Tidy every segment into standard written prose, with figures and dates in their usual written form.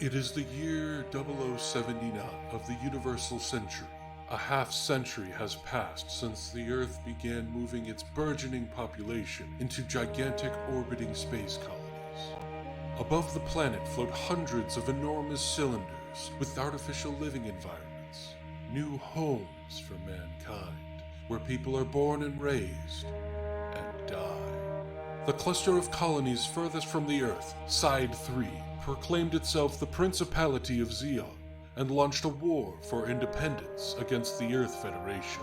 It is the year 0079 of the Universal Century. A half-century has passed since the Earth began moving its burgeoning population into gigantic orbiting space colonies. Above the planet float hundreds of enormous cylinders with artificial living environments, new homes for mankind, where people are born and raised and die. The cluster of colonies furthest from the Earth, Side 3, proclaimed itself the Principality of Zeon and launched a war for independence against the Earth Federation.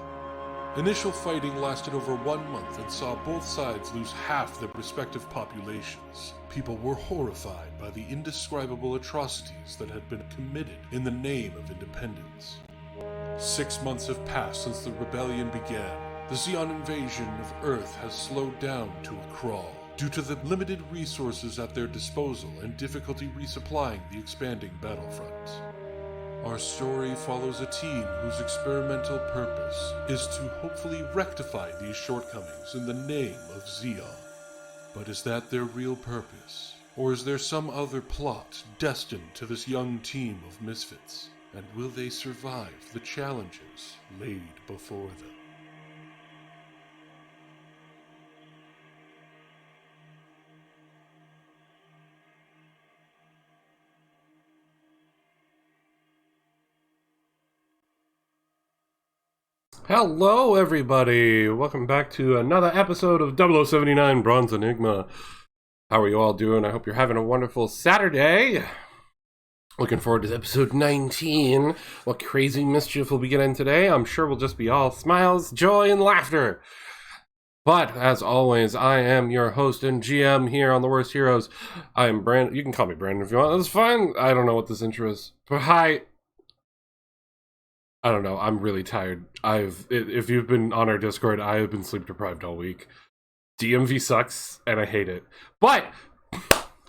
Initial fighting lasted over 1 month and saw both sides lose half their respective populations. People were horrified by the indescribable atrocities that had been committed in the name of independence. 6 months have passed since the rebellion began. The Zeon invasion of Earth has slowed down to a crawl due to the limited resources at their disposal and difficulty resupplying the expanding battlefront. Our story follows a team whose experimental purpose is to hopefully rectify these shortcomings in the name of Zeon. But is that their real purpose? Or is there some other plot destined to this young team of misfits? And will they survive the challenges laid before them? Hello, everybody! Welcome back to another episode of 0079 Bronze Enigma. How are you all doing? I hope you're having a wonderful Saturday. Looking forward to episode 19. What crazy mischief will we get in today? I'm sure we'll just be all smiles, joy, and laughter. But, as always, I am your host and GM here on The Worst Heroes. I am Brandon. You can call me Brandon if you want. That's fine. I don't know what this intro is. But hi. I don't know, I'm really tired. If you've been on our Discord, I have been sleep deprived all week. DMV sucks, and I hate it. But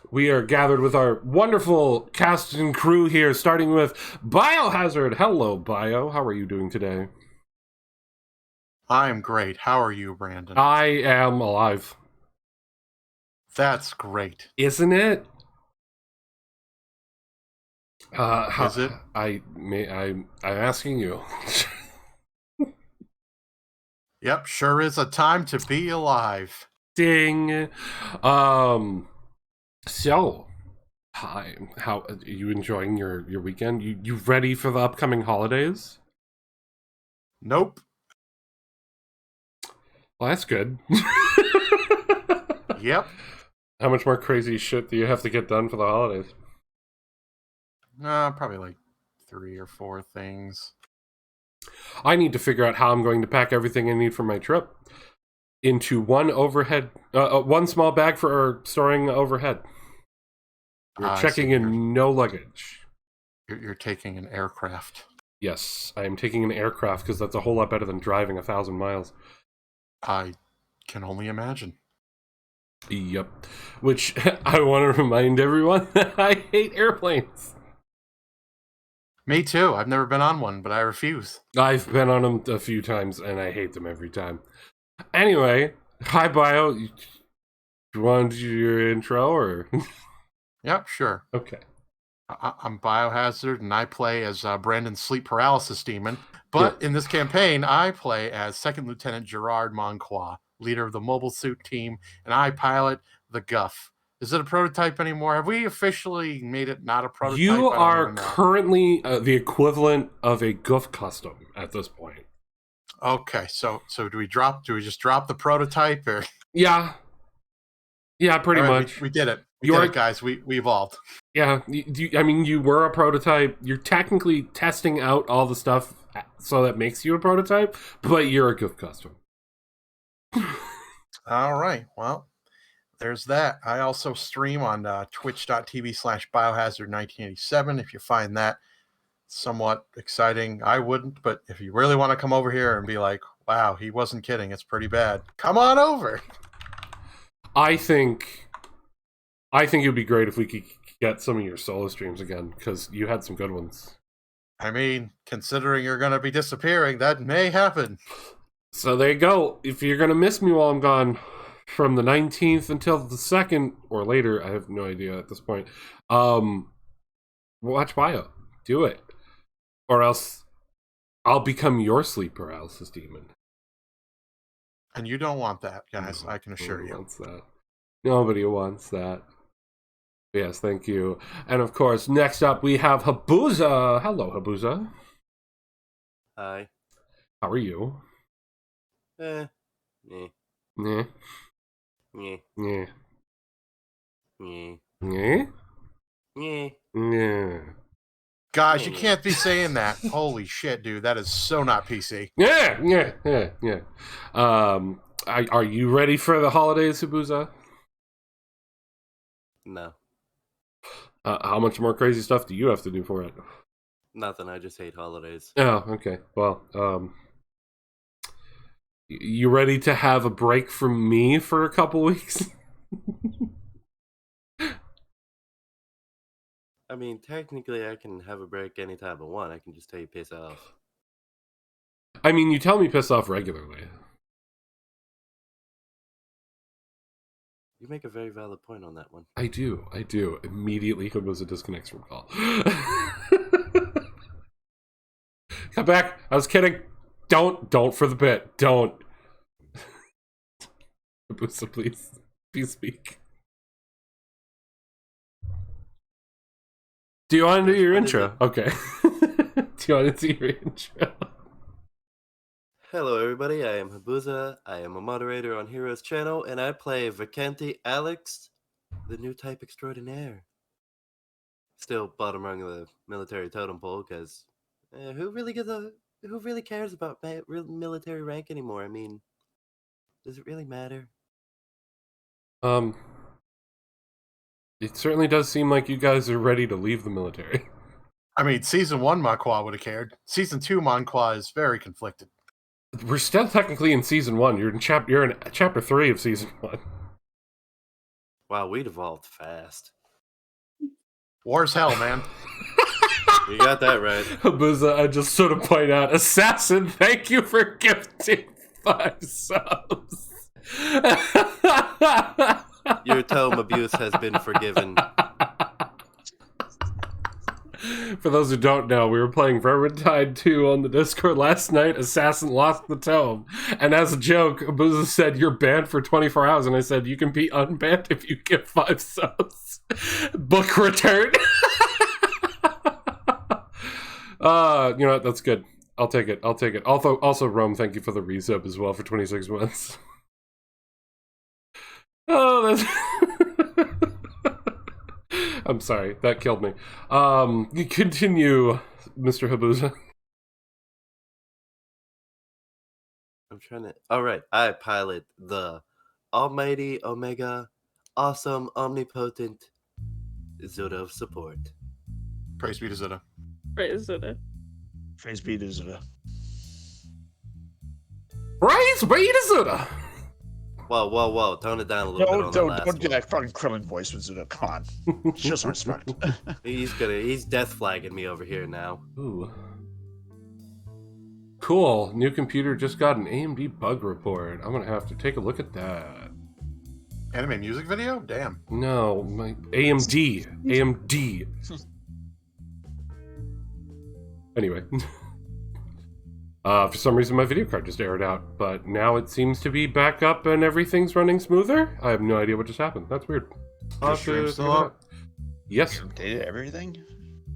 we are gathered with our wonderful cast and crew here, starting with Biohazard. Hello, Bio. How are you doing today? I'm great. How are you, Brandon? I am alive. That's great. Isn't it? Is it? I'm asking you. Yep, sure is a time to be alive. Ding. So, hi. How are you enjoying your weekend? You ready for the upcoming holidays? Nope. Well, that's good. Yep. How much more crazy shit do you have to get done for the holidays? Probably like 3 or 4 things. I need to figure out how I'm going to pack everything I need for my trip into one small bag for storing overhead. We're checking in no luggage. You're taking an aircraft. Yes, I am taking an aircraft because that's a whole lot better than driving 1,000 miles. I can only imagine. Yep. Which I want to remind everyone that I hate airplanes. Me too. I've never been on one, but I refuse. I've been on them a few times, and I hate them every time. Anyway, hi, Bio. You want to do your intro, or? Yep, sure. Okay. I'm Biohazard, and I play as Brandon's sleep paralysis demon. But in this campaign, I play as Second Lieutenant Gerard Monquois, leader of the mobile suit team, and I pilot the Guff. Is it a prototype anymore? Have we officially made it not a prototype? You are currently the equivalent of a Goof custom at this point. Okay, so do we just drop the prototype, or? Yeah, pretty much. We did it. We did it, guys. We evolved. Yeah, you were a prototype. You're technically testing out all the stuff so that makes you a prototype, but you're a Goof custom. All right, well. There's that. I also stream on twitch.tv/biohazard1987. If you find that somewhat exciting, I wouldn't. But if you really want to come over here and be like, wow, he wasn't kidding, it's pretty bad, come on over. I think it would be great if we could get some of your solo streams again, because you had some good ones. I mean, considering you're going to be disappearing, that may happen. So there you go. If you're going to miss me while I'm gone, from the 19th until the 2nd, or later, I have no idea at this point, Watch Bio. Do it. Or else I'll become your sleep paralysis demon. And you don't want that, guys. I can assure you. Wants that. Nobody wants that. Yes, thank you. And of course, next up we have Habuza. Hello, Habuza. Hi. How are you? Meh. Yeah. Meh. Yeah. Meh. Yeah. Meh. Yeah. Guys, you can't be saying that. Holy shit, dude. That is so not PC. Yeah. Are you ready for the holidays, Habuza? No. How much more crazy stuff do you have to do for it? Nothing. I just hate holidays. Oh, okay. Well, you ready to have a break from me for a couple weeks? I mean, technically, I can have a break anytime I want. I can just tell you piss off. I mean, you tell me piss off regularly. You make a very valid point on that one. I do. Immediately, Habuza disconnects from call. Come back. I was kidding. Don't for the bit. Don't. Habuza, please speak. Do you want to do your intro? Okay. Do you want to do your intro? Hello, everybody. I am Habuza. I am a moderator on Heroes channel, and I play Vacanti Alex, the new type extraordinaire. Still bottom rung of the military totem pole, because who really cares about real military rank anymore? I mean, does it really matter? It certainly does seem like you guys are ready to leave the military. I mean, Season 1 Manqua would have cared. Season 2 Manqua is very conflicted. We're still technically in Season 1. You're in Chapter 3 of Season 1. Wow, we'd evolved fast. War's hell, man. You got that right. Habuza, I just sort of point out, Assassin, thank you for gifting 5 subs. Your tome abuse has been forgiven. For those who don't know, we were playing Vermintide 2 on the Discord last night. Assassin lost the tome. And as a joke, Habuza said, you're banned for 24 hours. And I said, you can be unbanned if you get 5 subs. Book return. You know what? That's good. I'll take it. Also, Rome, thank you for the resub as well for 26 months. Oh, that's... I'm sorry, that killed me. You continue, Mr. Habuza. I'm trying to... Alright, I pilot the almighty, omega, awesome, omnipotent Zoda of support. Praise be to Zoda. Praise Zoda. Praise be to Zoda. Praise be to Zoda! Whoa. Tone it down a little bit on the last Don't do one. that fucking Krillin voice with Zoda. Come on. Show some respect. He's death flagging me over here now. Ooh. Cool. New computer just got an AMD bug report. I'm gonna have to take a look at that. Anime music video? Damn. No, my AMD. Anyway. For some reason my video card just aired out, but now it seems to be back up and everything's running smoother. I have no idea what just happened. That's weird. Your stream's still up? Yes. You updated everything?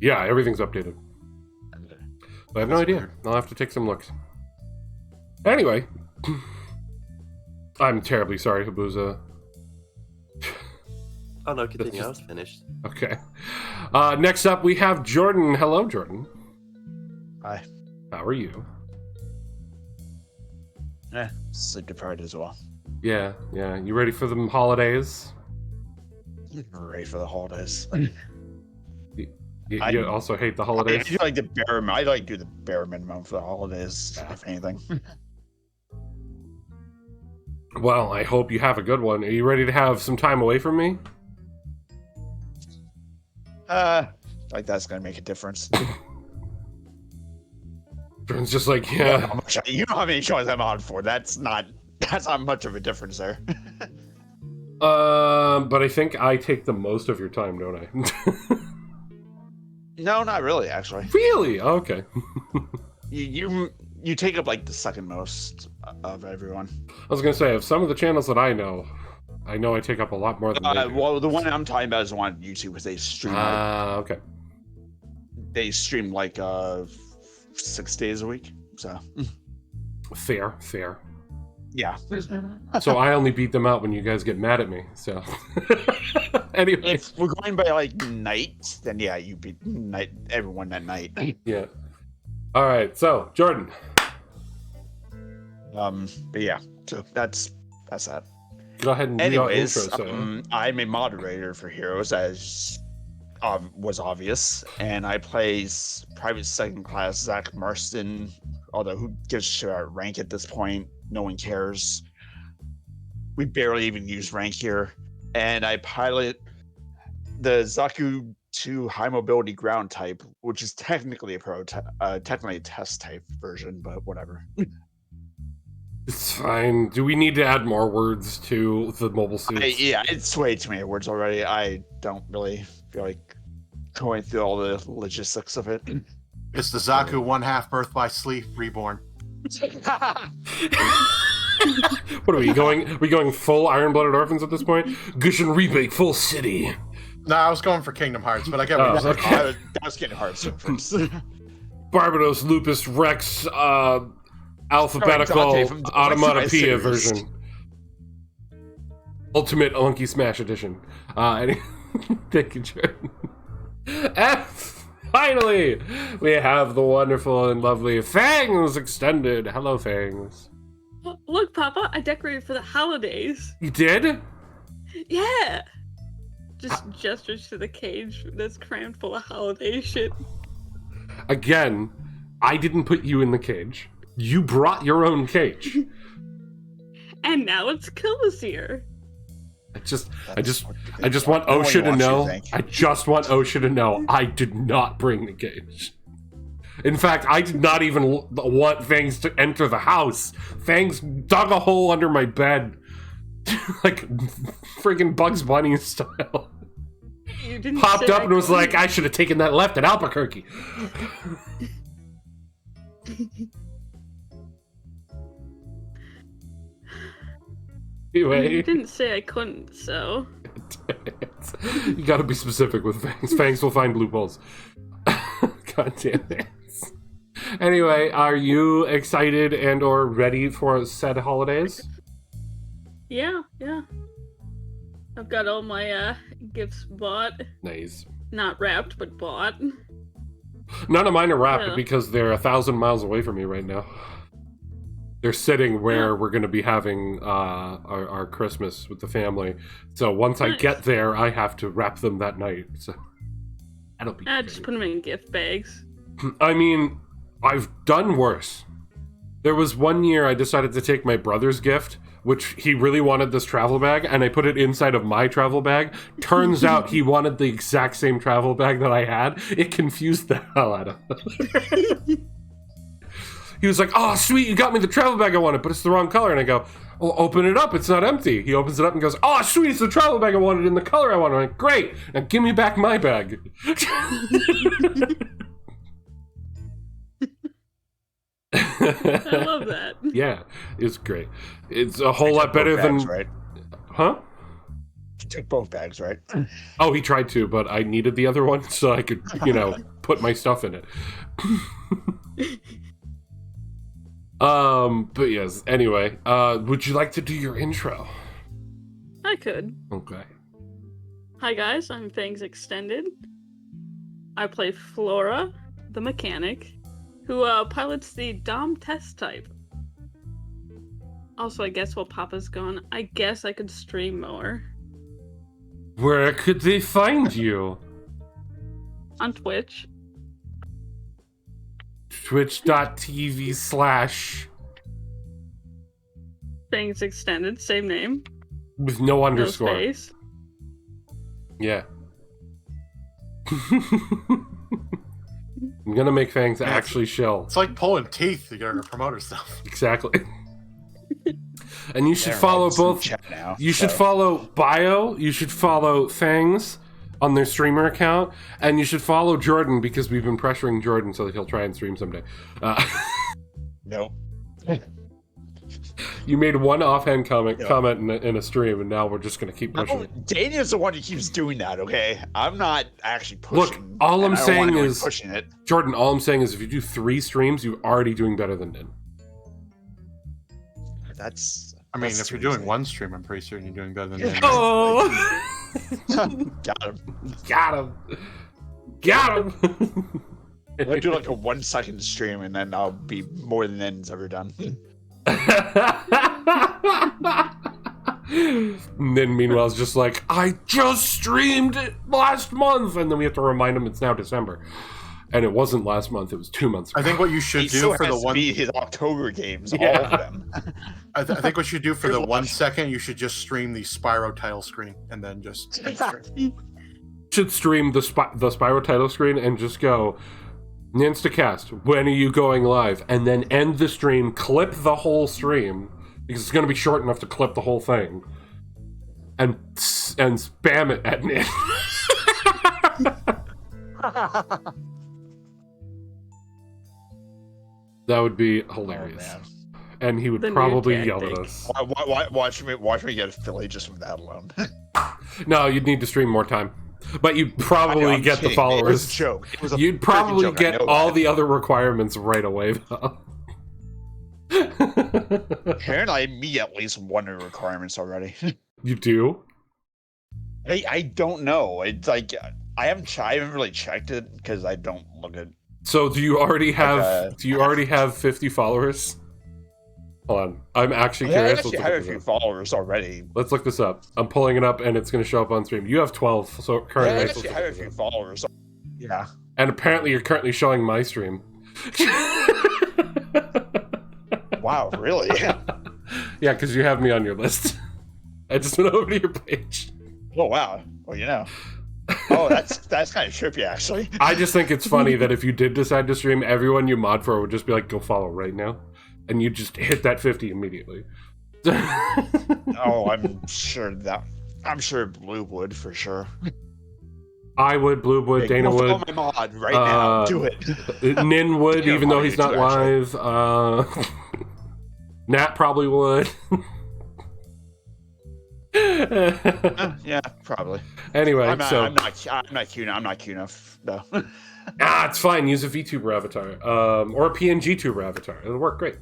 Yeah, everything's updated. But I have no idea. I'll have to take some looks. Anyway. I'm terribly sorry, Habuza. Oh no, continue. I was finished. Okay. Next up we have Jordan. Hello, Jordan. Hi. How are you? Sleep deprived as well. Yeah. You ready for the holidays? Ready for the holidays. You also hate the holidays? I do like the bare minimum. I like do the bare minimum for the holidays, if anything. Well, I hope you have a good one. Are you ready to have some time away from me? Like that's gonna make a difference. Jordan's just like, yeah. You know how many shows I'm on for. That's not much of a difference there. But I think I take the most of your time, don't I? No, not really. Actually, Really? Okay. you take up like the second most of everyone. I was gonna say, of some of the channels that I know I take up a lot more than they do. Well, the one I'm talking about is the one on YouTube because they stream. Okay. They stream like 6 days a week. So Fair. yeah. So I only beat them out when you guys get mad at me. So anyway, If we're going by like night, then yeah, you beat everyone that night. yeah. All right. So Jordan. But yeah, so that's that. Go ahead and do your intro. Anyways, I'm a moderator for Heroes, as was obvious, and I play private second class Zach Marston. Although who gives a shit about rank at this point? No one cares. We barely even use rank here, and I pilot the Zaku 2 high mobility ground type, which is technically technically a test type version, but whatever. It's fine. Do we need to add more words to the mobile suits? Yeah, it's way too many words already. I don't really feel like going through all the logistics of it. It's the Zaku 1/2 birth by sleep reborn. What are we going? Are we going full Iron-Blooded Orphans at this point? Gushin Rebake, full city. No, I was going for Kingdom Hearts, but I get what you're saying. Okay. That was getting hard so first. Barbados, Lupus, Rex, alphabetical, Dante from the Automata series. Pia version. Ultimate Monkey Smash Edition. Thank you, Jordan. And finally, we have the wonderful and lovely Fangs Extended. Hello, Fangs. Look, Papa, I decorated for the holidays. You did? Yeah. Just gestures to the cage that's crammed full of holiday shit. Again, I didn't put you in the cage. You brought your own cage. And now it's Killisir. I just That's want no one OSHA to wants you know. to think. I just want OSHA to know I did not bring the cage. In fact, I did not even want Fangs to enter the house. Fangs dug a hole under my bed, like freaking Bugs Bunny style. You didn't Popped say up I and was couldn't. like, I should have taken that left at Albuquerque. Anyway. You didn't say I couldn't, so. You gotta be specific with Fangs. Fangs will find loopholes. God damn it. Anyway, are you excited and or ready for said holidays? Yeah. I've got all my gifts bought. Nice. Not wrapped, but bought. None of mine are wrapped Yeah. because they're 1,000 miles away from me right now. They're sitting where we're going to be having our Christmas with the family. So once I Nice. get there, I have to wrap them that night. So that'll be I just great. put them in gift bags. I mean, I've done worse. There was one year I decided to take my brother's gift, which he really wanted this travel bag, and I put it inside of my travel bag. Turns out he wanted the exact same travel bag that I had. It confused the hell out of him. He was like, "Oh, sweet, you got me the travel bag I wanted, but it's the wrong color." And I go, "Well, open it up. It's not empty." He opens it up and goes, "Oh, sweet, it's the travel bag I wanted in the color I wanted." I'm like, "Great, now give me back my bag." I love that. Yeah, it's great. It's a whole lot better than... right? Huh? You took both bags, right? Oh, he tried to, but I needed the other one so I could, put my stuff in it. But yes, anyway, would you like to do your intro? I could. Okay. Hi guys, I'm Fangs Extended. I play Flora, the mechanic, who pilots the Dom test type. Also, I guess while Papa's gone, I guess I could stream more. Where could they find you? On Twitch. Twitch.tv/ Fangs Extended, same name. with no No underscore. space. Yeah. I'm gonna make Fangs actually shill. It's like pulling teeth to get her to promote herself. Exactly. And you should There, follow it's in both. chat now, You should so- follow Bio. You should follow Fangs. on their streamer account, and you should follow Jordan because we've been pressuring Jordan so that he'll try and stream someday. No. You made one offhand comment in a stream, and now we're just going to keep pushing it. Daniel's the one who keeps doing that, okay? I'm not actually pushing. Look, all I'm saying is, pushing it. Jordan, all I'm saying is if you do 3 streams, you're already doing better than Nin. I mean, if you're doing 1 stream, I'm pretty certain you're doing better than that. Oh! Got him. Got him! Got him! I'll do like a 1-second stream, and then I'll be more than Nin's ever done. And then meanwhile it's just like, I just streamed it last month, and then we have to remind him it's now December, and it wasn't last month, it was 2 months ago. I think what you should do for the one his October games, all of them. I think what you do for the 1 second, you should just stream the Spyro title screen and then just should stream the Spyro title screen and just go, Instacast, when are you going live? And then end the stream, clip the whole stream, because it's going to be short enough to clip the whole thing, and spam it at Nick. That would be hilarious. Oh, and he would The new probably yell tactic. at us. Watch me get affiliate just from that alone. No, you'd need to stream more time. But you'd probably I'm get kidding. the followers. It was a joke. It was a You'd freaking probably joke. I get know all that. the other requirements right away, though. Apparently, I meet at least one of the requirements already. You do? I don't know. It's like I haven't really checked it because I don't look at. So do you already have? Okay. Do you already have 50 followers? Hold on, I'm actually I curious. actually have a few followers already. Let's look this up. I'm pulling it up, and it's going to show up on stream. You have 12, so currently. I let's actually look have a this few up. followers. Yeah. And apparently, you're currently showing my stream. Wow, really? Yeah, because you have me on your list. I just went over to your page. Oh wow. Well, you know. Oh, that's kind of trippy, actually. I just think it's funny that if you did decide to stream, everyone you mod for would just be like, go follow right now. And you just hit that 50 immediately. Oh, I'm sure Blue would for sure. I would, Blue would, Hey, Dana go follow would. my mod right now. Do it. Nin would, Dana even though probably he's not would too, live. Nat probably would. Yeah, probably. Anyway, I'm not cute enough though. it's fine. Use a VTuber avatar, or a PNG tuber avatar. It'll work great.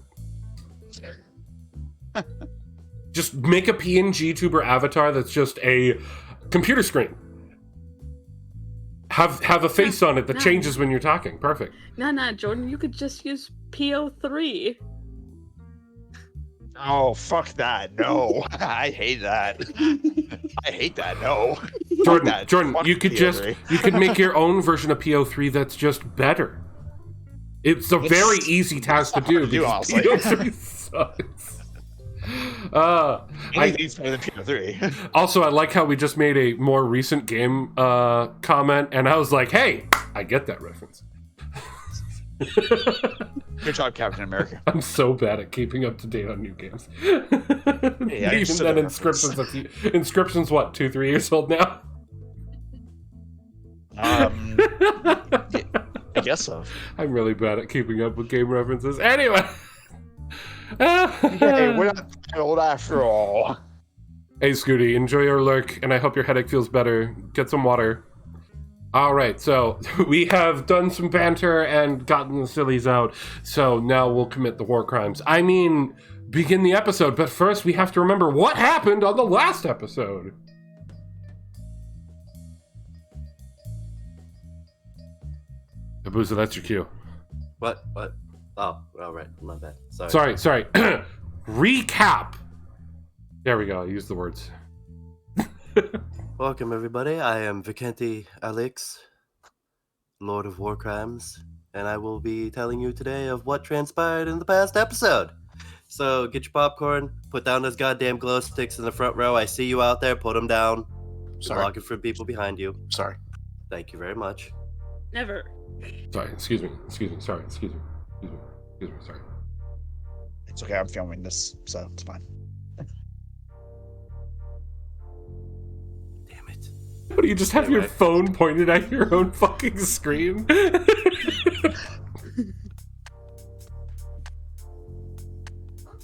Just make a PNG tuber avatar that's just a computer screen. Have a face on it that changes when you're talking. Perfect. Nah, Jordan, you could just use PO3. Oh, fuck that. No. I hate that. I hate that. No. Jordan, Fuck that. Jordan, Fuck you could PO3. you could make your own version of PO3 that's just better. It's a very easy task to do. hard to do, because honestly. PO3 sucks. Anything's better than PO3. Also, I like how we just made a more recent game comment, and I was like, hey, I get that reference. Good job, Captain America. I'm so bad at keeping up to date on new games. I Even understood then, that Inscription's what, 2-3 years old now? I guess so. I'm really bad at keeping up with game references. Anyway. Hey, we're not that old after all. Hey, Scooty, enjoy your lurk, and I hope your headache feels better. Get some water. Alright, so we have done some banter and gotten the sillies out, so now we'll commit the war crimes. I mean, begin the episode, but first we have to remember what happened on the last episode. Abusa, that's your cue. What? Oh, right. My bad. Sorry. Sorry. Recap. There we go. I used the words. Welcome, everybody. I am Vicente Alex, Lord of War Crimes, and I will be telling you today of what transpired in the past episode. So get your popcorn, put down those goddamn glow sticks in the front row. I see you out there. Put them down. You're Sorry. blocking from people behind you. Sorry. Thank you very much. Never. Sorry, excuse me. Sorry. It's okay, I'm filming this, so it's fine. Damn it. What do you just have your Anyway. phone pointed at your own fucking screen?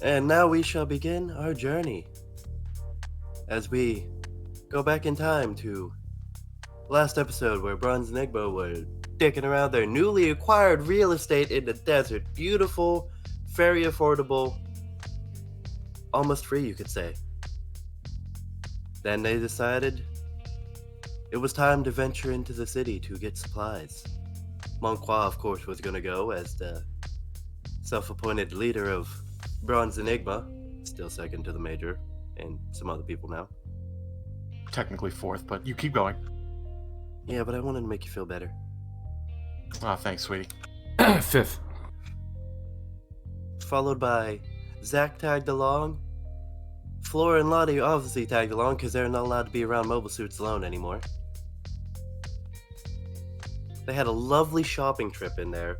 And now we shall begin our journey as we go back in time to last episode where Bronze Enigma were dicking around their newly acquired real estate in the desert. Beautiful, very affordable, almost free, you could say. Then they decided it was time to venture into the city to get supplies. Monqua, of course, was going to go as the self-appointed leader of Bronze Enigma, still second to the Major, and some other people now. Technically fourth, but you keep going. Yeah, but I wanted to make you feel better. Oh, thanks, sweetie. Fifth. Followed by Zach tagged along. Flora and Lottie obviously tagged along because they're not allowed to be around mobile suits alone anymore. They had a lovely shopping trip in there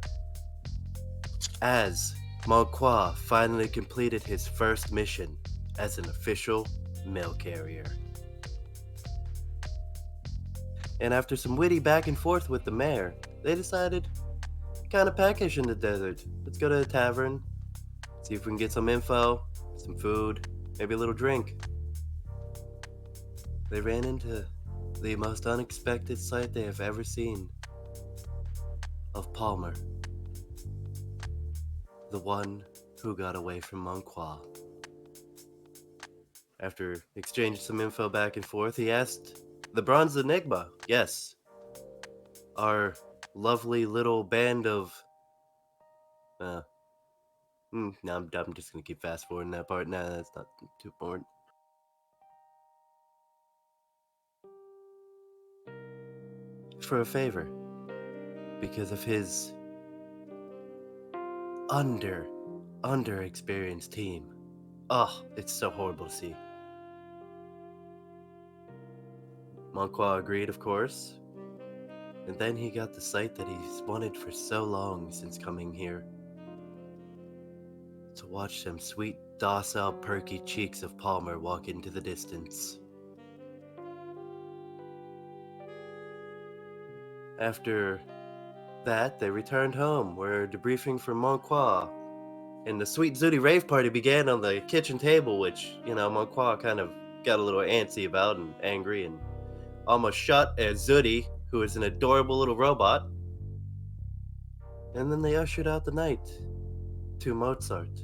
as Monqua finally completed his first mission as an official mail carrier. And after some witty back and forth with the mayor, they decided kind of peckish in the desert. Let's go to a tavern, see if we can get some info, some food, maybe a little drink. They ran into the most unexpected sight they have ever seen of Palmer, the one who got away from Monqua. After exchanging some info back and forth, he asked the Bronze Enigma, yes, our lovely little band of no, I'm just gonna keep fast forwarding that part. Nah, that's not too important. For a favor, because of his under-experienced team. Oh, it's so horrible to see. Monqua agreed, of course, and then he got the sight that he's wanted for so long since coming here. To watch them sweet, docile, perky cheeks of Palmer walk into the distance. After that, they returned home, where debriefing from Monqua, and the sweet Zooty rave party began on the kitchen table, which, Monqua kind of got a little antsy about and angry and almost shot at Zooty, who is an adorable little robot. And then they ushered out the night to Mozart.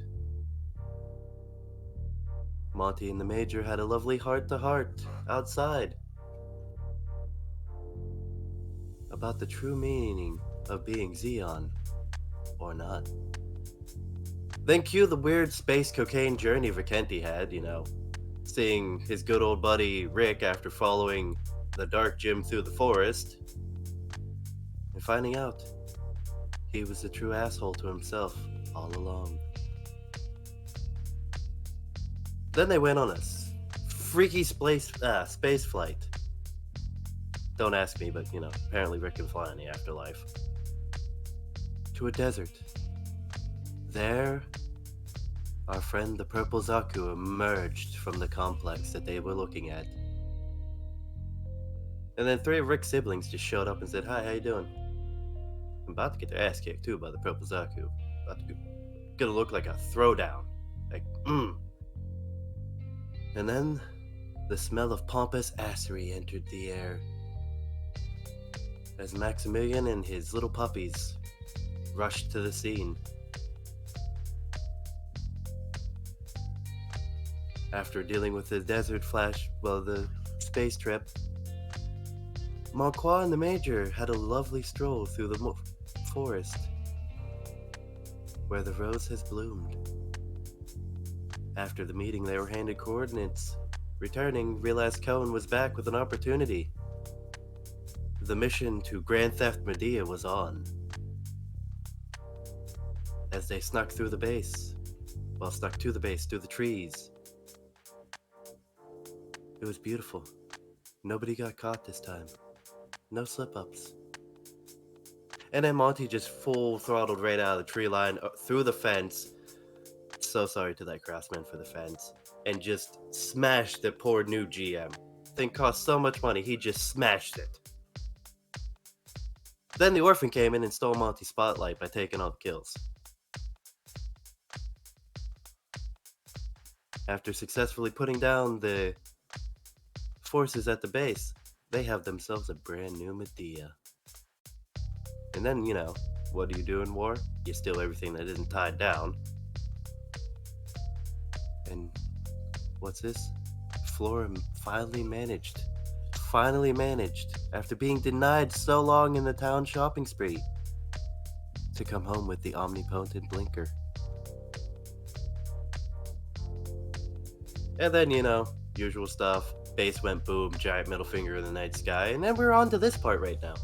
Monty and the Major had a lovely heart-to-heart outside about the true meaning of being Xeon, or not. Then cue the weird space cocaine journey Vicente had, seeing his good old buddy Rick after following the dark gym through the forest, and finding out he was a true asshole to himself all along. Then they went on a freaky space flight. Don't ask me, but apparently Rick can fly in the afterlife. To a desert. There, our friend the Purple Zaku emerged from the complex that they were looking at. And then 3 of Rick's siblings just showed up and said, "Hi, how you doing?" I'm about to get their ass kicked too by the Purple Zaku. Gonna look like a throwdown. And then the smell of pompous assery entered the air as Maximilian and his little puppies rushed to the scene. After dealing with the the space trip, Monqua and the Major had a lovely stroll through the forest where the rose has bloomed. After the meeting, they were handed coordinates. Returning, realized Cohen was back with an opportunity. The mission to Grand Theft Medea was on. As they snuck to the base, through the trees. It was beautiful. Nobody got caught this time. No slip-ups. And then Monty just full throttled right out of the tree line, through the fence. So sorry to that craftsman for the fence. And just smashed the poor new GM. thing cost so much money, he just smashed it. Then the orphan came in and stole Monty's spotlight by taking all the kills. After successfully putting down the forces at the base, they have themselves a brand new Medea. And then, you know, what do you do in war? You steal everything that isn't tied down. And what's this? Flora finally managed, after being denied so long in the town shopping spree, to come home with the omnipotent blinker. And then, you know, usual stuff. Base went boom, giant middle finger in the night sky, and then we're on to this part right now.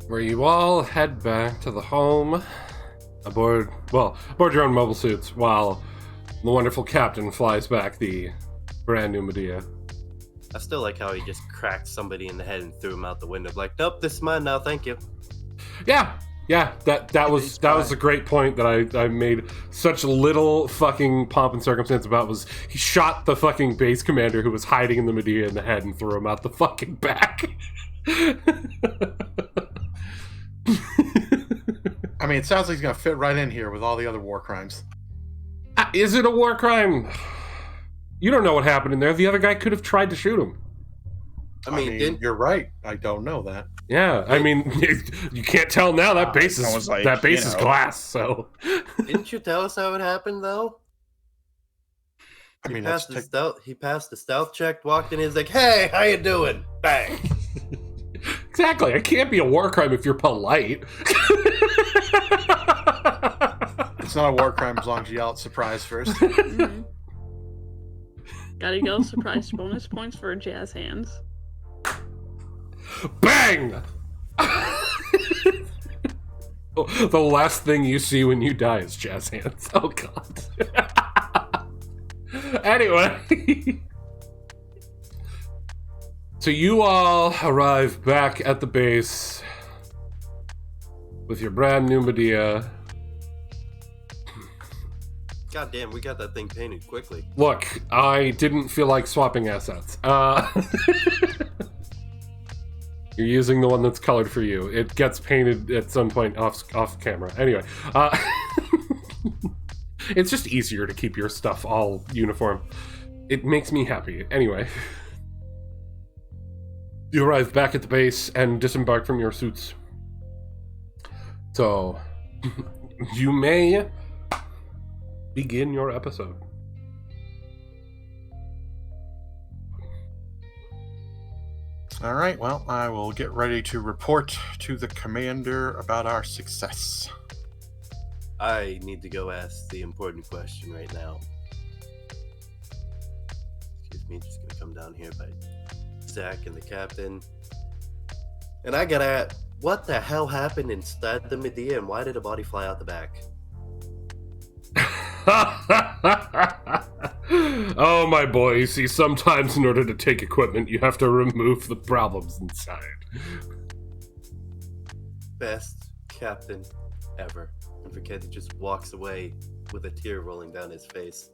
Where you all head back to the home aboard your own mobile suits while the wonderful captain flies back the brand new Medea. I still like how he just cracked somebody in the head and threw him out the window. Like, nope, this is mine now, thank you. Yeah, that was a great point that I made such little fucking pomp and circumstance about. Was he shot the fucking base commander who was hiding in the Medea in the head and threw him out the fucking back. I mean, it sounds like he's gonna fit right in here with all the other war crimes. Is it a war crime? You don't know what happened in there. The other guy could have tried to shoot him. I mean, you're right. I don't know that. Yeah, I mean, you can't tell now. That base is like, is glass. So, didn't you tell us how it happened, though? I mean, he passed the stealth check, walked in, he's like, "Hey, how you doing?" Bang. Exactly. It can't be a war crime if you're polite. It's not a war crime as long as you yell at surprise first. Mm-hmm. Gotta go surprise bonus points for jazz hands. Bang! The last thing you see when you die is jazz hands. Oh, God. Anyway. So you all arrive back at the base with your brand new Medea. God damn, we got that thing painted quickly. Look, I didn't feel like swapping assets. You're using the one that's colored for you. It gets painted at some point off camera. Anyway, it's just easier to keep your stuff all uniform. It makes me happy. Anyway. You arrive back at the base and disembark from your suits. So, you may begin your episode. All right, well, I will get ready to report to the commander about our success. I need to go ask the important question right now. Excuse me, just gonna come down here by Zach and the captain. And I gotta ask, what the hell happened inside the Medea and why did a body fly out the back? Oh, my boy, you see, sometimes in order to take equipment, you have to remove the problems inside. Best captain ever. And Vaketti just walks away with a tear rolling down his face.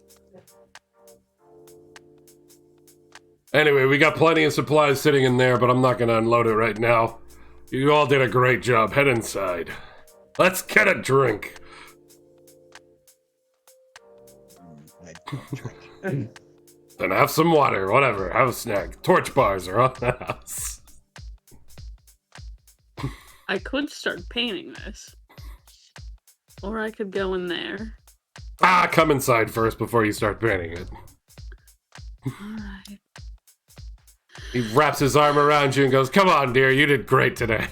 Anyway, we got plenty of supplies sitting in there, but I'm not going to unload it right now. You all did a great job. Head inside. Let's get a drink. Then have some water, whatever. Have a snack. Torch bars are on the house. I could start painting this. Or I could go in there. Come inside first before you start painting it. Alright. He wraps his arm around you and goes, "Come on, dear, you did great today."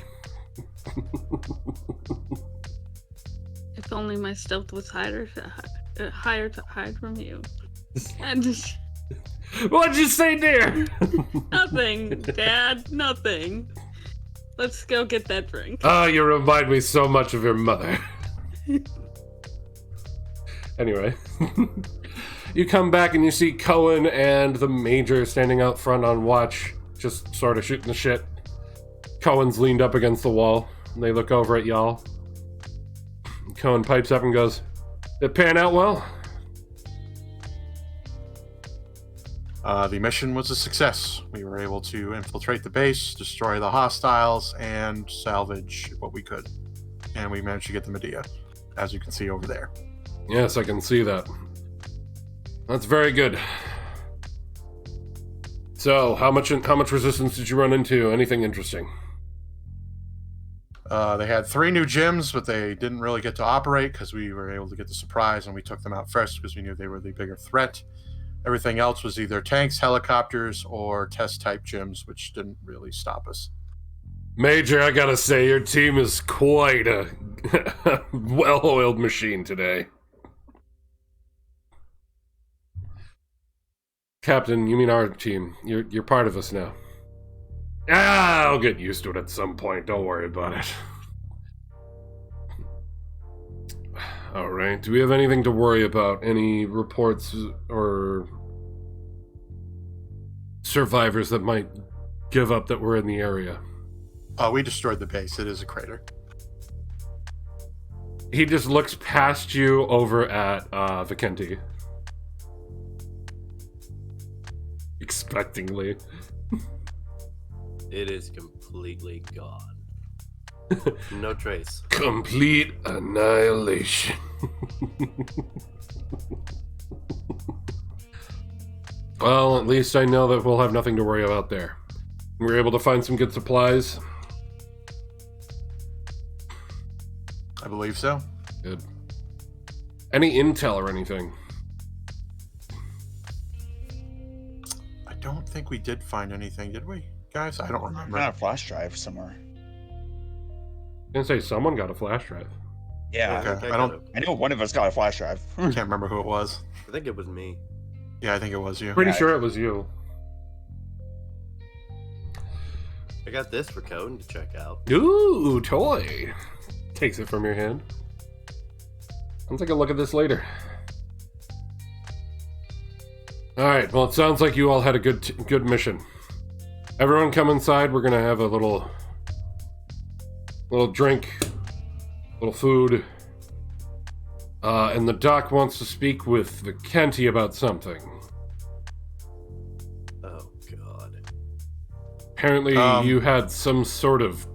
If only my stealth was higher to hide from you. And just... What'd you say, dear? Nothing, Dad, nothing. Let's go get that drink. Oh, you remind me so much of your mother. Anyway. You come back and you see Cohen and the Major standing out front on watch, just sort of shooting the shit. Cohen's leaned up against the wall, and they look over at y'all. Cohen pipes up and goes, "Did it pan out well?" The mission was a success. We were able to infiltrate the base, destroy the hostiles, and salvage what we could. And we managed to get the Medea, as you can see over there. Yes, I can see that. That's very good. So, how much resistance did you run into? Anything interesting? They had 3 new gyms, but they didn't really get to operate because we were able to get the surprise and we took them out first because we knew they were the bigger threat. Everything else was either tanks, helicopters, or test-type gyms, which didn't really stop us. Major, I gotta say, your team is quite a well-oiled machine today. Captain, you mean our team. You're part of us now. I'll get used to it at some point. Don't worry about it. Alright, do we have anything to worry about? Any reports or survivors that might give up that we're in the area? We destroyed the base. It is a crater. He just looks past you over at Vicente. Expectingly. It is completely gone. No trace. Complete annihilation. Well, at least I know that we'll have nothing to worry about there. We were able to find some good supplies. I believe so. Good. Any intel or anything? I don't think we did find anything, did we, guys? I don't I remember. found a flash drive somewhere. I was gonna say someone got a flash drive. Yeah, Okay. I I know one of us got a flash drive. can't remember who it was. I think it was me. Yeah, I think it was you. Pretty Yeah. sure it was you. I got this for Coden to check out. Ooh, toy. Takes it from your hand. I'll take a look at this later. Alright, well, it sounds like you all had a good mission. Everyone come inside. We're gonna have a little drink, little food. And the doc wants to speak with Vicente about something. Oh, God. Apparently, you had some sort of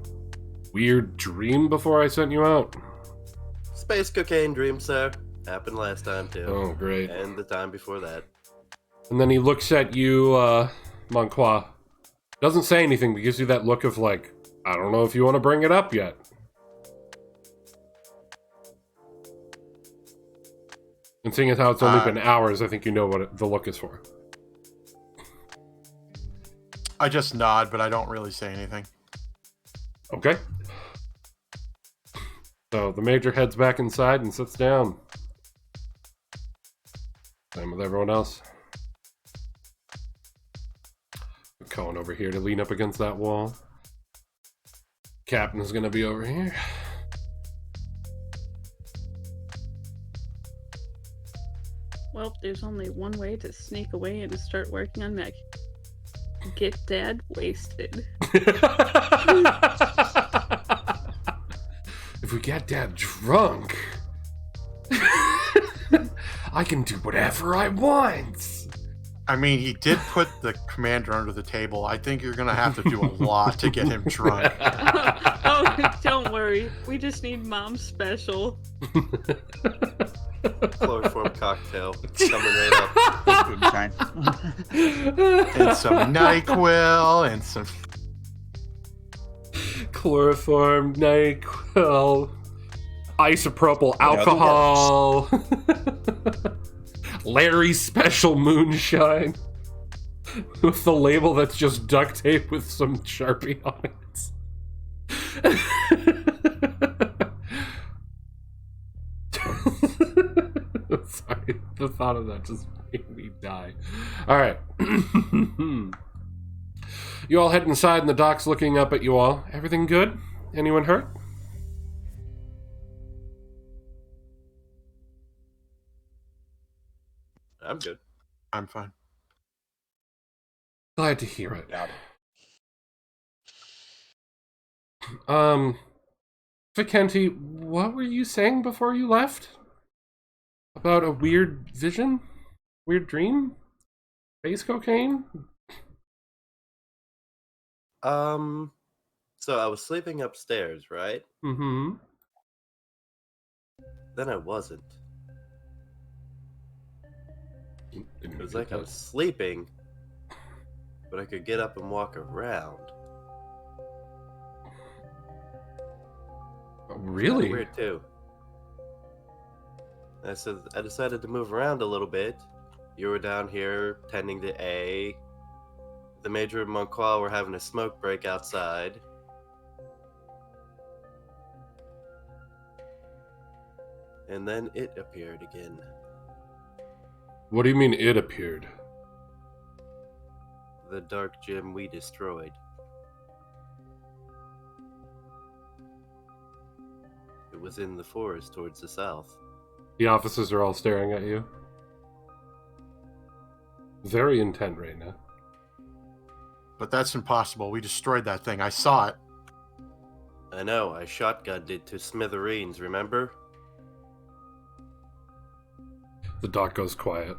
weird dream before I sent you out. Space cocaine dream, sir. Happened last time, too. Oh, great. And the time before that. And then he looks at you, Monqua. Doesn't say anything, but gives you that look of like, I don't know if you want to bring it up yet. And seeing as how it's only been hours, I think you know what the look is for. I just nod, but I don't really say anything. Okay. So the major heads back inside and sits down. Same with everyone else. Cohen over here to lean up against that wall. Captain is going to be over here. Well, there's only one way to sneak away and start working on mech. Get Dad wasted. If we get Dad drunk, I can do whatever I want. I mean, he did put the commander under the table. I think you're going to have to do a lot to get him drunk. Oh, don't worry. We just need Mom's special. Chloroform cocktail. Coming right up. Moonshine. And some NyQuil and some... Chloroform, NyQuil, isopropyl alcohol, Larry's special moonshine with the label that's just duct tape with some Sharpie on it. Sorry, the thought of that just made me die. Alright. You all head inside and the doc's looking up at you all. Everything good? Anyone hurt? I'm good. I'm fine. Glad to hear it. Yeah. Vicente, what were you saying before you left? About a weird vision? Weird dream? Space cocaine? So I was sleeping upstairs, right? Mm-hmm. Then I wasn't. Didn't It even was get like I that. was sleeping, but I could get up and walk around. Oh, Kind of really? weird too. I said I decided to move around a little bit. You were down here tending to A. The Major and Monquois were having a smoke break outside. And then it appeared again. What do you mean it appeared? The dark gym we destroyed. It was in the forest towards the south. The officers are all staring at you. Very intent right now. But that's impossible. We destroyed that thing. I saw it. I know, I shotgunned it to smithereens, remember? The doc goes quiet.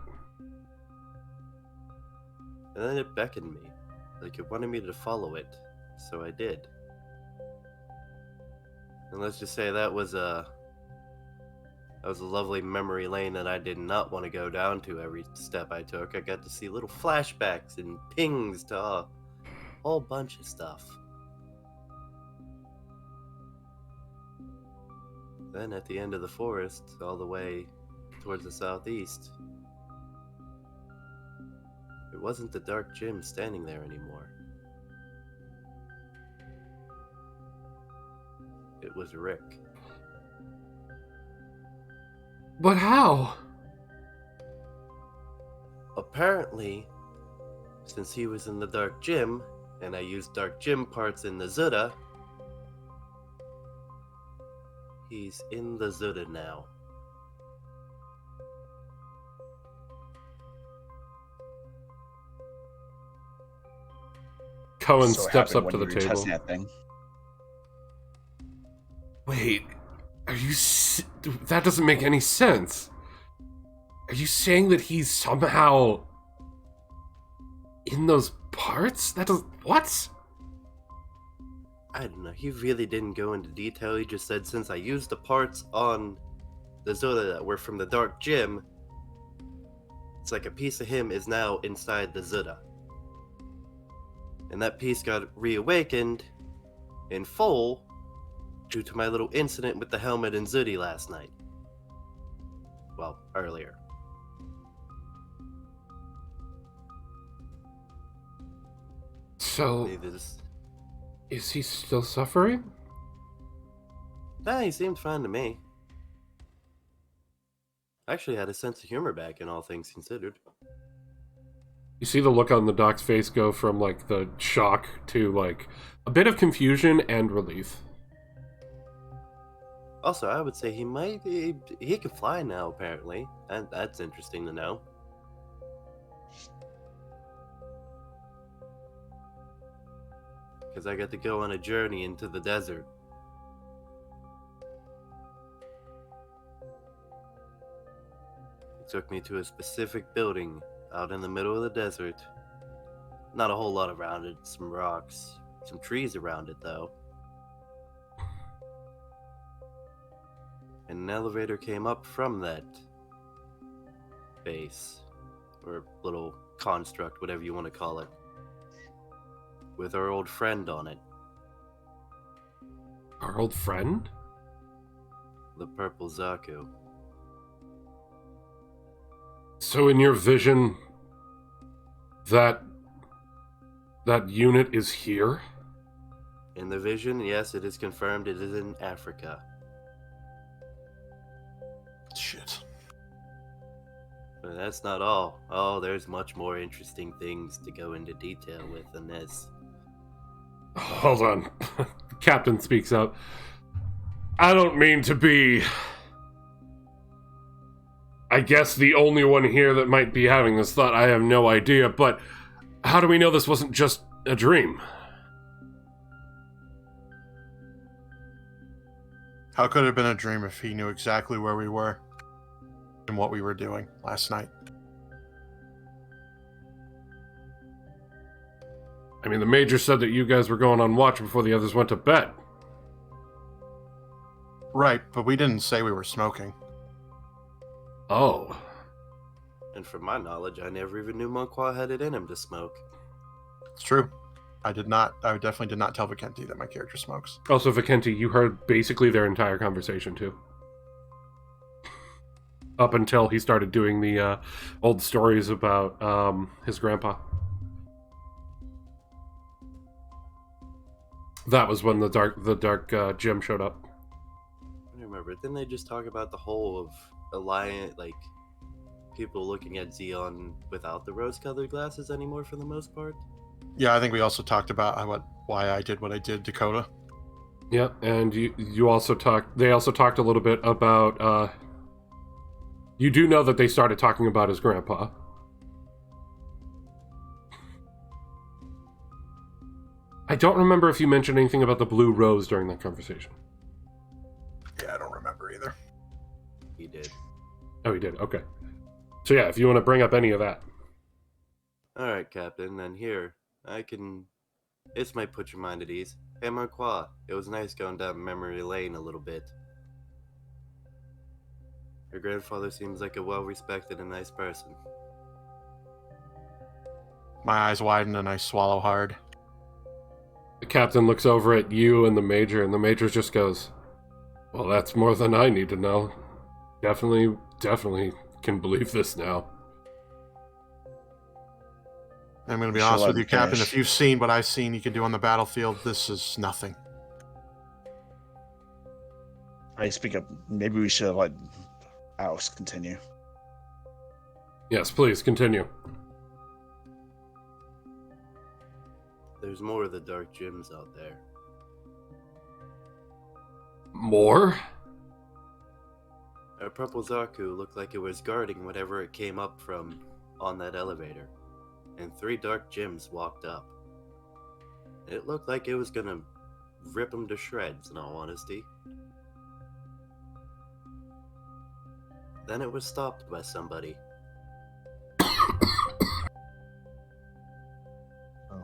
And then it beckoned me, like it wanted me to follow it, so I did. And let's just say that was a lovely memory lane that I did not want to go down to every step I took. I got to see little flashbacks and pings to a whole bunch of stuff. Then at the end of the forest, all the way towards the southeast, it wasn't the dark gym standing there anymore. It was Rick. But how? Apparently, since he was in the dark gym, and I used dark gym parts in the Zuda, he's in the Zuda now. Cohen So it steps happened up to when the we were table. testing that thing. Wait, are you... That doesn't make any sense. Are you saying that he's somehow... in those parts? That does... What? I don't know, he really didn't go into detail. He just said since I used the parts on the Zuda that were from the dark gym, it's like a piece of him is now inside the Zuda. And that piece got reawakened in full due to my little incident with the helmet and Zudi last night. Well, earlier. So, Maybe this... is he still suffering? Nah, he seemed fine to me. Actually had a sense of humor back in all things considered. You see the look on the doc's face go from, like, the shock to, like, a bit of confusion and relief. Also, I would say he can fly now, apparently. And that's interesting to know. Because I got to go on a journey into the desert. It took me to a specific building out in the middle of the desert. Not a whole lot around it, some rocks, some trees around it though. And an elevator came up from that base, or little construct, whatever you want to call it, with our old friend on it. Our old friend? The purple Zaku. So in your vision, that unit is here? In the vision, yes, it is confirmed it is in Africa. Shit. But that's not all. Oh, there's much more interesting things to go into detail with than this. Hold on. The captain speaks up. I don't mean to be... I guess the only one here that might be having this thought. I have no idea, but how do we know this wasn't just a dream? How could it have been a dream if he knew exactly where we were and what we were doing last night? I mean, the Major said that you guys were going on watch before the others went to bed. Right, but we didn't say we were smoking. Oh. And from my knowledge, I never even knew Monqua had it in him to smoke. It's true. I definitely did not tell Vicente that my character smokes. Also, Vicente, you heard basically their entire conversation, too. Up until he started doing the old stories about his grandpa. That was when the dark Jim showed up. I remember. Didn't they just talk about the whole of Alliance, like people looking at Xeon without the rose-colored glasses anymore for the most part? Yeah, I think we also talked about why I did what I did, Dakota. Yeah, and you also talked. They also talked a little bit about. You do know that they started talking about his grandpa. I don't remember if you mentioned anything about the blue rose during that conversation. Yeah, I don't remember either. He did. Oh, he did. Okay. So yeah, if you want to bring up any of that. All right, Captain. Then here, this might put your mind at ease. Hey, Monqua, it was nice going down memory lane a little bit. Your grandfather seems like a well-respected and nice person. My eyes widen and I swallow hard. The captain looks over at you and the Major just goes, "Well, that's more than I need to know. Definitely can believe this now." I'm going to be honest with you, Captain. If you've seen what I've seen you can do on the battlefield, this is nothing. I speak up. Maybe we should let Alex continue. Yes, please, continue. There's more of the dark gyms out there. More? Our purple Zaku looked like it was guarding whatever it came up from on that elevator. And 3 dark gyms walked up. It looked like it was gonna rip them to shreds, in all honesty. Then it was stopped by somebody.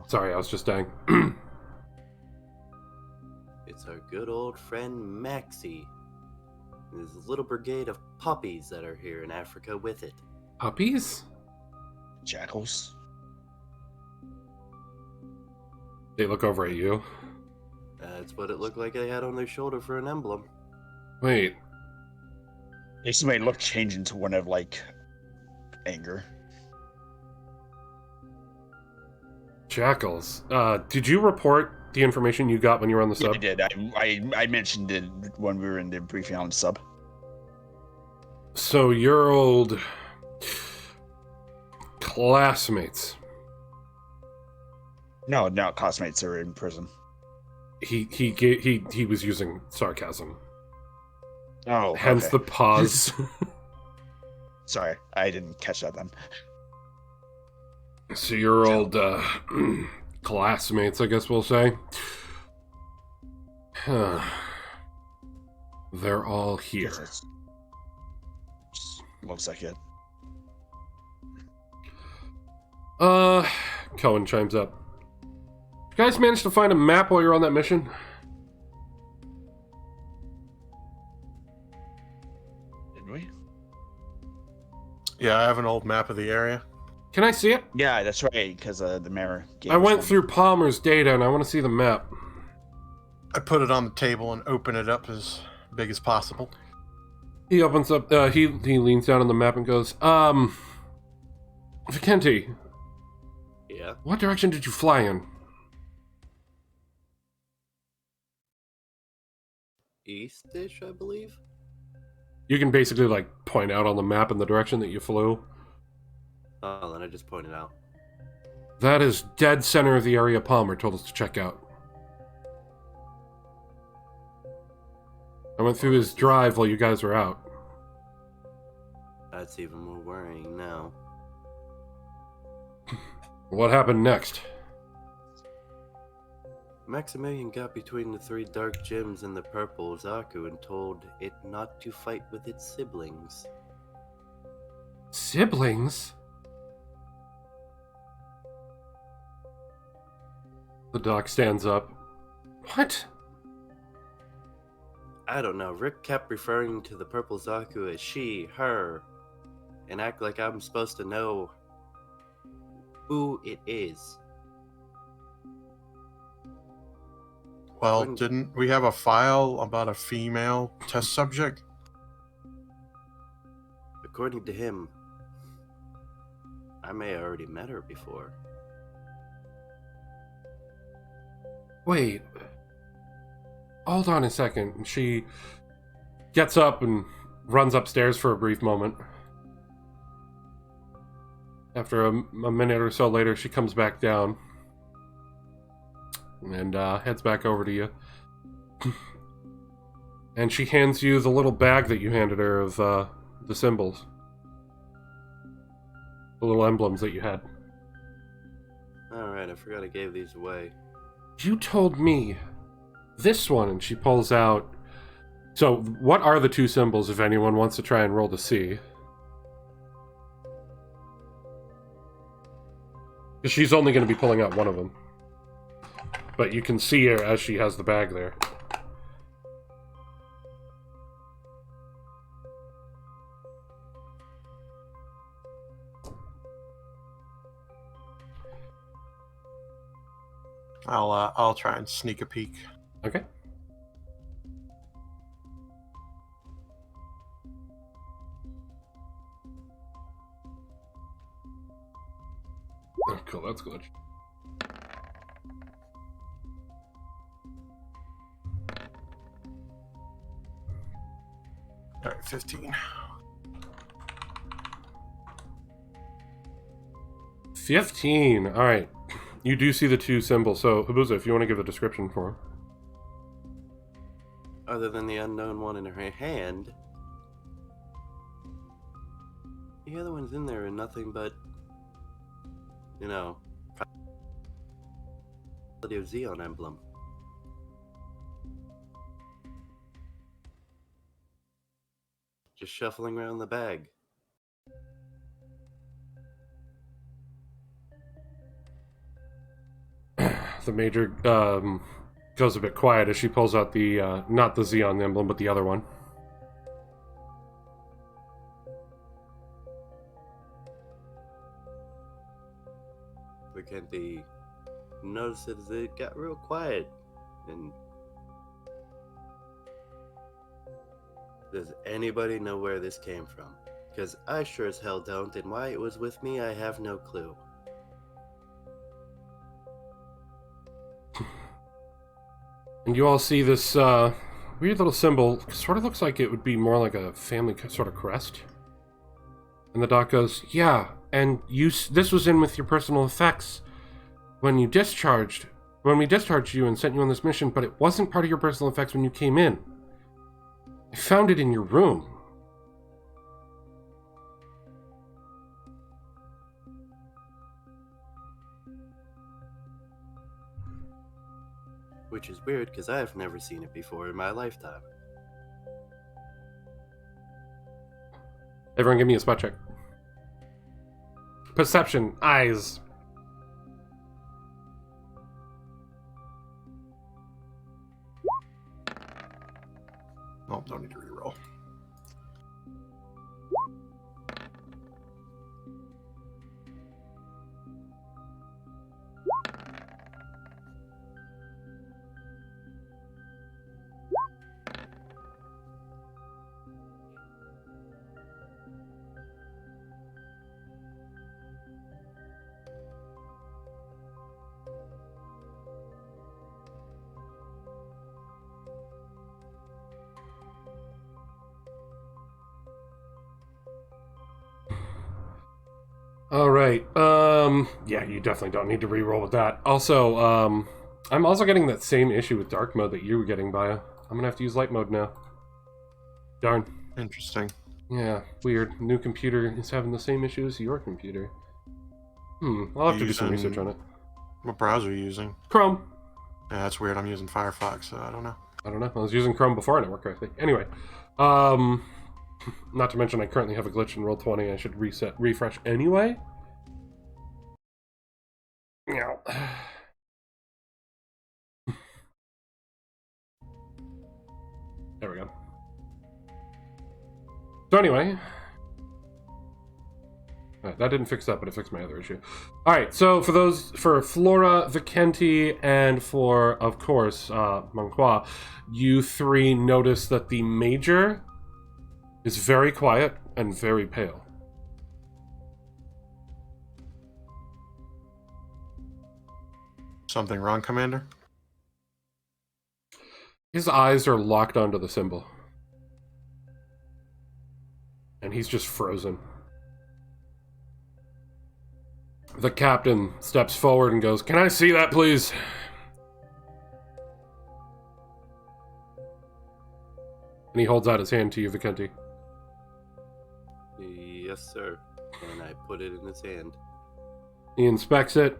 Sorry, I was just dying. It's our good old friend Maxie. And his little brigade of puppies that are here in Africa with it. Puppies? Jackals? They look over at you. That's what it looked like they had on their shoulder for an emblem. Wait. They see my look change into one of, like, anger. Jackals. Did you report the information you got when you were on the sub? Yeah, I did. I mentioned it when we were in the briefing on the sub. So your old classmates. No, classmates are in prison. He was using sarcasm. Oh, hence okay. the pause. Sorry, I didn't catch that then. So your old classmates, I guess we'll say. They're all here. Looks like it. Cohen chimes up. You guys managed to find a map while you're on that mission? Did we? Yeah, I have an old map of the area. Can I see it? Yeah, that's right, because the mayor gave I us went one. through Palmer's data and I want to see the map. I put it on the table and open it up as big as possible. He opens up, he leans down on the map and goes, Vicente, Yeah. what direction did you fly in? East-ish, I believe. You can basically, like, point out on the map in the direction that you flew. Oh, then I just pointed out. That is dead center of the area Palmer told us to check out. I went through his drive while you guys were out. That's even more worrying now. What happened next? Maximilian got between the 3 dark gems and the purple Zaku and told it not to fight with its siblings. Siblings? The doc stands up. What? I don't know. Rick kept referring to the purple Zaku as she, her, and act like I'm supposed to know who it is. Well, didn't we have a file about a female test subject? According to him, I may have already met her before. Wait. Hold on a second. She gets up and runs upstairs for a brief moment. After a minute or so later, she comes back down and heads back over to you. And she hands you the little bag that you handed her of the symbols. The little emblems that you had. Alright, I forgot I gave these away. You told me this one, and she pulls out... So, what are the two symbols if anyone wants to try and roll to see? Because she's only going to be pulling out one of them. But you can see her as she has the bag there. I'll try and sneak a peek. Okay. Oh, cool, that's good. All right, 15. 15. All right. You do see the two symbols. So, Habuza, if you want to give a description for her. Other than the unknown one in her hand, the other ones in there are nothing but, you know, probability of Xeon emblem. Just shuffling around the bag. The Major goes a bit quiet as she pulls out the, not the Xeon emblem, but the other one. Vacanti notices that it got real quiet. And does anybody know where this came from? Because I sure as hell don't, and why it was with me, I have no clue. And you all see this weird little symbol. Sort of looks like it would be more like a family sort of crest. And the doc goes, yeah, and this was in with your personal effects when we discharged you and sent you on this mission, but it wasn't part of your personal effects when you came in. I found it in your room. Which is weird, because I've never seen it before in my lifetime. Everyone give me a spot check. Perception, eyes. Oh, don't need to reroll. Alright, yeah, you definitely don't need to reroll with that. Also, I'm also getting that same issue with dark mode that you were getting, Baya. I'm gonna have to use light mode now. Darn. Interesting. Yeah, weird. New computer is having the same issue as your computer. I'll have to do some research on it. What browser are you using? Chrome. Yeah, that's weird. I'm using Firefox, so I don't know. I don't know. I was using Chrome before and it worked correctly. Anyway, not to mention I currently have a glitch in Roll20. I should refresh anyway. There we go. So anyway, that didn't fix that, but it fixed my other issue. All right, so for Flora, Vicenti, and for, of course, Monqua, you three notice that the Major is very quiet and very pale. Something wrong, Commander? His eyes are locked onto the symbol. And he's just frozen. The captain steps forward and goes, "Can I see that, please?" And he holds out his hand to you, Vicenti. Yes, sir. And I put it in his hand. He inspects it,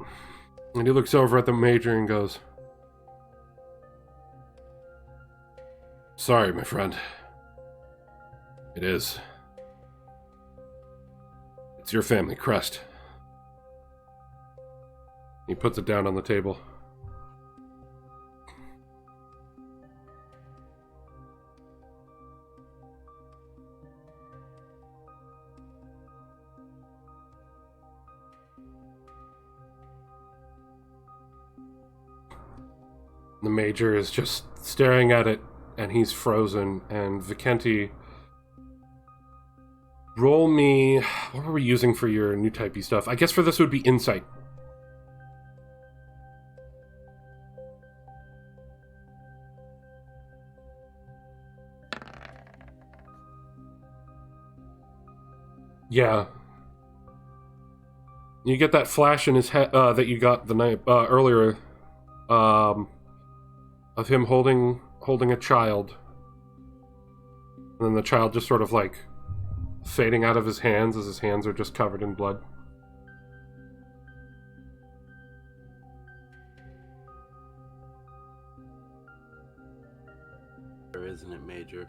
and he looks over at the Major and goes, "Sorry, my friend. It is. It's your family crest." He puts it down on the table. The Major is just staring at it, and he's frozen. And Vicenti, roll me... What were we using for your new typey stuff? I guess for this would be Insight. Yeah. You get that flash in his head that you got the night earlier, of him holding a child, and then the child just sort of like fading out of his hands as his hands are just covered in blood. Or isn't it, Major?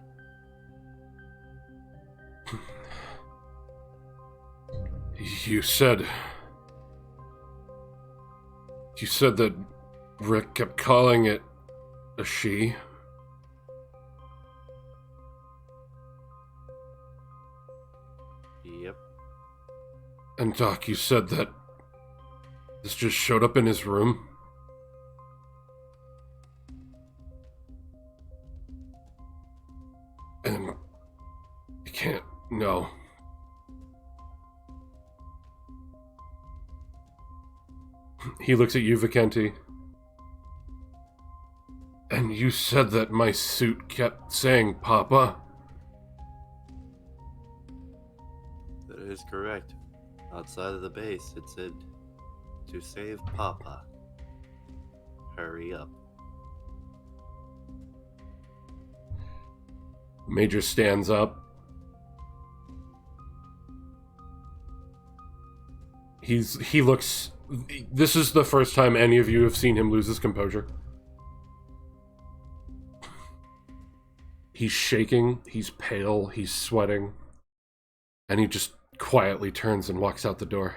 You said that Rick kept calling it a she. Yep. And Doc, you said that this just showed up in his room? And you can't... No. He looks at you, Vicenti. And you said that my suit kept saying Papa? That is correct. Outside of the base, it said, "To save Papa. Hurry up." Major stands up. He looks... This is the first time any of you have seen him lose his composure. He's shaking, he's pale, he's sweating, and he just quietly turns and walks out the door.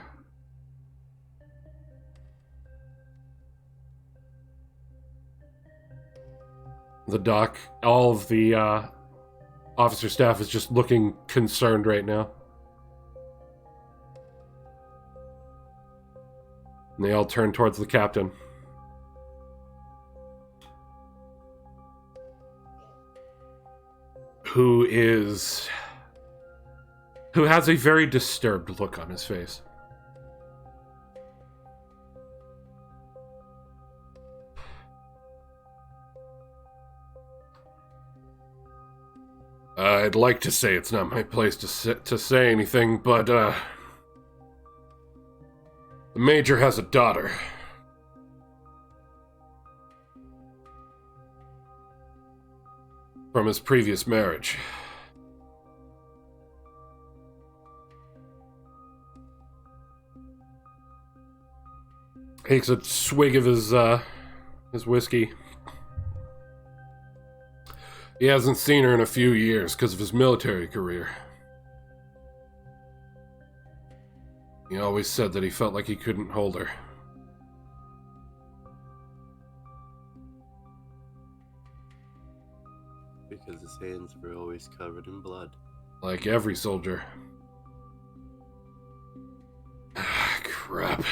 The doc, all of the officer staff is just looking concerned right now. And they all turn towards the captain. Who has a very disturbed look on his face. I'd like to say it's not my place to say anything, but the Major has a daughter. From his previous marriage. Takes a swig of his whiskey. He hasn't seen her in a few years because of his military career. He always said that he felt like he couldn't hold her. Because his hands were always covered in blood. Like every soldier. Crap.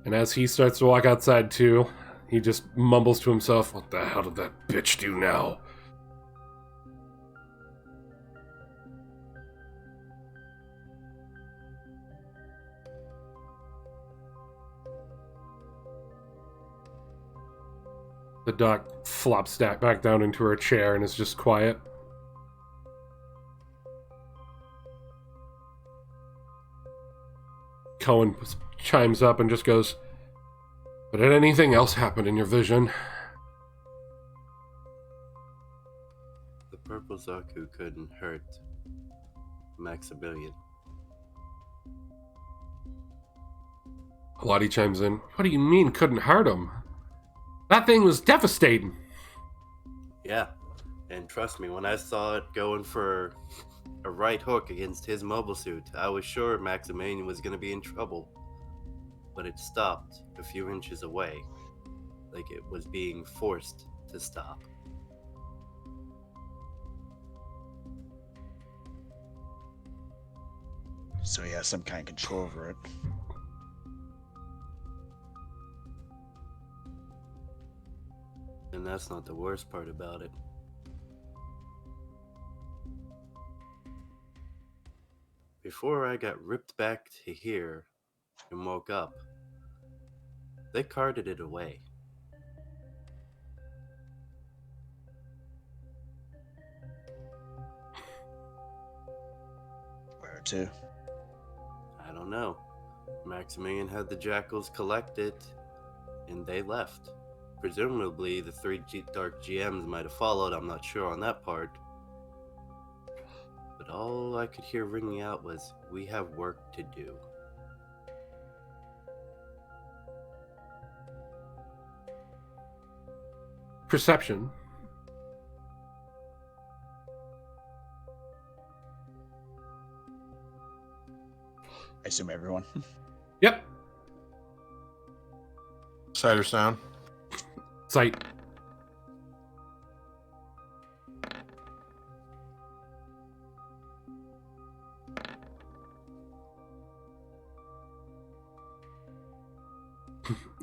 And as he starts to walk outside too, he just mumbles to himself, "What the hell did that bitch do now?" The doc flops back down into her chair and is just quiet. Cohen chimes up and just goes, "But did anything else happen in your vision?" The purple Zaku couldn't hurt Maximilian. Lottie chimes in, "What do you mean couldn't hurt him? That thing was devastating." Yeah, and trust me, when I saw it going for a right hook against his mobile suit, I was sure Maximilian was going to be in trouble. But it stopped a few inches away, like it was being forced to stop. So he has some kind of control over it. And that's not the worst part about it. Before I got ripped back to here and woke up, they carted it away. Where to? I don't know. Maximilian had the Jackals collect it, and they left. Presumably, the three Dark GMs might have followed. I'm not sure on that part. But all I could hear ringing out was, "We have work to do." Perception. I assume everyone. Yep. Sight or sound? Sight.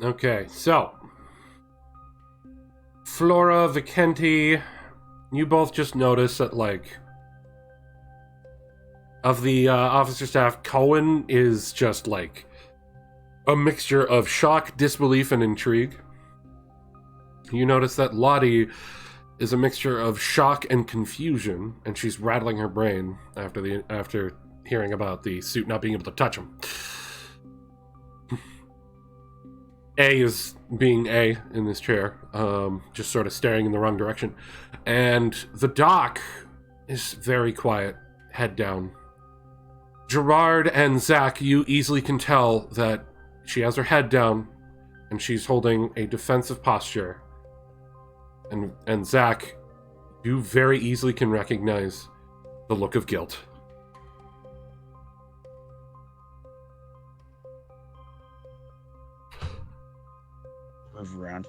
Okay, so Flora, Vicenti, you both just notice that, like, of the officer staff, Cohen is just, like, a mixture of shock, disbelief, and intrigue. You notice that Lottie is a mixture of shock and confusion, and she's rattling her brain after hearing about the suit not being able to touch him. A is being A in this chair, just sort of staring in the wrong direction. And the doc is very quiet, head down. Gerard and Zach, you easily can tell that she has her head down, and she's holding a defensive posture. And Zach, you very easily can recognize the look of guilt. Move around.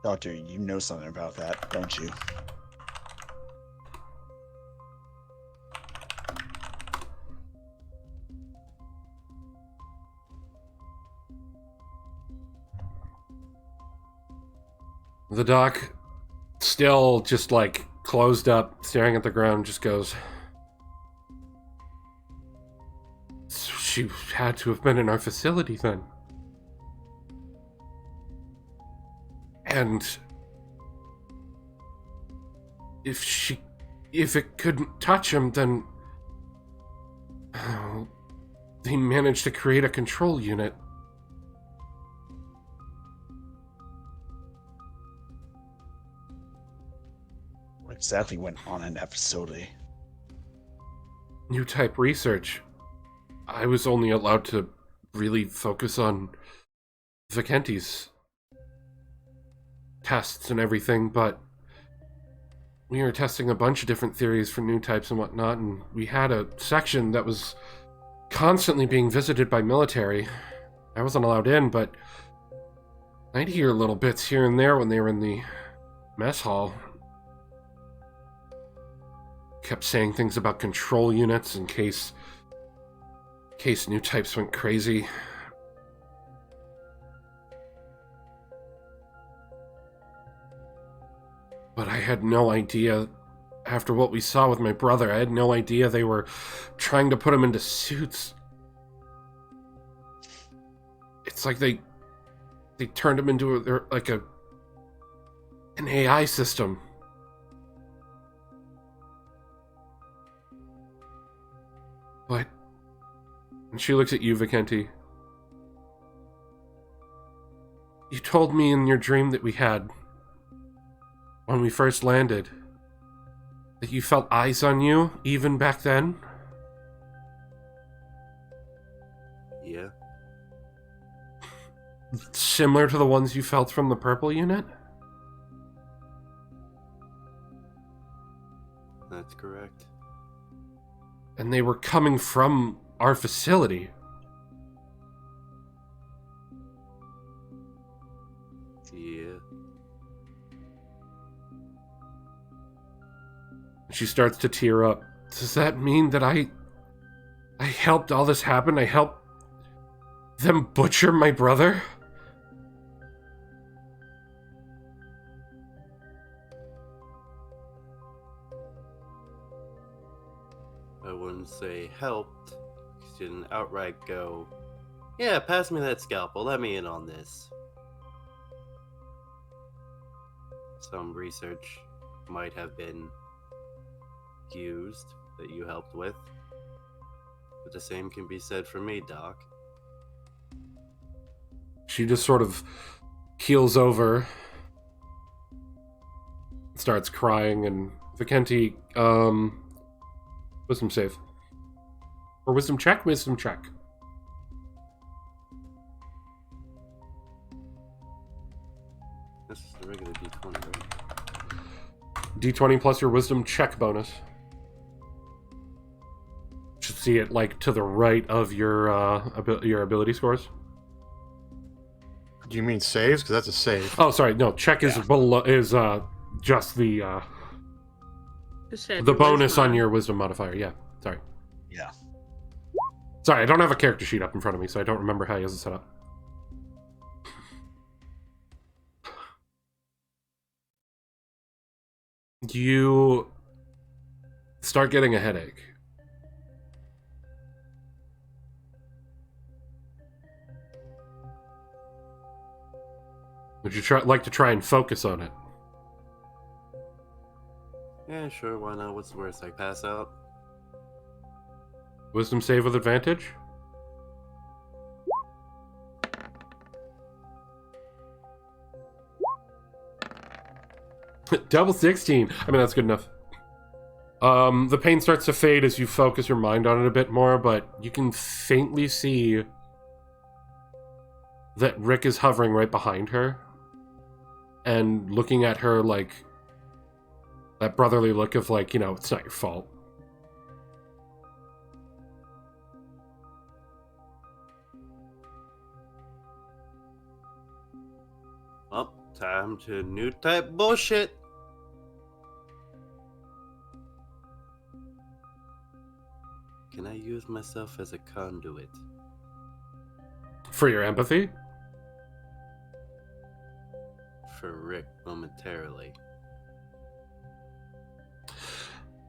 Doctor, you know something about that, don't you? The doc, still just like closed up, staring at the ground, just goes, "She had to have been in our facility then. And if it couldn't touch him, then they managed to create a control unit." What exactly went on in that facility? New type research. I was only allowed to really focus on Vicenti's tests and everything, but we were testing a bunch of different theories for new types and whatnot, and we had a section that was constantly being visited by military. I wasn't allowed in, but I'd hear little bits here and there when they were in the mess hall. Kept saying things about control units in case new types went crazy. But I had no idea, after what we saw with my brother, I had no idea they were trying to put him into suits. It's like they turned him into an AI system. But, and she looks at you, Vicente. You told me in your dream that we had, when we first landed, that you felt eyes on you, even back then? Yeah. Similar to the ones you felt from the purple unit? That's correct. And they were coming from our facility. Yeah. She starts to tear up. Does that mean that I helped all this happen? I helped them butcher my brother? I wouldn't say helped, because you didn't outright go, yeah, pass me that scalpel, let me in on this. Some research might have been used that you helped with, but the same can be said for me, Doc. She just sort of keels over, starts crying, and Vicente, wisdom save. Or wisdom check? Wisdom check. This is the regular D20, right? D20 plus your wisdom check bonus. Should see it like to the right of your ability scores. Do you mean saves? Because that's a save. Oh, sorry, no. Check is below just the Just said the bonus wisdom. on your wisdom modifier. Yeah, sorry. Yeah. Sorry, I don't have a character sheet up in front of me, so I don't remember how he has it set up. You start getting a headache. Would you like to try and focus on it? Yeah, sure, why not? What's the worst? I pass out? Wisdom save with advantage? Double 16. I mean, that's good enough. The pain starts to fade as you focus your mind on it a bit more, but you can faintly see that Rick is hovering right behind her and looking at her like that brotherly look of like, you know, it's not your fault. Well, time to new type bullshit. Can I use myself as a conduit? For your empathy? For Rick momentarily.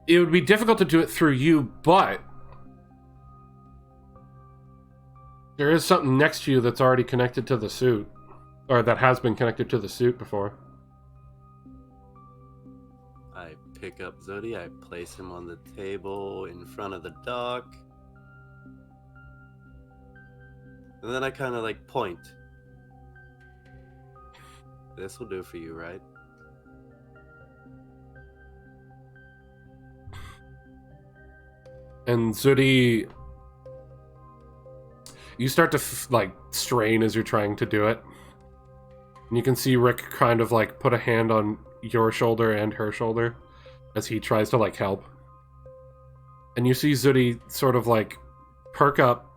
It would be difficult to do it through you, but there is something next to you that's already connected to the suit. Or that has been connected to the suit before. I pick up Zodi, I place him on the table in front of the dock. And then I kind of like point. This will do for you, right? And Zudi, you start to like strain as you're trying to do it. And you can see Rick kind of like put a hand on your shoulder and her shoulder as he tries to like help. And you see Zudi sort of like perk up,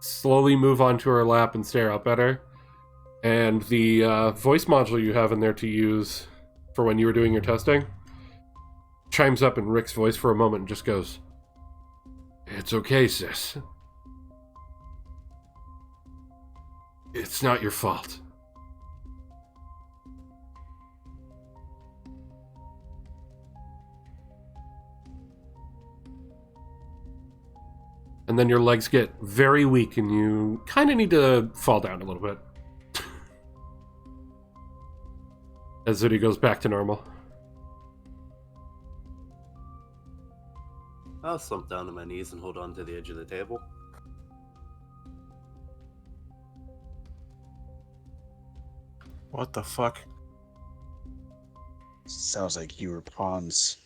slowly move onto her lap and stare up at her. And the voice module you have in there to use for when you were doing your testing chimes up in Rick's voice for a moment and just goes, "It's okay, sis. It's not your fault." And then your legs get very weak and you kind of need to fall down a little bit. As Zudi goes back to normal. I'll slump down to my knees and hold on to the edge of the table. What the fuck? Sounds like you were pawns.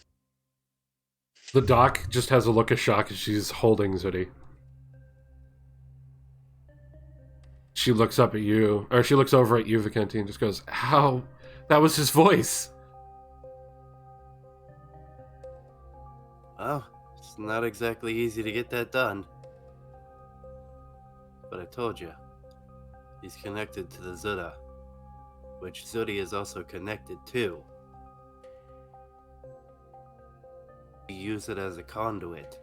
The doc just has a look of shock as she's holding Zudi. She looks up at you, or she looks over at you, Vicente, and just goes, "How? That was his voice." Oh, it's not exactly easy to get that done. But I told you, he's connected to the Zuda, which Zudi is also connected to. We use it as a conduit.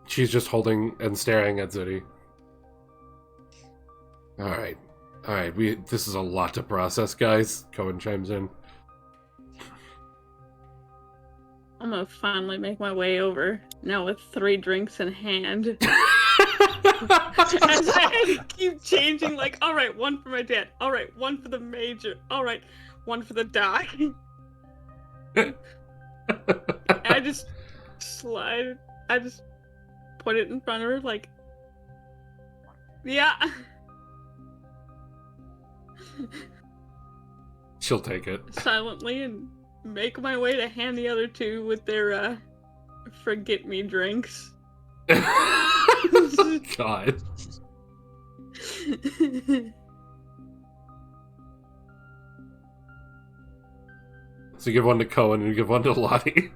She's just holding and staring at Zudi. Alright, this is a lot to process, guys. Cohen chimes in. I'm gonna finally make my way over, now with 3 drinks in hand. As I keep changing, like, alright, 1 for my dad, alright, 1 for the major, alright, 1 for the doc. I just put it in front of her, like, yeah. She'll take it. Silently, and make my way to hand the other 2 with their, forget-me drinks. God. So you give 1 to Cohen and you give 1 to Lottie.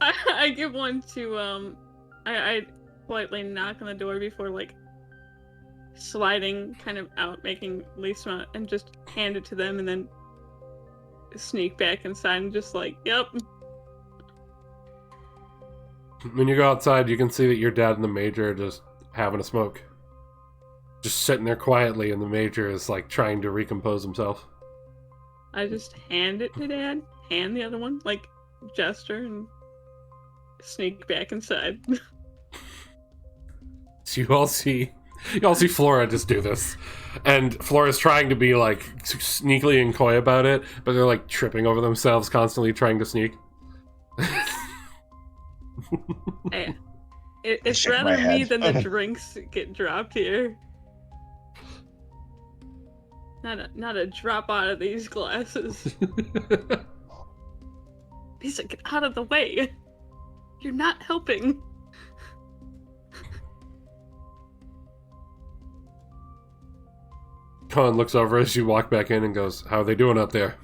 I give 1 to, I politely knock on the door before, like, sliding kind of out, making least amount, and just hand it to them, and then sneak back inside and just like, yep. When you go outside, you can see that your dad and the major are just having a smoke. Just sitting there quietly, and the major is, like, trying to recompose himself. I just hand it to Dad, hand the other one, like, gesture, and sneak back inside. So you all see Flora just do this. And Flora's trying to be, like, sneakily and coy about it, but they're, like, tripping over themselves, constantly trying to sneak. Hey, it's Shake my rather me head. than the drinks get dropped here. Not a drop out of these glasses. Lisa, get out of the way. You're not helping. Khan looks over as you walk back in and goes, "How are they doing out there?"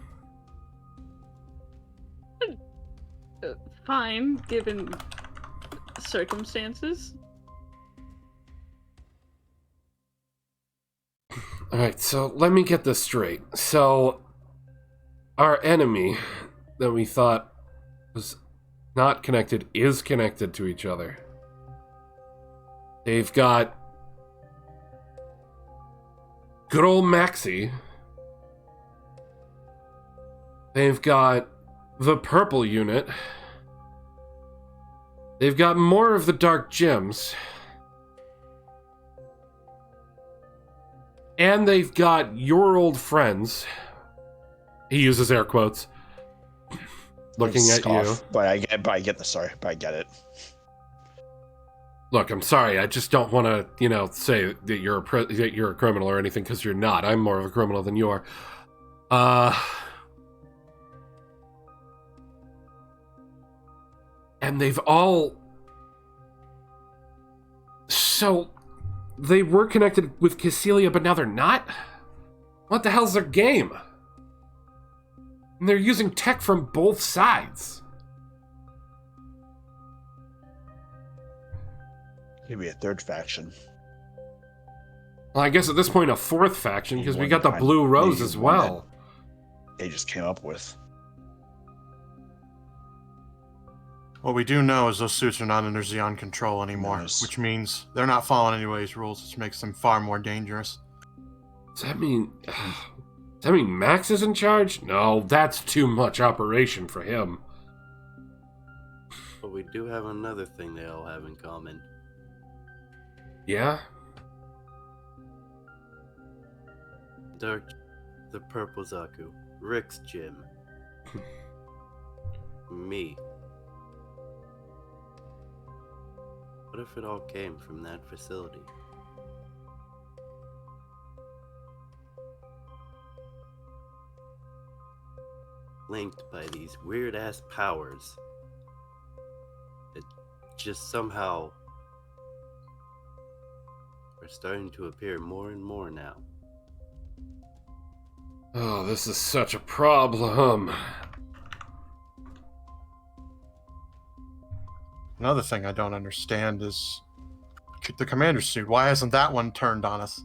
Fine, given circumstances. Alright, so let me get this straight. So, our enemy that we thought was not connected is connected to each other. They've got good old Maxie. They've got the purple unit. They've got more of the dark gems. And they've got your old friends. He uses air quotes. Looking at you. But I get the story. But I get it. Look, I'm sorry. I just don't want to, say that you're a criminal or anything, because you're not. I'm more of a criminal than you are. And they've all... So, they were connected with Cassilia, but now they're not? What the hell's their game? And they're using tech from both sides. Maybe a third faction. Well, I guess at this point a fourth faction, because we One got the kind- Blue Rose maybe as one well. that They just came up with. What we do know is those suits are not under Xeon control anymore, Nice. which means they're not following anybody's rules, which makes them far more dangerous. Does that mean Max is in charge? No, that's too much operation for him. But we do have another thing they all have in common. Yeah? Dark, the Purple Zaku, Rick's gym, me. What if it all came from that facility? Linked by these weird-ass powers that just somehow are starting to appear more and more now. Oh, this is such a problem. Another thing I don't understand is the commander suit. Why hasn't that one turned on us?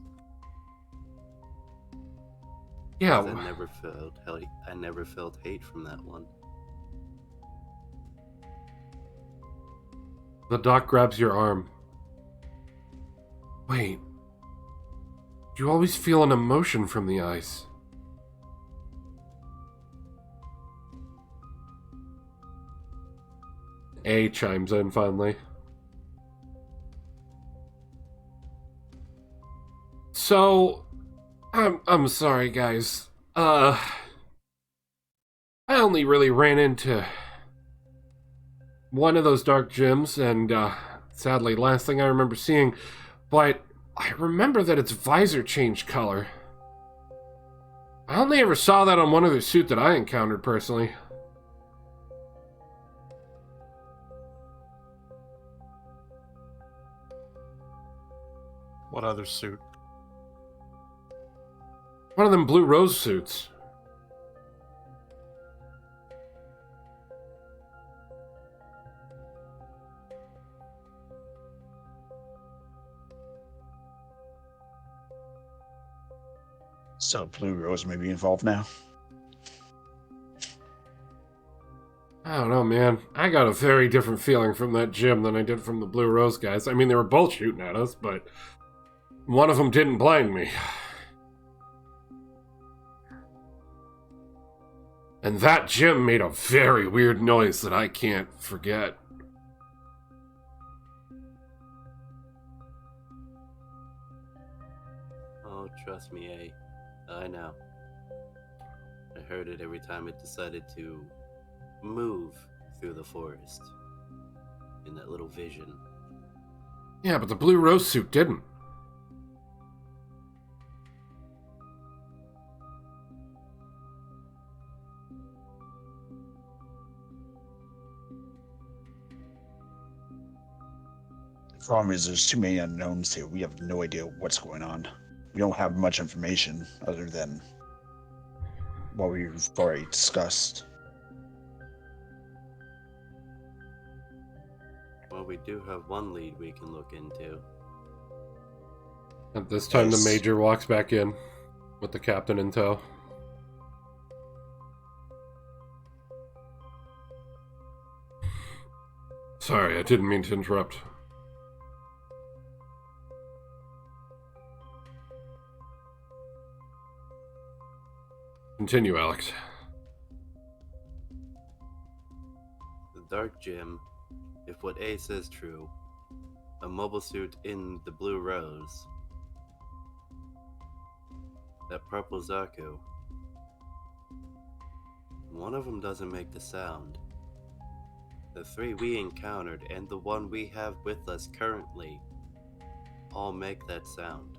Yeah, I never felt hate from that one. the doc grabs your arm. Wait. You always feel an emotion from the ice. A chimes in finally. So, I'm sorry, guys. I only really ran into one of those dark gyms, and sadly, last thing I remember seeing. But I remember that its visor changed color. I only ever saw that on one other suit that I encountered personally. What other suit? One of them Blue Rose suits. So Blue Rose may be involved now. I don't know, man. I got a very different feeling from that gym than I did from the Blue Rose guys. I mean, they were both shooting at us, but one of them didn't blind me. And that gym made a very weird noise that I can't forget. Oh, trust me, I know. I heard it every time it decided to move through the forest. In that little vision. Yeah, but the Blue Rose suit didn't. The problem is there's too many unknowns here. We have no idea what's going on. We don't have much information other than what we've already discussed. Well, we do have one lead we can look into. At this time, Yes. the Major walks back in with the captain in tow. Sorry, I didn't mean to interrupt. Continue, Alex. The Dark Gym, if what A says true, a mobile suit in the Blue Rose, that Purple Zaku, one of them doesn't make the sound. The three we encountered and the one we have with us currently all make that sound.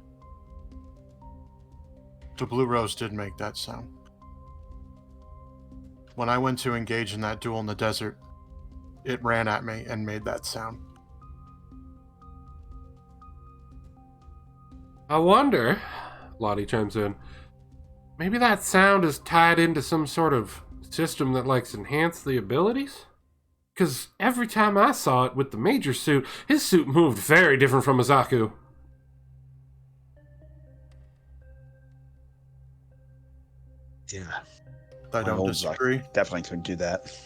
The Blue Rose did make that sound. When I went to engage in that duel in the desert, it ran at me and made that sound. I wonder, Lottie chimes in, maybe that sound is tied into some sort of system that, like, enhanced the abilities? Because every time I saw it with the major suit, his suit moved very different from Mizaku. Yeah. I don't disagree. Definitely couldn't do that.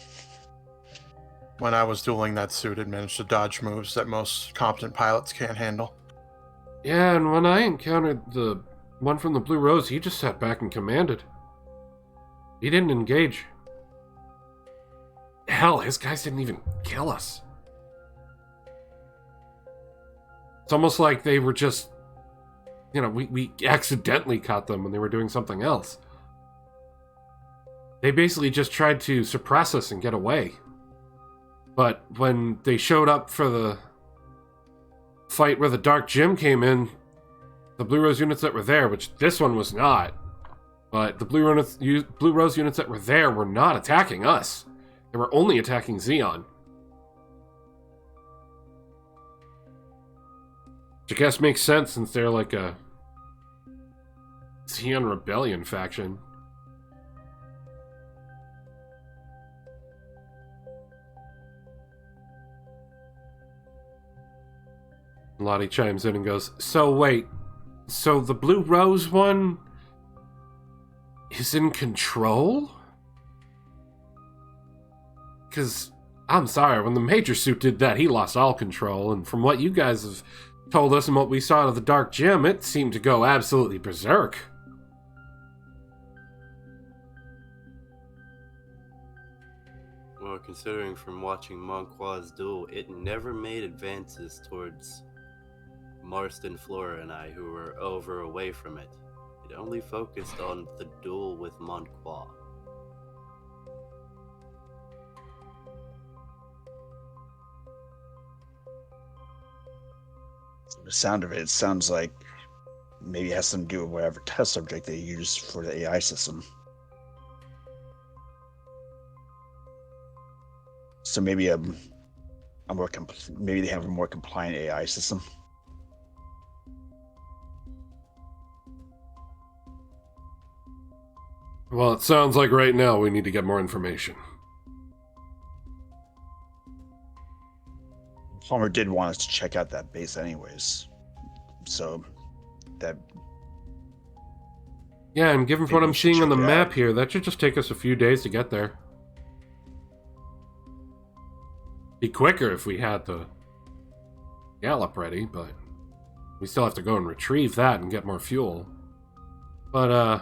When I was dueling, that suit, it managed to dodge moves that most competent pilots can't handle. Yeah, and when I encountered the one from the Blue Rose, he just sat back and commanded. He didn't engage. Hell, his guys didn't even kill us. It's almost like they were just, you know, we accidentally caught them when they were doing something else. They basically just tried to suppress us and get away. But when they showed up for the fight where the Dark Gym came in, the Blue Rose units that were there, which this one was not, but the Blue Rose units that were there were not attacking us. They were only attacking Xeon. Which I guess makes sense since they're like a Xeon Rebellion faction. Lottie chimes in and goes, so wait, so the Blue Rose one is in control? Because, I'm sorry, when the Major Suit did that, he lost all control, and from what you guys have told us and what we saw at the Dark Gym, it seemed to go absolutely berserk. Well, considering from watching Monqua's duel, it never made advances towards Marston, Flora, and I, who were away from it. It only focused on the duel with Monqua. The sound of it sounds like maybe it has something to do with whatever test subject they use for the AI system. So maybe maybe they have a more compliant AI system. Well, it sounds like right now we need to get more information. Palmer did want us to check out that base anyways. So that... Yeah, and given maybe what I'm we should seeing on the check it map out. here, that should just take us a few days to get there. Be quicker if we had the Gallop ready, but we still have to go and retrieve that and get more fuel. But,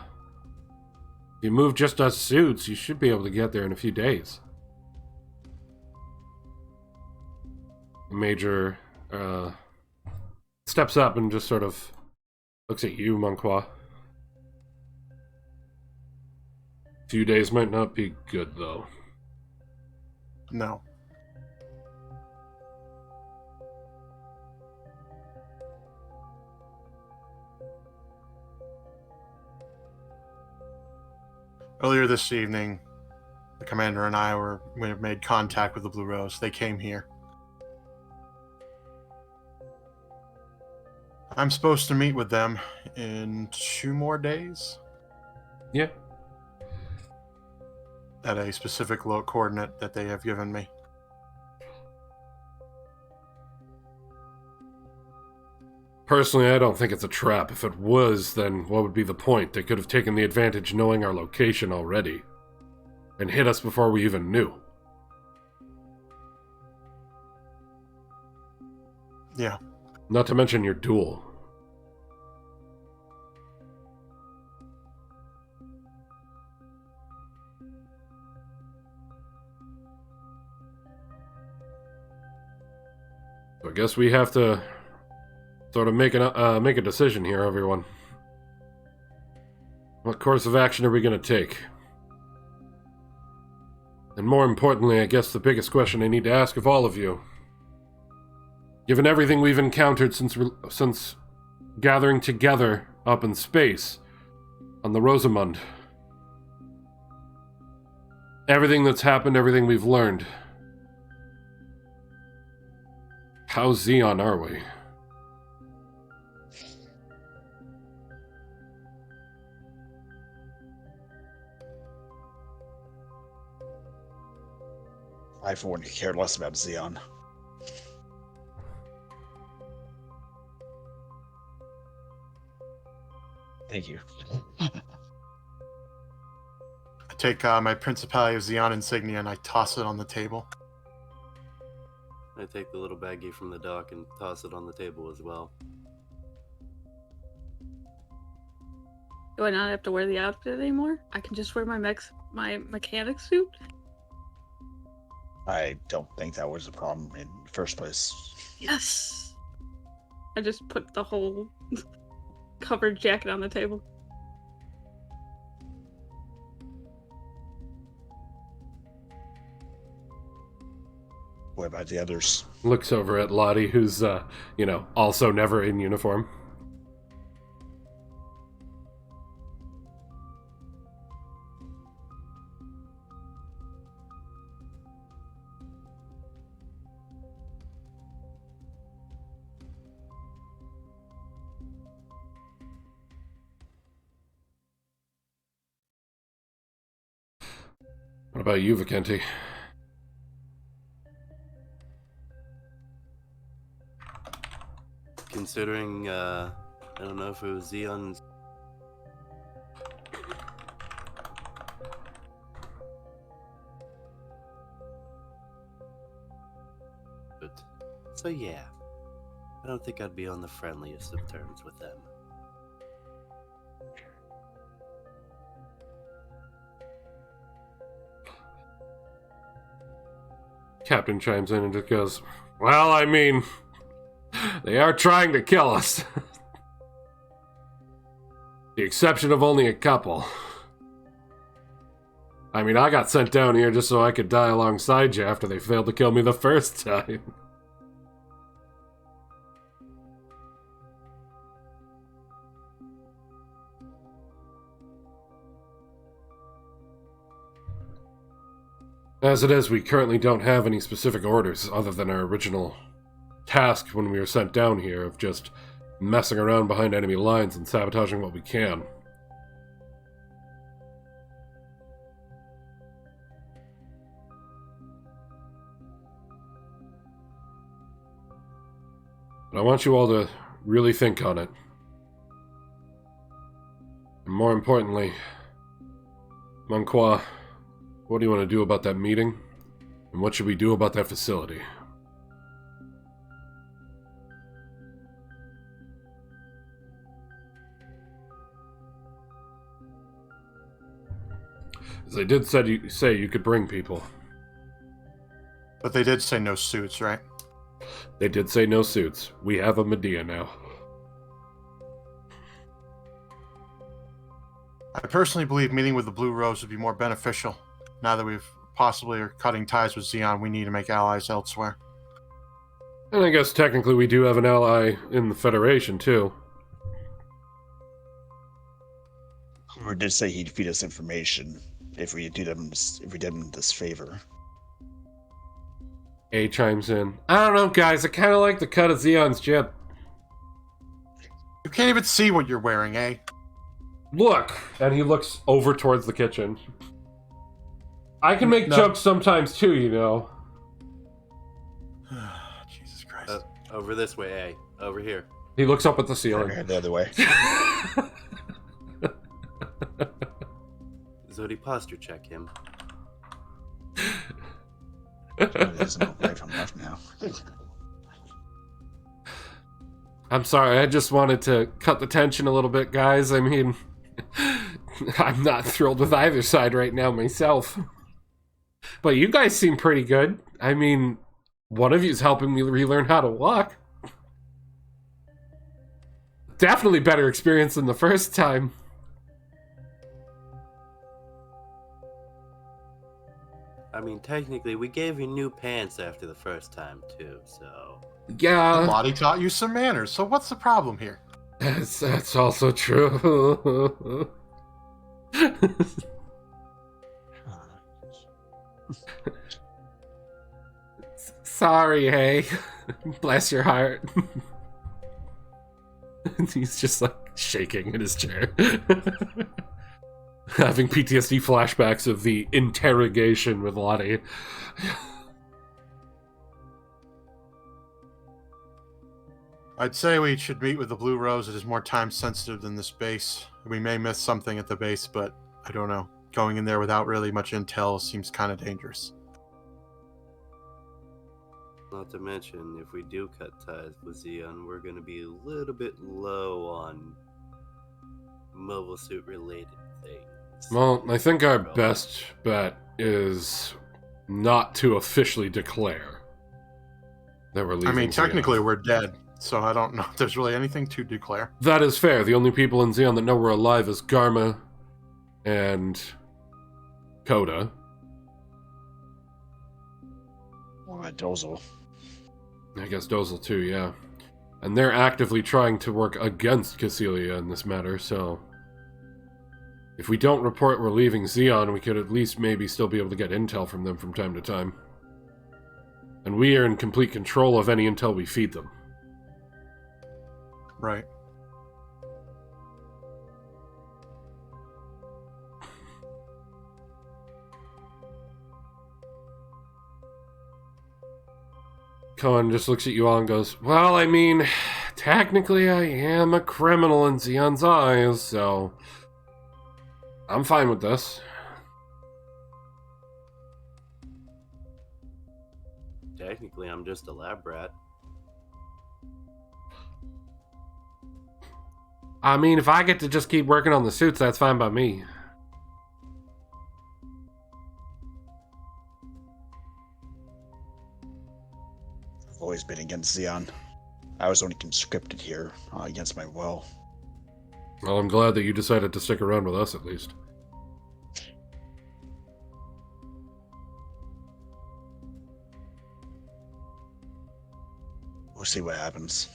if you move just us suits, you should be able to get there in a few days. Major steps up and just sort of looks at you, Monqua. Few days might not be good, though. No. Earlier this evening, the commander and I made contact with the Blue Rose. They came here. I'm supposed to meet with them in 2 more days Yeah. at a specific coordinate that they have given me. Personally, I don't think it's a trap. If it was, then what would be the point? They could have taken the advantage knowing our location already. And hit us before we even knew. Yeah. Not to mention your duel. So I guess we have to sort of make a decision here, everyone. What course of action are we going to take? And more importantly, I guess the biggest question I need to ask of all of you. Given everything we've encountered since gathering together up in space on the Rosamund, everything that's happened, everything we've learned, how Xeon are we? I, for one, could care less about Xeon. Thank you. I take my Principality of Xeon insignia and I toss it on the table. I take the little baggie from the dock and toss it on the table as well. Do I not have to wear the outfit anymore? I can just wear my mechanic suit? I don't think that was a problem in the first place. Yes! I just put the whole covered jacket on the table. What about the others? Looks over at Lottie, who's, also never in uniform. What about you, Vicente? Considering, I don't know if it was Xeon's. But, so yeah. I don't think I'd be on the friendliest of terms with them. Captain chimes in and just goes, well, I mean, they are trying to kill us. The exception of only a couple. I mean, I got sent down here just so I could die alongside you after they failed to kill me the first time. As it is, we currently don't have any specific orders other than our original task when we were sent down here of just messing around behind enemy lines and sabotaging what we can. But I want you all to really think on it. And more importantly, Monqua, what do you want to do about that meeting? And what should we do about that facility? As they did say you could bring people. But they did say no suits, right? They did say no suits. We have a Medea now. I personally believe meeting with the Blue Rose would be more beneficial. Now that we've possibly are cutting ties with Xeon, we need to make allies elsewhere. And I guess technically we do have an ally in the Federation, too. Or did say he'd feed us information if we did him this favor. A chimes in. I don't know, guys. I kind of like the cut of Xeon's jib. You can't even see what you're wearing, eh? Look! And he looks over towards the kitchen. I can make jokes sometimes, too, you know. Jesus Christ. Over this way, A. Over here. He looks up at the ceiling. The other way. Zodi, posture check him. There's no right from left now. I'm sorry, I just wanted to cut the tension a little bit, guys. I mean, I'm not thrilled with either side right now myself. But you guys seem pretty good. I mean, one of you's helping me relearn how to walk. Definitely better experience than the first time. I mean, technically, we gave you new pants after the first time, too, so... Yeah. Lottie taught you some manners, so what's the problem here? That's also true. Sorry, hey. Bless your heart. He's just like shaking in his chair. Having PTSD flashbacks of the interrogation with Lottie. I'd say we should meet with the Blue Rose. It is more time sensitive than this base. We may miss something at the base, but I don't know. Going in there without really much intel seems kind of dangerous. Not to mention, if we do cut ties with Xeon, we're going to be a little bit low on mobile suit related things. Well, I think our best bet is not to officially declare that we're leaving. I mean, Xeon. technically we're dead, so I don't know if there's really anything to declare. That is fair. The only people in Xeon that know we're alive is Garma and Coda. Dozel. I guess Dozel too, yeah. And they're actively trying to work against Cassilia in this matter, so... if we don't report we're leaving Xeon, we could at least maybe still be able to get intel from them from time to time. And we are in complete control of any intel we feed them. Right. Cohen just looks at you all and goes, well, I mean, technically I am a criminal in Xeon's eyes, so I'm fine with this. Technically, I'm just a lab rat. I mean, if I get to just keep working on the suits, that's fine by me. I've always been against Xeon. I was only conscripted here against my will. Well, I'm glad that you decided to stick around with us, at least. We'll see what happens.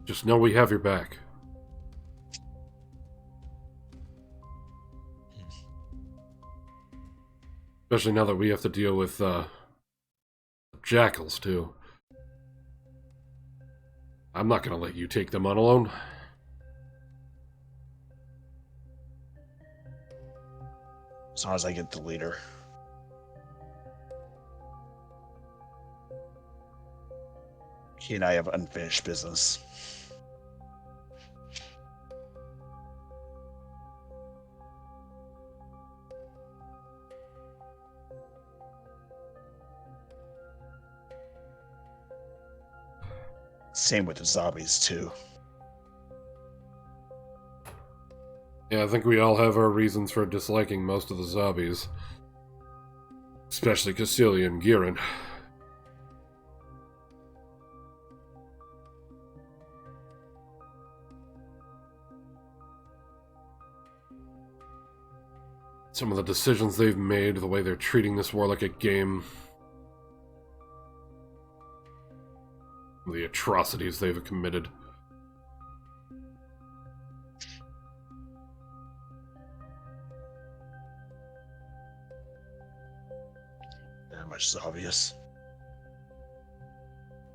Just know we have your back. Especially now that we have to deal with, Jackals, too. I'm not gonna let you take them on alone. As long as I get the leader. He and I have unfinished business. Same with the zombies, too. Yeah, I think we all have our reasons for disliking most of the zombies. Especially Cassilia and Giran. Some of the decisions they've made, the way they're treating this war like a game. The atrocities they've committed. Very much is obvious.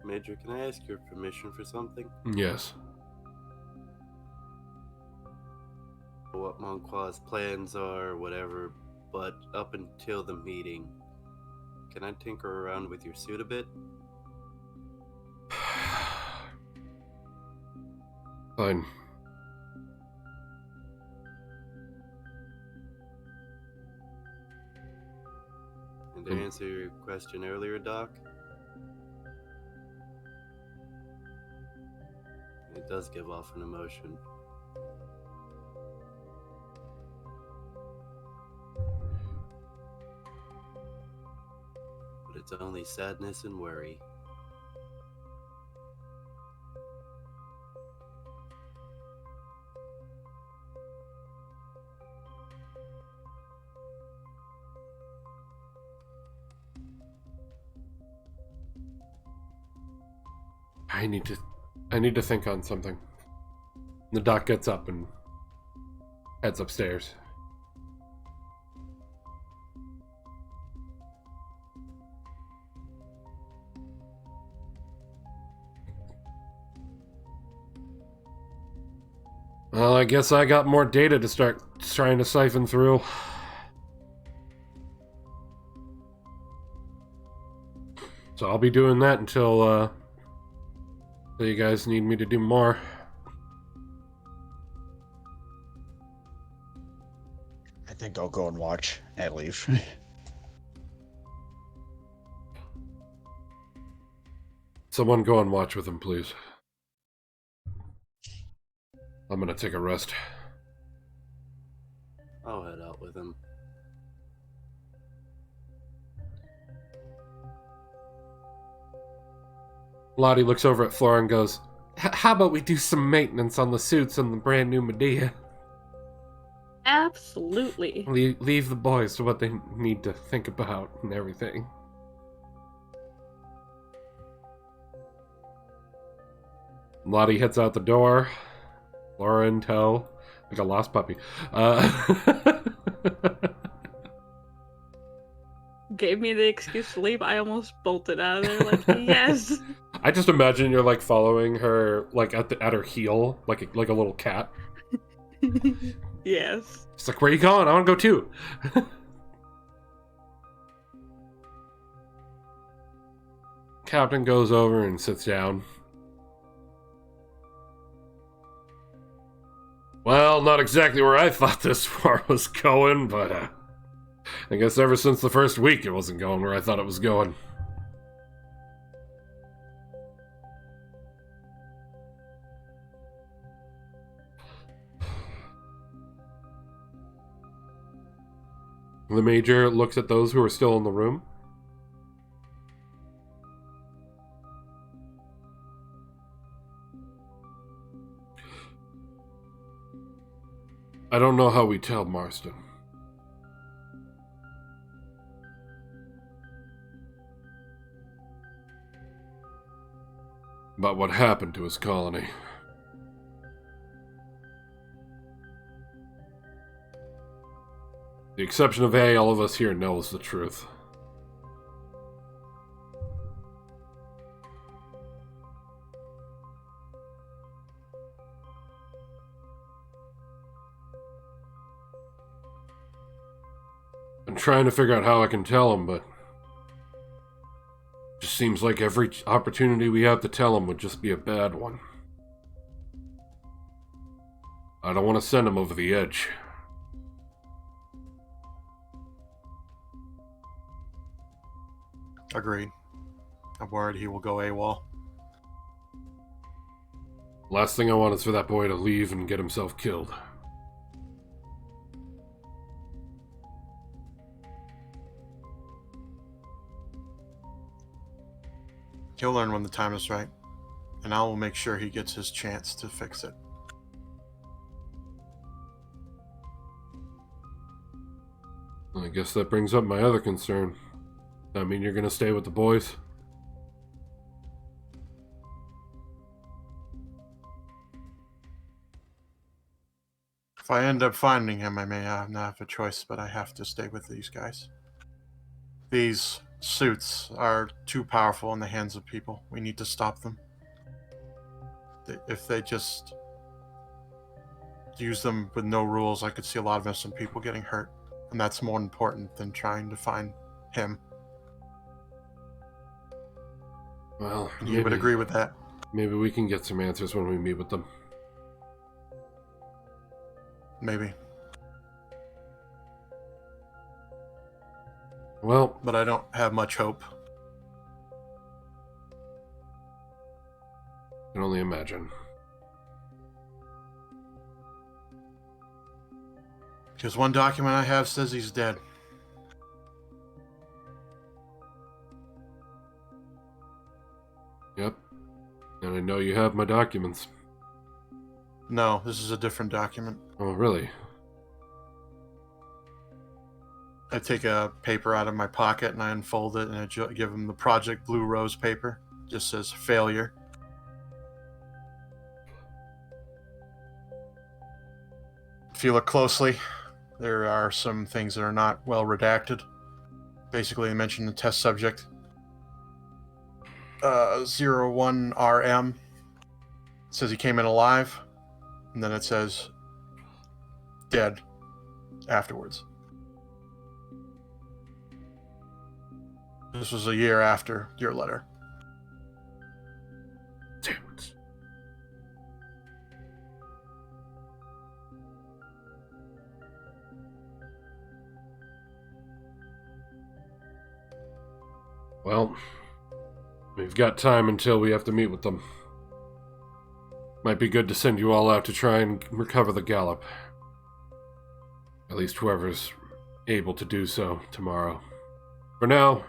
Major, can I ask your permission for something? Yes. What Monqua's plans are, whatever, but up until the meeting, can I tinker around with your suit a bit? Fine. And to answer your question earlier, Doc, it does give off an emotion. But it's only sadness and worry. I need to think on something. The doc gets up and heads upstairs. Well, I guess I got more data to start trying to siphon So I'll be doing that until you guys need me to do more. I think I'll go and watch and leave. Someone go and watch with him, please. I'm gonna take a rest. I'll head out with him. Lottie looks over at Flora and goes, how about we do some maintenance on the suits and the brand new Medea? Absolutely. Leave the boys to what they need to think about and everything. Lottie heads out the door. Flora in tow. Like a lost puppy. Gave me the excuse to leave. I almost bolted out of there like, yes. I just imagine you're like following her like at her heel, like a little cat. Yes. She's like, where are you going? I want to go too. Captain goes over and sits down. Well, not exactly where I thought this war was going, but I guess ever since the first week it wasn't going where I thought it was going. The Major looks at those who are still in the room. I don't know how we tell Marston. About what happened to his colony. The exception of A, all of us here knows the truth. I'm trying to figure out how I can tell him, but it just seems like every opportunity we have to tell him would just be a bad one. I don't want to send him over the edge. Agreed. I'm worried he will go AWOL. Last thing I want is for that boy to leave and get himself killed. He'll learn when the time is right, and I will make sure he gets his chance to fix it. I guess that brings up my other concern. I mean, you're gonna stay with the boys? If I end up finding him, I may not have a choice, but I have to stay with these guys. These suits are too powerful in the hands of people. We need to stop them. If they just use them with no rules, I could see a lot of innocent people getting hurt. And that's more important than trying to find him. Well, You would agree with that? Maybe we can get some answers when we meet with them. Maybe. Well, But I don't have much hope. I can only imagine. Because one document I have says he's dead. Yep. And I know you have my documents. No, this is a different document. Oh, really? I take a paper out of my pocket and I unfold it and I give him the Project Blue Rose paper. It just says failure. If you look closely, there are some things that are not well redacted. Basically, they mention the test subject. 01RM. It says he came in alive. And then it says dead afterwards. This was a year after your letter. Damn it. Well, we've got time until we have to meet with them. Might be good to send you all out to try and recover the Gallop. At least whoever's able to do so tomorrow. For now,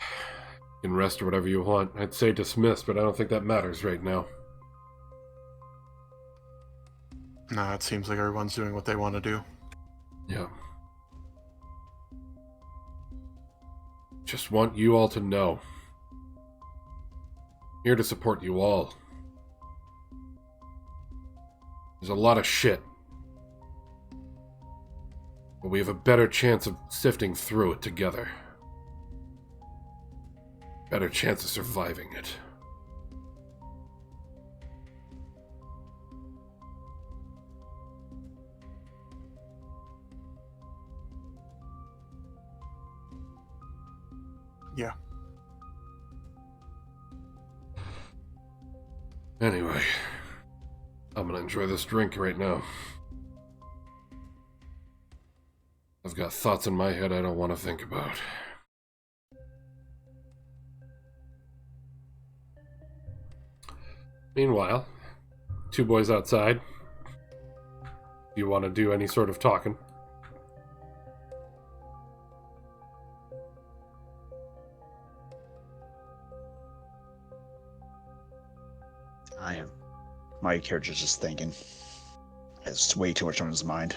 you can rest or whatever you want. I'd say dismiss, but I don't think that matters right now. No, it seems like everyone's doing what they want to do. Yeah. Just want you all to know. Here to support you all. There's a lot of shit. But we have a better chance of sifting through it together. Better chance of surviving it. Yeah. Anyway, I'm gonna enjoy this drink right now. I've got thoughts in my head I don't want to think about. Meanwhile, two boys outside. You want to do any sort of talking? I am. My character's just thinking. It's way too much on his mind.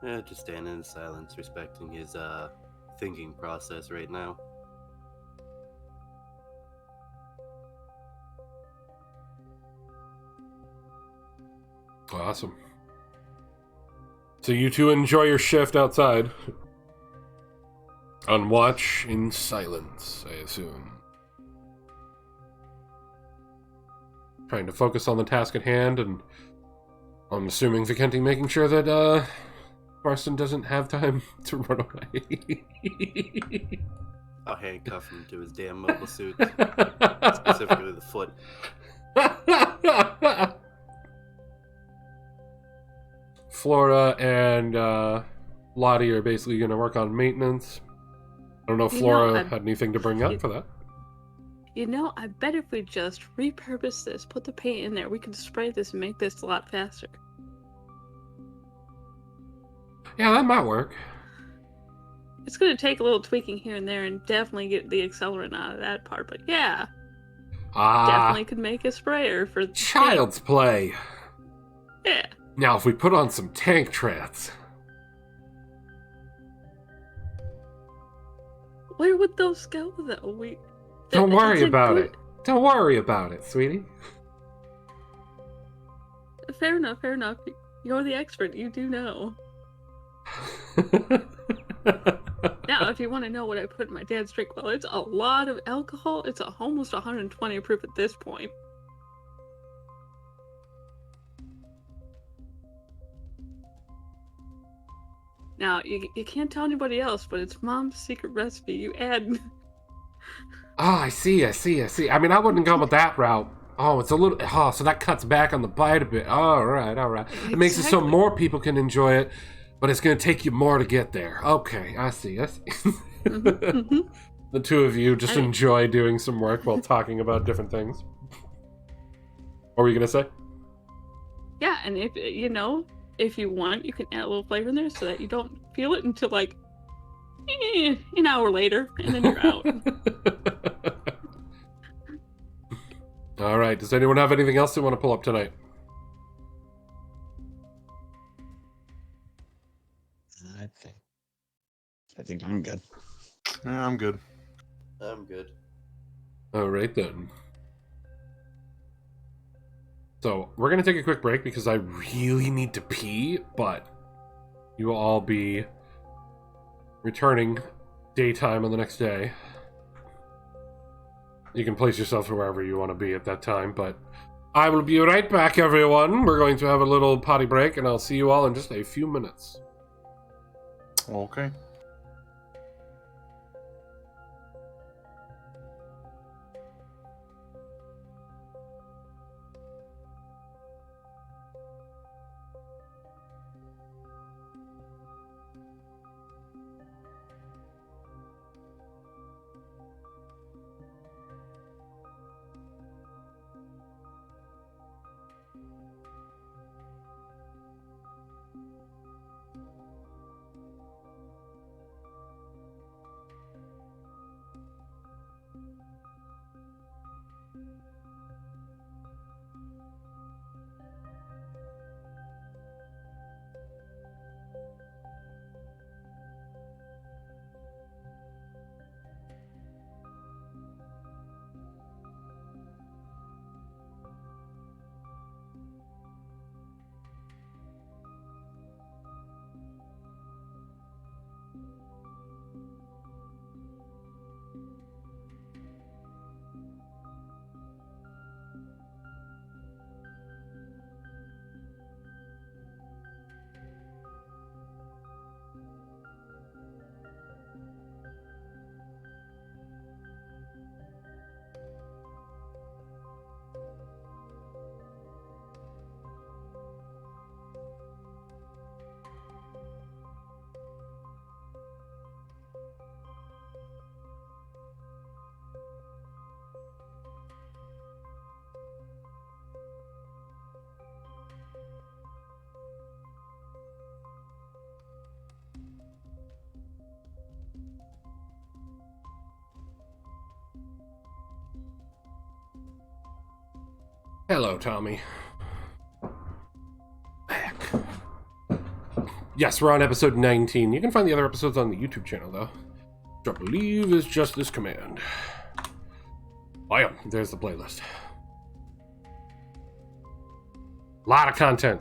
Yeah, just standing in silence, respecting his thinking process right now. Awesome. So you two enjoy your shift outside. On watch in silence, I assume. Trying to focus on the task at hand, and I'm assuming Vicente making sure that Marston doesn't have time to run away. I'll handcuff him to his damn mobile suit, specifically the foot. Flora and Lottie are basically going to work on maintenance. I don't know if Flora had anything to bring up for that. You know, I bet if we just repurpose this, put the paint in there, we can spray this and make this a lot faster. Yeah, that might work. It's going to take a little tweaking here and there and definitely get the accelerant out of that part, but yeah. Definitely could make a sprayer for child's play. Yeah. Now, if we put on some tank trats. Where would those go, though? Don't worry about it. Don't worry about it, sweetie. Fair enough, fair enough. You're the expert. You do know. Now, if you want to know what I put in my dad's drink, well, it's a lot of alcohol. It's almost 120 proof at this point. Now, you can't tell anybody else, but it's Mom's secret recipe. You add... Oh, I see. I mean, I wouldn't go with that route. Oh, it's a little... Oh, so that cuts back on the bite a bit. All right. Exactly. It makes it so more people can enjoy it, but it's going to take you more to get there. Okay, I see. Mm-hmm. The two of you just enjoy doing some work while talking about different things. What were you going to say? Yeah, and if you want, you can add a little flavor in there so that you don't feel it until like an hour later, and then you're out. All right. Does anyone have anything else they want to pull up tonight? I think I'm good. Yeah, I'm good. I'm good. All right, then. So, we're going to take a quick break because I really need to pee, but you will all be returning daytime on the next day. You can place yourself wherever you want to be at that time, but I will be right back, everyone. We're going to have a little potty break, and I'll see you all in just a few minutes. Okay. Hello, Tommy. Back. Yes, we're on episode 19. You can find the other episodes on the YouTube channel, though. Which I believe is just this command. Oh yeah, there's the playlist. A lot of content.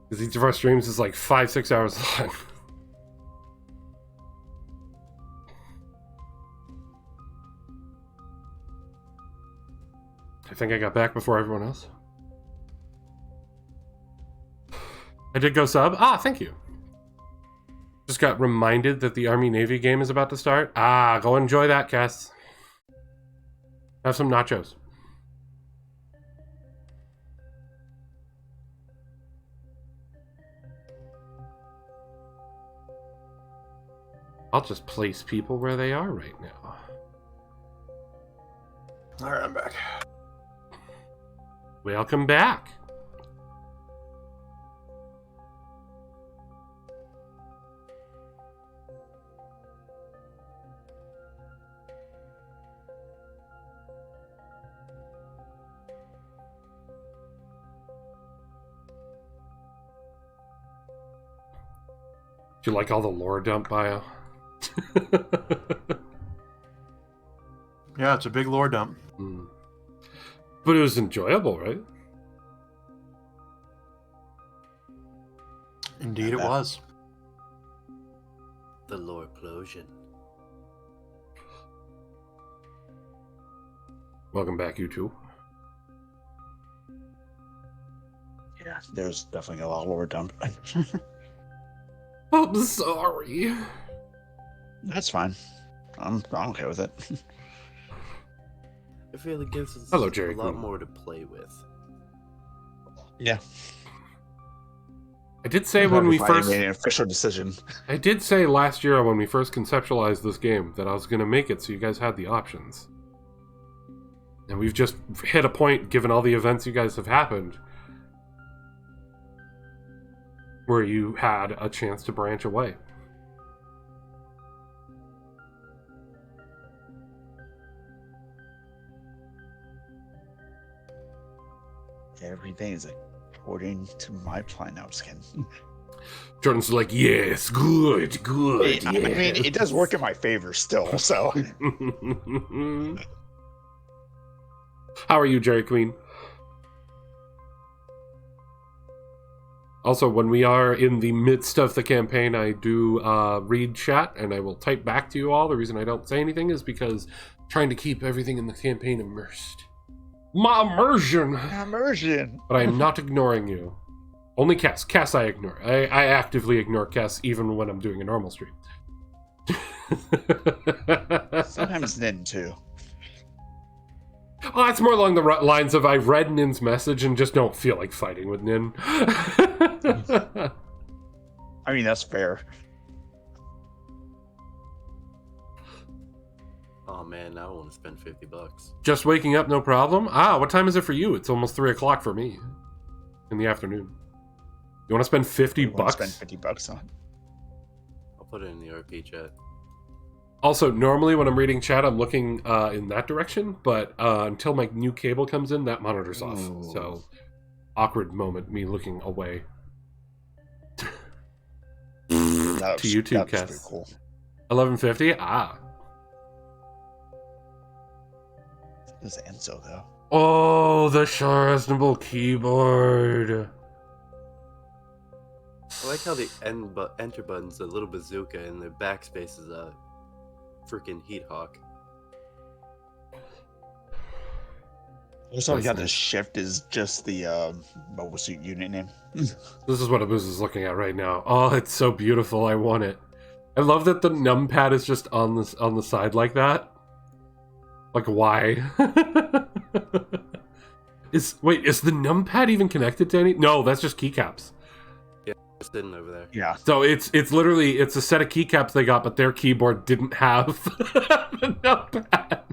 Because each of our streams is like 5-6 hours long. I think I got back before everyone else. I did go sub. Ah, thank you. Just got reminded that the Army-Navy game is about to start. Ah, go enjoy that, Cass. Have some nachos. I'll just place people where they are right now. All right, I'm back. Welcome back. Do you like all the lore dump bio? Yeah, it's a big lore dump. Mm. But it was enjoyable, right? Indeed, it was. The lore explosion. Welcome back, you two. Yeah, there's definitely a lot of lore dump. I'm sorry. That's fine. I'm okay with it. I feel it gives us Hello, Jerry a lot Quinn. more to play with. Yeah. I did say when we first made an official decision. I did say last year when we first conceptualized this game that I was going to make it so you guys had the options. And we've just hit a point, given all the events you guys have happened, where you had a chance to branch away. Everything is according to my plan. Now, just kidding. Jordan's like, yes, good, I yeah. mean, it does work in my favor still, so. How are you, Jerry Queen? Also, when we are in the midst of the campaign, I do read chat, and I will type back to you all. The reason I don't say anything is because trying to keep everything in the campaign immersed. My immersion! Immersion. But I am not ignoring you. Only Cass. Cass I ignore. I actively ignore Cass even when I'm doing a normal stream. Sometimes Nin too. Oh, it's more along the lines of I've read Nin's message and just don't feel like fighting with Nin. I mean, that's fair. Oh man, now I want to spend $50. Just waking up, no problem. Ah, what time is it for you? It's almost 3 o'clock for me in the afternoon. You want to spend 50 bucks? Spend $50 on. I'll put it in the RP chat. Also, normally when I'm reading chat, I'm looking in that direction, but until my new cable comes in, that monitor's off. Ooh. So, awkward moment, me looking away. To you too, That's Cass. pretty cool. 11:50? Ah. This is Enzo though. Oh, the Charismable keyboard. I like how the enter button's a little bazooka and the backspace is a freaking heat hawk. Also, we got the shift is just the mobile suit unit name. This is what Abuz is looking at right now. Oh, it's so beautiful. I want it. I love that the numpad is just on the side like that. Like, why? Is the numpad even connected to any? No, that's just keycaps. Yeah, it's sitting over there. Yeah. So it's literally a set of keycaps they got, but their keyboard didn't have the numpad.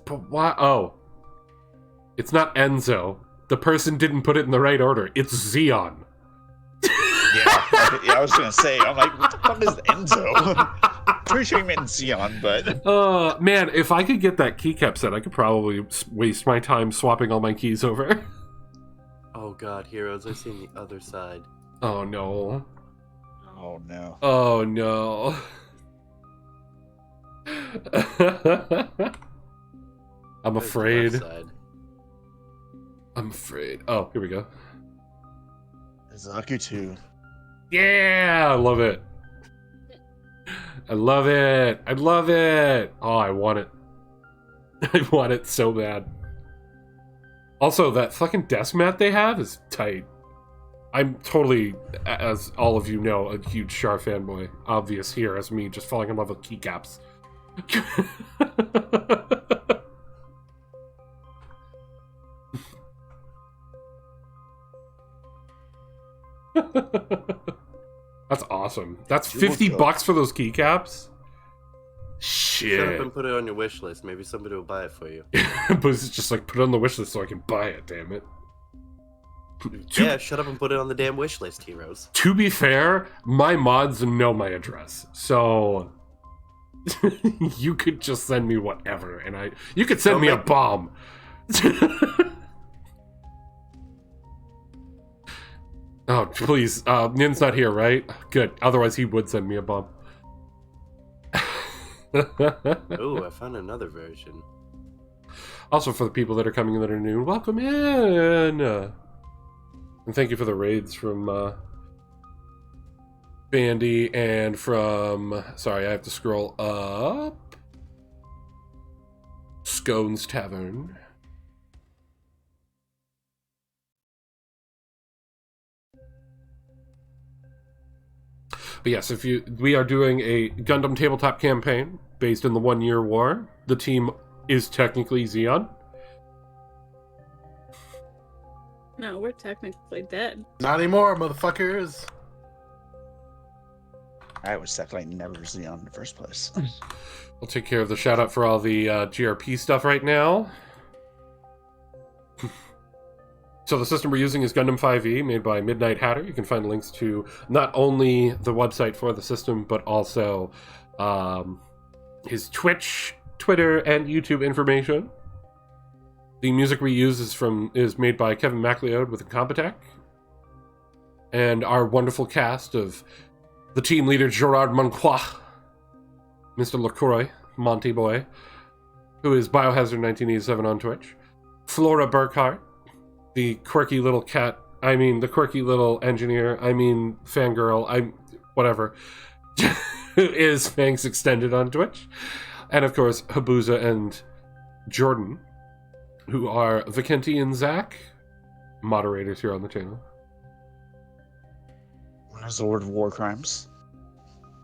But why? Oh, it's not Enzo. The person didn't put it in the right order. It's Xeon. Yeah, I was gonna say. I'm like, what the fuck is Enzo? Pretty sure you meant Xeon, but Man, if I could get that keycap set, I could probably waste my time swapping all my keys over. Oh god, heroes, I've seen the other side. Oh no. oh no. Oh no. I'm There's the afraid. left side. I'm afraid. Oh, here we go. Zaku too. Yeah, I love it. I love it. I love it. Oh, I want it. I want it so bad. Also, that fucking desk mat they have is tight. I'm totally, as all of you know, a huge Char fanboy. Obvious here as me just falling in love with keycaps. That's awesome. That's 50 bucks for those keycaps? Shut up Shit. and put it on your wish list. Maybe somebody will buy it for you. But it's just like, put it on the wish list so I can buy it, damn it. Yeah, shut up and put it on the damn wish list, heroes. To be fair, my mods know my address, so you could just send me whatever, and you could send me a bomb. Oh, please, Nin's not here, right? Good. Otherwise, he would send me a bomb. Ooh, I found another version. Also, for the people that are coming in that are new, welcome in. And thank you for the raids from Bandy and from... Sorry, I have to scroll up. Scones Tavern. But yes, we are doing a Gundam tabletop campaign based in the 1 Year War. The team is technically Xeon. No, we're technically dead. Not anymore, motherfuckers. I was technically never Xeon in the first place. We'll take care of the shout out for all the GRP stuff right now. So the system we're using is Gundam 5e, made by MidnightHatter. You can find links to not only the website for the system, but also his Twitch, Twitter, and YouTube information. The music we use is made by Kevin MacLeod with Incompetech. And our wonderful cast of the team leader Gerard Monquois, Mr. LaCroix, Monty Boy, who is Biohazard1987 on Twitch, Flora Burkhart, the quirky little cat, the quirky little engineer, fangirl, whatever. who is Fangs Extended on Twitch. And of course, Habuza and Jordan, who are Vicenti and Zach, moderators here on the channel. There's the word war crimes.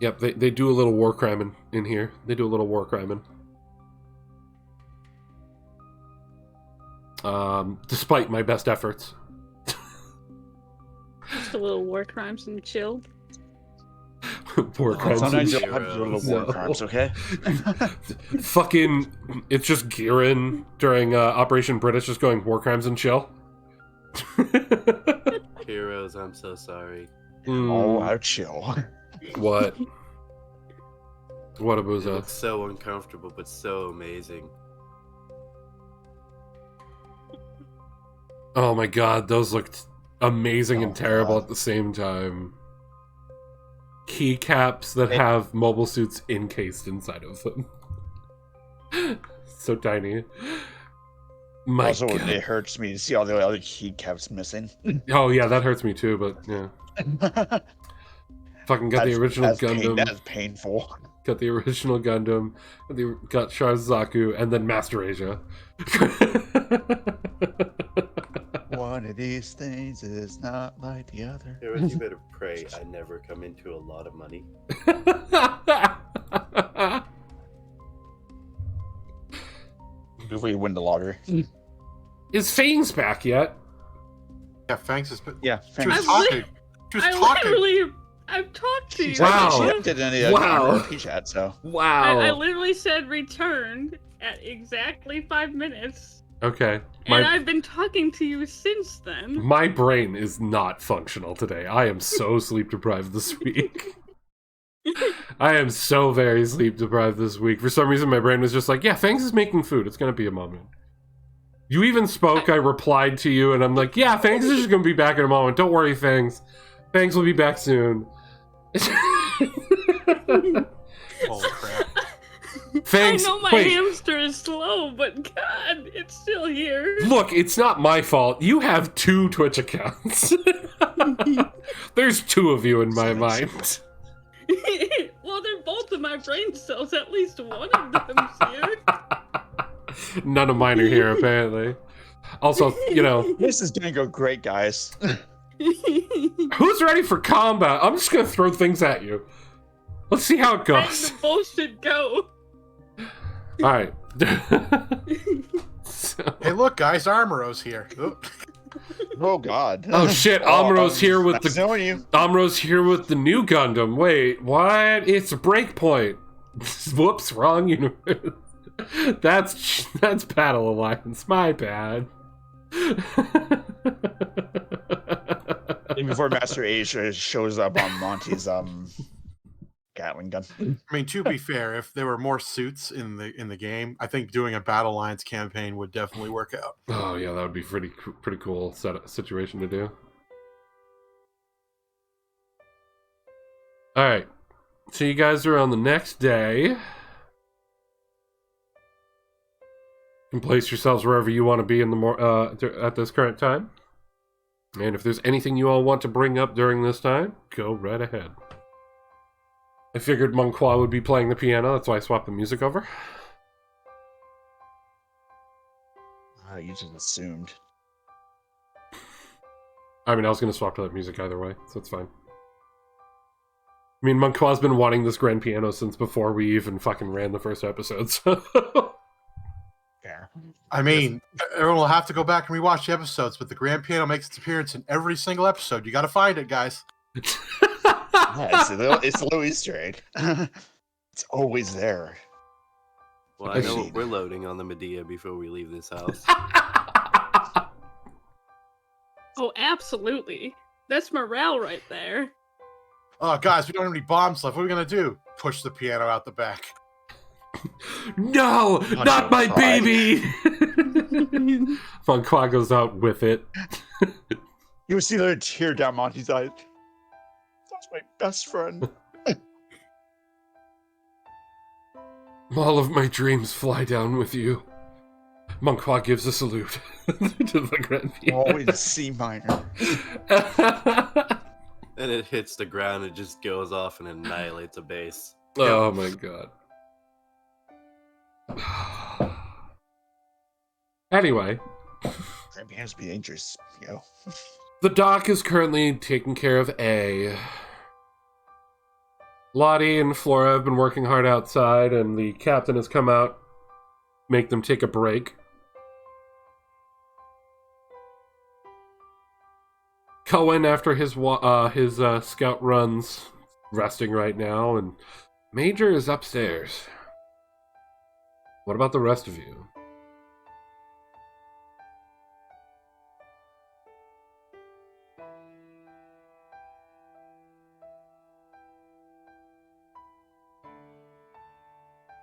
Yep, they do a little war criming in here. They do a little war criming. Despite my best efforts. Just a little war crimes and chill. War crimes. Sometimes and you'll have to do little war crimes, okay? Fucking, it's just Giran during Operation British just going war crimes and chill. Heroes, I'm so sorry. Oh, how chill. What? What a It booza. looks so uncomfortable, but so amazing. Oh my god, those looked amazing and Oh, terrible God. at the same time. Keycaps that have mobile suits encased inside of them. So tiny. My Also, god. it hurts me to see all the other keycaps missing. Oh yeah, that hurts me too, but yeah. Fucking got the original Gundam. That's painful. Got the original Gundam. Got Sharzaku, and then Master Asia. One of these things is not like the other. Heroes, you better pray I never come into a lot of money. Before you win the lottery. Is Fangs back yet? Yeah, Fangs is. Yeah, She was I've talking. She was I talking. literally, I've talked to you. Wow. She did any Wow. RP chat, so. Wow. I literally said returned at exactly 5 minutes. Okay. And I've been talking to you since then. My brain is not functional today. I am so sleep deprived this week. I am so very sleep deprived this week. For some reason, my brain was just like, yeah, Fangs is making food. It's going to be a moment. You even spoke. I replied to you, and I'm like, yeah, Fangs is just going to be back in a moment. Don't worry, Fangs. Fangs will be back soon. Holy crap. Fangs, I know my wait. hamster is slow, but God, it's still here. Look, it's not my fault. You have 2 Twitch accounts. There's 2 of you in my mind. Well, they're both in my brain cells. At least one of them's here. None of mine are here, apparently. Also, you know, This is gonna go great, guys. who's ready for combat? I'm just gonna throw things at you. Let's see how it Letting goes. the bullshit go. Alright. Hey, look, guys, Armoros here. Oop. Oh god. Oh shit, Amuro's here with That's the knowing you. Amuro's here with the new Gundam. Wait, what? It's Breakpoint. Whoops, wrong universe. That's Battle Alliance. My bad. Even before Master Asia shows up on Monty's Gatling gun. I mean, to be fair, if there were more suits in the game, I think doing a Battle Alliance campaign would definitely work out. Oh yeah, that would be pretty cool situation to do. All right, so you guys are on the next day. You can place yourselves wherever you want to be in the at this current time. And if there's anything you all want to bring up during this time, go right ahead. I figured Monqua would be playing the piano, that's why I swapped the music over. You just assumed. I mean, I was going to swap to that music either way, so it's fine. I mean, Monqua's been wanting this grand piano since before we even fucking ran the first episode, so... Fair. I mean, everyone will have to go back and rewatch the episodes, but the grand piano makes its appearance in every single episode. You got to find it, guys. Yeah, it's a little Easter egg. It's always there. Well, I know what we're loading on the Medea before we leave this house. Oh, absolutely. That's morale right there. Oh, guys, we don't have any bombs left. What are we going to do? Push the piano out the back. No! Not my God. baby! Monqua goes out with it. You would see the tear down Monty's eyes. That's my best friend. All of my dreams fly down with you. Monqua gives a salute to the grand piano. Always C minor. And it hits the ground, it just goes off and annihilates a base. Oh my god. Anyway, Cramping hands be dangerous, yo. the doc is currently taking care of A. Lottie and Flora have been working hard outside, and the captain has come out, make them take a break. Cohen, after his scout runs, resting right now, and Major is upstairs. What about the rest of you?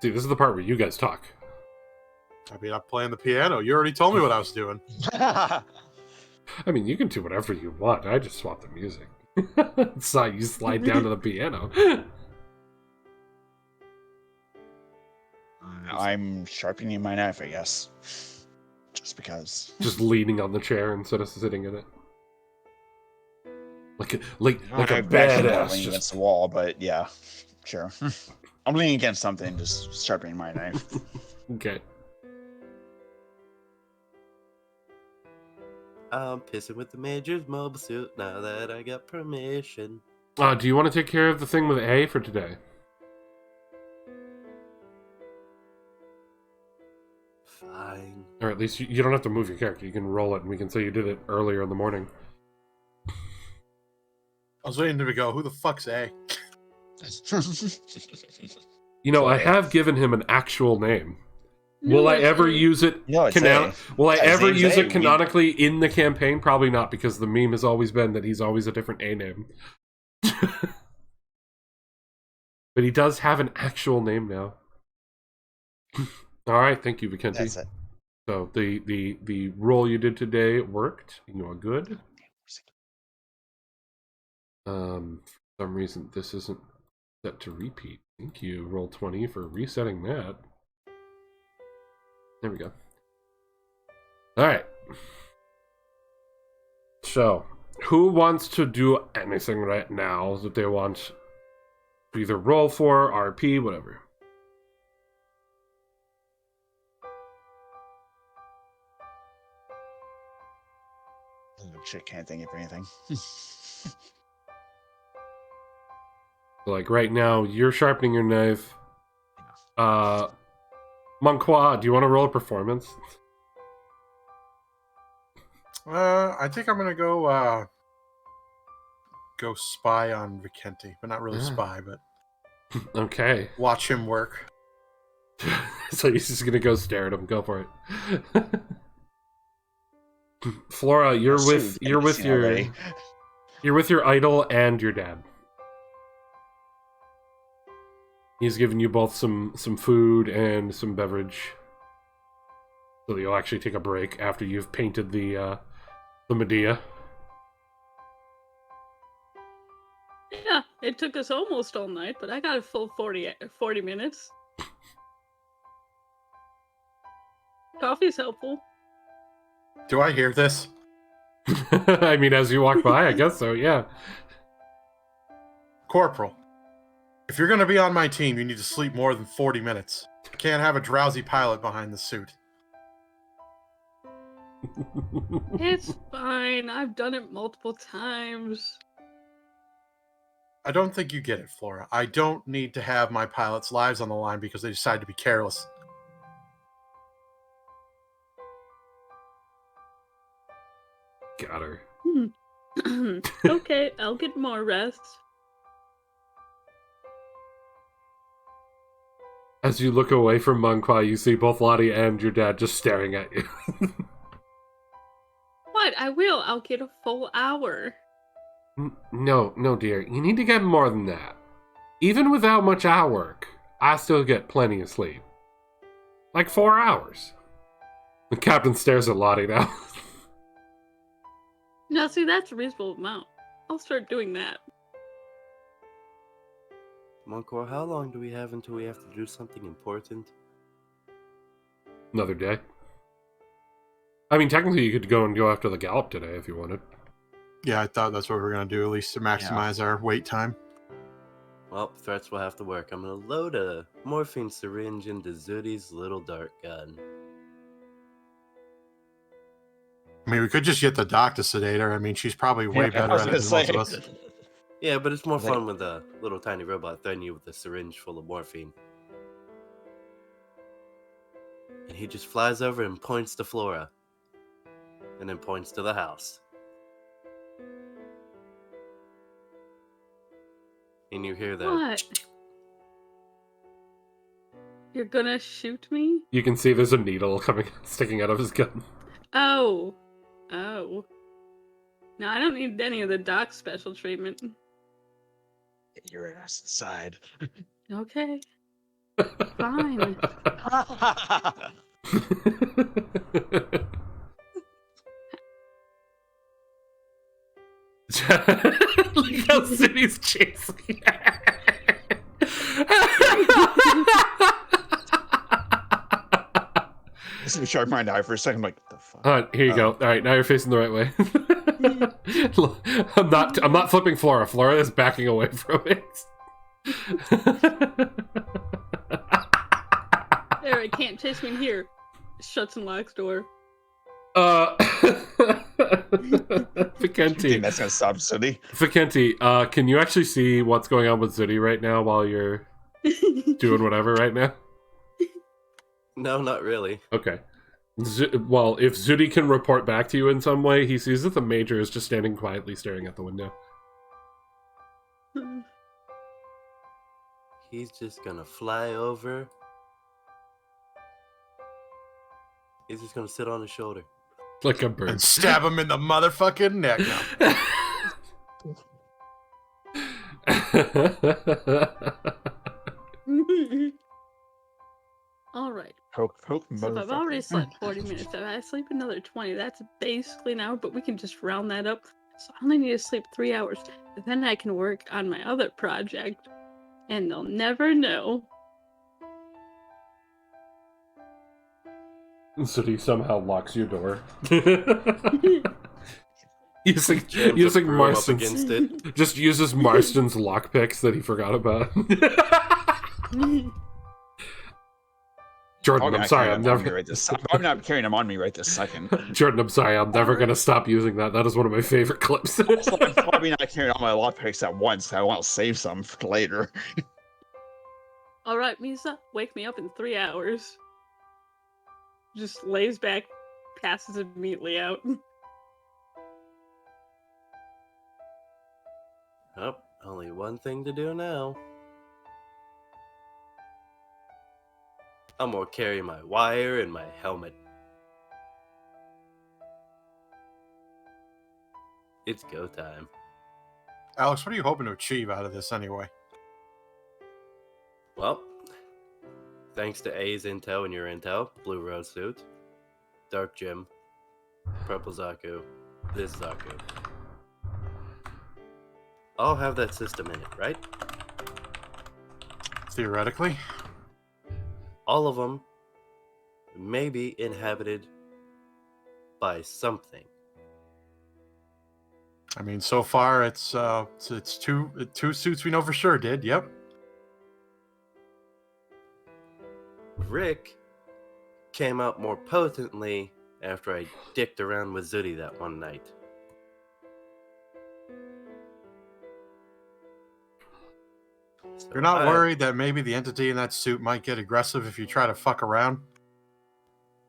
See, this is the part where you guys talk. I mean, I'm playing the piano. You already told me what I was doing. I mean, you can do whatever you want. I just swap the music. So you slide down to the piano. I'm sharpening my knife, I guess. Just because. Just leaning on the chair instead of sitting in it. Like a I'm badass. leaning against the wall, but yeah, sure. I'm leaning against something, just sharpening my knife. Okay. I'm pissing with the Major's mobile suit now that I got permission. Do you want to take care of the thing with A for today? Fine. Or at least you don't have to move your character. You can roll it, and we can say you did it earlier in the morning. I was waiting to go, who the fuck's A? You know, I have given him an actual name. No, Will I it's ever A. use it? No, it's A. Will I Yeah, his ever name's use A. it canonically in the campaign? Probably not, because the meme has always been that he's always a different A name. But he does have an actual name now. All right, thank you, Vicente. That's it. So the roll you did today worked. You are good. For some reason this isn't set to repeat. Thank you, roll 20 for resetting that. There we go. All right. So, who wants to do anything right now that they want to either roll for, RP, whatever? Oh, shit, can't think of anything. So, like right now, you're sharpening your knife. Monqua, do you want to roll a performance? I think I'm gonna go spy on Vicente, but not really spy, but Okay. watch him work. So he's just gonna go stare at him. Go for it. Flora, you're with your idol and your dad. He's giving you both some food and some beverage, so that you'll actually take a break after you've painted the Medea. Yeah, it took us almost all night, but I got a full 40 minutes. Coffee's helpful. Do I hear this? I mean, as you walk by, I guess so, yeah. Corporal, if you're gonna be on my team, you need to sleep more than 40 minutes. You can't have a drowsy pilot behind the suit. It's fine. I've done it multiple times. I don't think you get it, Flora. I don't need to have my pilots' lives on the line because they decide to be careless. Got her. Okay, I'll get more rest. As you look away from Monqua, you see both Lottie and your dad just staring at you. What? I will. I'll get a full hour. No, dear. You need to get more than that. Even without much hour work, I still get plenty of sleep. Like 4 hours. The captain stares at Lottie now. Now, see, that's a reasonable amount. I'll start doing that. Moncor, how long do we have until we have to do something important? Another day. I mean, technically you could go after the gallop today if you wanted. Yeah, I thought that's what we were gonna do, at least to maximize our wait time. Well, threats will have to work. I'm gonna load a morphine syringe into Zoody's little dart gun. I mean, we could just get the doc to sedate her. I mean, she's probably way Yeah, I better was at it gonna than most of say. us. Yeah, but it's more Like- fun with a little tiny robot than you with a syringe full of morphine. And he just flies over and points to Flora. And then points to the house. And you hear that. What? You're gonna shoot me? You can see there's a needle sticking out of his gun. Oh. Oh. No, I don't need any of the doc special treatment. Get your ass inside. Okay. Fine. Look how City's chasing. This is sharp mind eye for a second. I'm like, what the fuck? Here you go. All right, now you're facing the right way. I'm not flipping Flora. Flora is backing away from it. There, it can't chase me in here. Shuts and locks door. Fikenti, That's gonna stop City. Fikenti, can you actually see what's going on with Zudi right now while you're doing whatever right now? No, not really. Okay. Well, if Zudi can report back to you in some way, he sees that the Major is just standing quietly staring at the window. He's just gonna fly over. He's just gonna sit on his shoulder. Like a And bird. stab him in the motherfucking neck. No. All right. Poke, So if I've already motherfucker. slept 40 minutes, if I sleep another 20, that's basically an hour, but we can just round that up. So I only need to sleep 3 hours. Then I can work on my other project, and they'll never know. Zudi somehow locks your door. using Jams a broom up Marston's, against it. just uses Marston's lockpicks that he forgot about. Jordan, I'm sorry, I'm never. I'm not carrying him on me right this second. Jordan, I'm sorry, I'm never gonna stop using that. That is one of my favorite clips. I'm probably not carrying all my lockpicks at once. I want to save some for later. All right, Misa, wake me up in 3 hours. Just lays back, passes immediately out. Oh, only one thing to do now. I'm gonna carry my wire and my helmet. It's go time. Alex, what are you hoping to achieve out of this anyway? Well, thanks to A's intel and your intel, Blue Rose Suit, Dark Jim, Purple Zaku, this Zaku. I'll have that system in it, right? Theoretically. All of them may be inhabited by something. I mean, so far it's two suits we know for sure did. Yep. Rick came out more potently after I dicked around with Zudi that one night. So You're not worried that maybe the entity in that suit might get aggressive if you try to fuck around?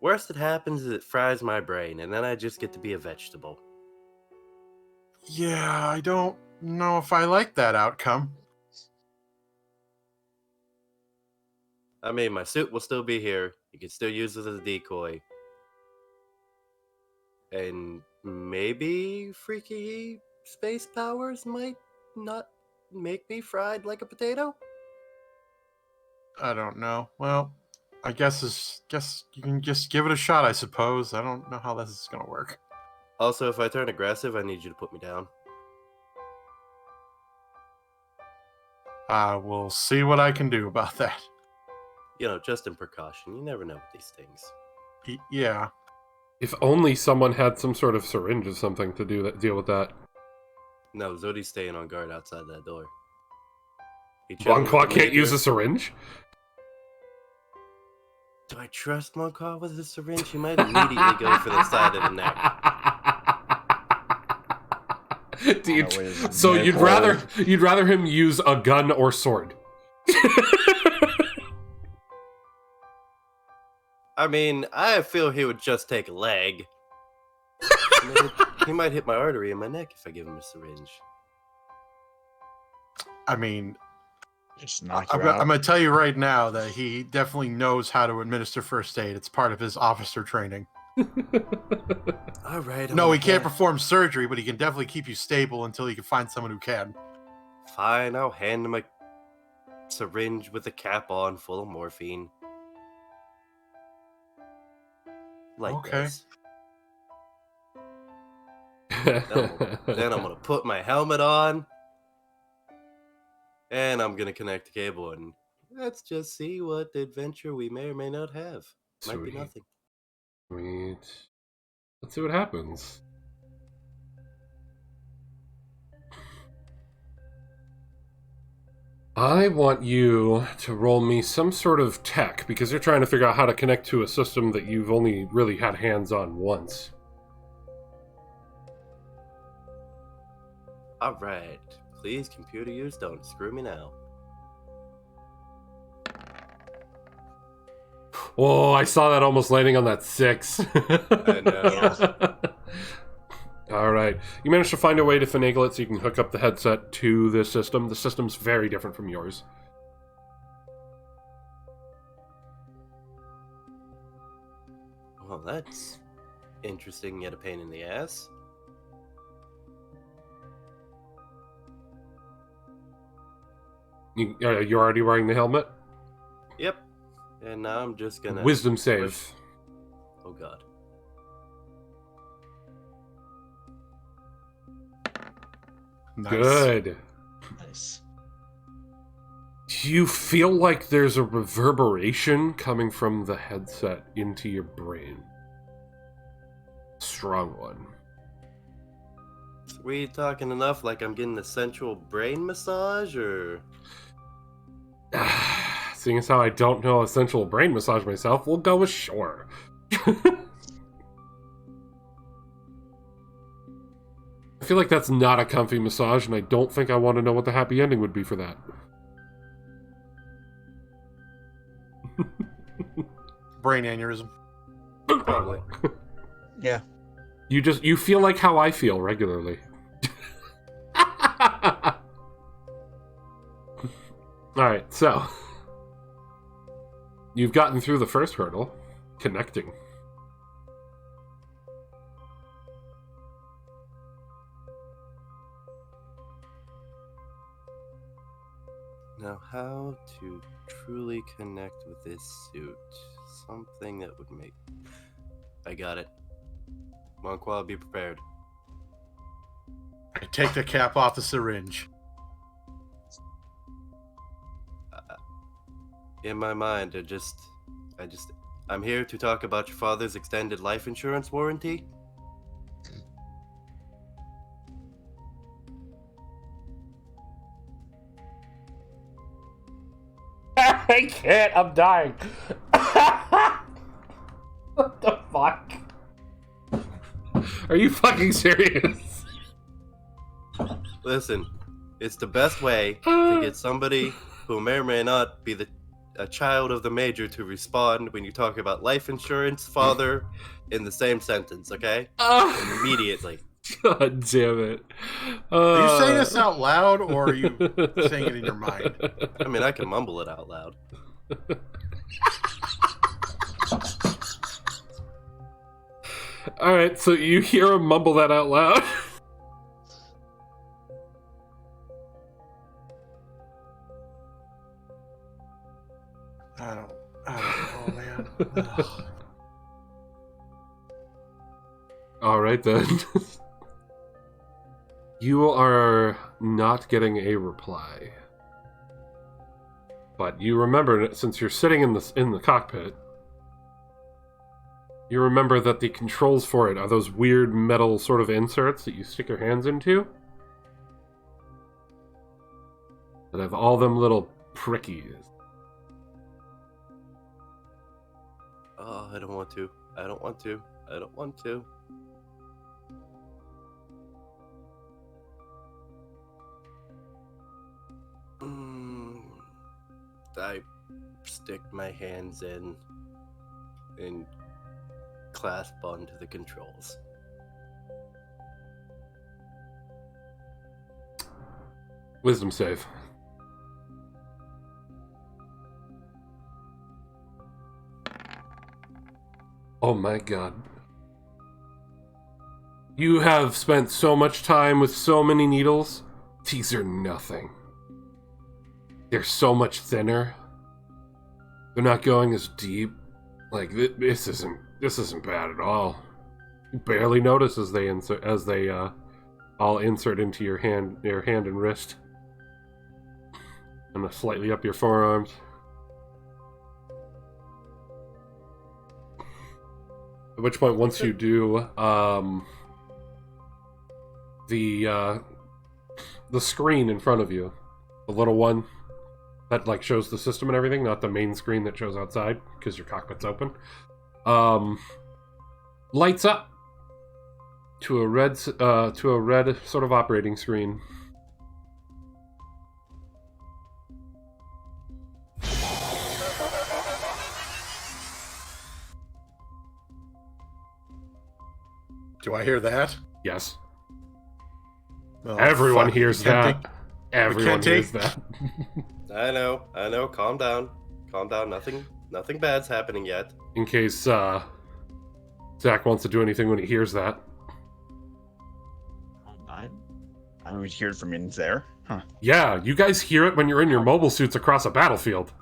Worst that happens is it fries my brain, and then I just get to be a vegetable. Yeah, I don't know if I like that outcome. I mean, my suit will still be here. You can still use it as a decoy. And maybe freaky space powers might not make me fried like a potato? I don't know. Well, I guess you can just give it a shot, I suppose. I don't know how this is gonna work. Also, if I turn aggressive, I need you to put me down. I will see what I can do about that. You know, just in precaution. You never know with these things. Yeah. If only someone had some sort of syringe or something to deal with that. No, Zodi's staying on guard outside that door. Bonqua can't use a syringe? Do I trust Moncaw with a syringe? He might immediately go for the side of the neck. So you'd rather him use a gun or sword? I mean, I feel he would just take a leg. He might hit my artery in my neck if I give him a syringe. I mean, Just knock I'm you out. going to tell you right now that he definitely knows how to administer first aid. It's part of his officer training. All right. No, he can't perform surgery, but he can definitely keep you stable until he can find someone who can. Fine, I'll hand him a syringe with a cap on full of morphine. Like Okay. this. Then I'm gonna put my helmet on. And I'm gonna connect the cable and let's just see what adventure we may or may not have. Might be Sweet. nothing. Sweet. Let's see what happens. I want you to roll me some sort of tech, because you're trying to figure out how to connect to a system that you've only really had hands on once. Alright. Please, computer use, don't screw me now. Whoa, I saw that almost landing on that 6. I know. Alright. You managed to find a way to finagle it so you can hook up the headset to this system. The system's very different from yours. Well, that's interesting yet a pain in the ass. You're already wearing the helmet? Yep. And now I'm just gonna... Wisdom save. Oh god. Nice. Good. Nice. Do you feel like there's a reverberation coming from the headset into your brain? Strong one. We talking enough like I'm getting a sensual brain massage, or... Seeing as how I don't know a sensual brain massage myself, we'll go with sure. I feel like that's not a comfy massage, and I don't think I want to know what the happy ending would be for that. Brain aneurysm. Probably. Yeah. You feel like how I feel regularly. Alright, so you've gotten through the first hurdle, connecting. Now, how to truly connect with this suit? Something that would make... I got it. Monqua, be prepared. I take the cap off the syringe. In my mind, I'm here to talk about your father's extended life insurance warranty. I can't, I'm dying. What the fuck? Are you fucking serious? Listen, it's the best way to get somebody who may or may not be a child of the major to respond when you talk about life insurance, father, in the same sentence, okay? Immediately. God damn it. Are you saying this out loud, or are you saying it in your mind? I mean, I can mumble it out loud. Alright, so you hear him mumble that out loud? I don't know, man. Ugh. Alright then. You are not getting a reply. But you remember, since you're sitting in the cockpit, you remember that the controls for it are those weird metal sort of inserts that you stick your hands into. that have all them little prickies. Oh, I don't want to. I don't want to. I don't want to. I stick my hands in and clasp onto the controls. Wisdom save. Oh my god. You have spent so much time with so many needles. These are nothing. They're so much thinner. They're not going as deep. Like this isn't bad at all. You barely notice as they all insert into your hand and wrist, and slightly up your forearms. At which point, once you do, the screen in front of you, the little one that like shows the system and everything, not the main screen that shows outside because your cockpit's open, lights up to a red sort of operating screen. Do I hear that? Yes. Oh, Everyone fuck. hears that. Everyone hears that. I know. Calm down. Nothing bad's happening yet. In case Zach wants to do anything when he hears that. I would hear it from in there. Huh. Yeah, you guys hear it when you're in your mobile suits across a battlefield.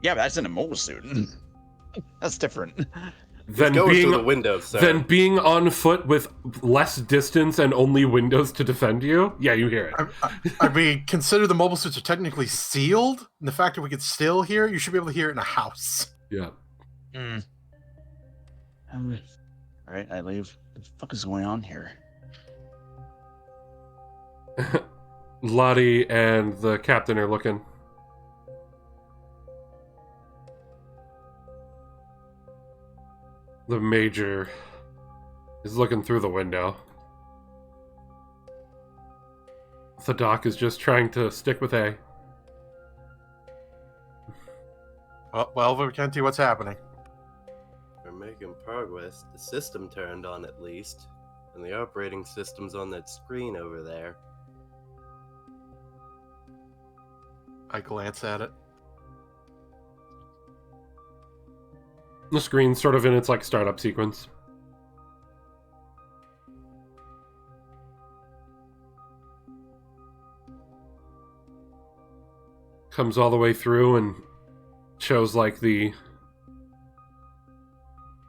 Yeah, but that's in a mobile suit. That's different. Then Go being, through the windows, sir. then being on foot with less distance and only windows to defend you, yeah, you hear it. I mean, consider the mobile suits are technically sealed, and the fact that we could still hear it, you should be able to hear it in a house. Yeah. Alright, I leave. What the fuck is going on here? Lottie and the captain are looking. The major is looking through the window. The doc is just trying to stick with A. Well, Vicente, what's happening? We're making progress. The system turned on at least. And the operating system's on that screen over there. I glance at it. The screen's sort of in its like startup sequence. Comes all the way through and shows like the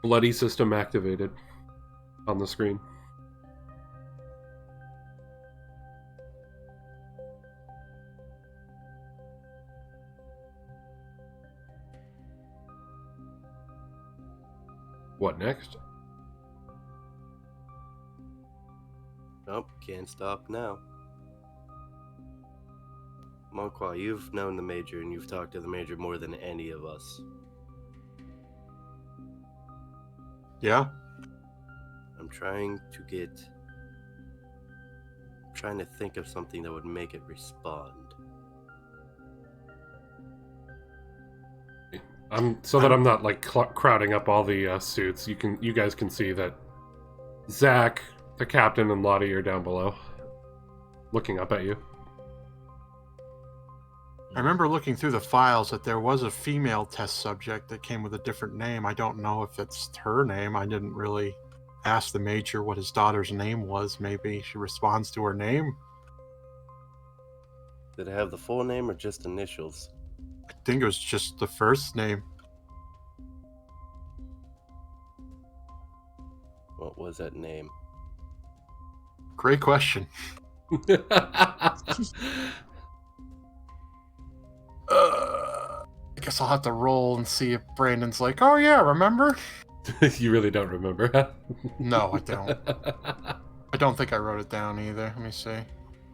bloody system activated on the screen. What next? Nope, can't stop now. Monqua, you've known the Major and you've talked to the Major more than any of us. Yeah? I'm trying to think of something that would make it respond. So that I'm not like crowding up all the suits. You guys can see that Zach, the captain, and Lottie are down below, looking up at you. I remember looking through the files that there was a female test subject that came with a different name. I don't know if it's her name. I didn't really ask the Major what his daughter's name was. Maybe she responds to her name. Did it have the full name or just initials? I think it was just the first name. What was that name? Great question. I guess I'll have to roll and see if Brandon's like, oh yeah, remember? You really don't remember? No, I don't. I don't think I wrote it down either. Let me see.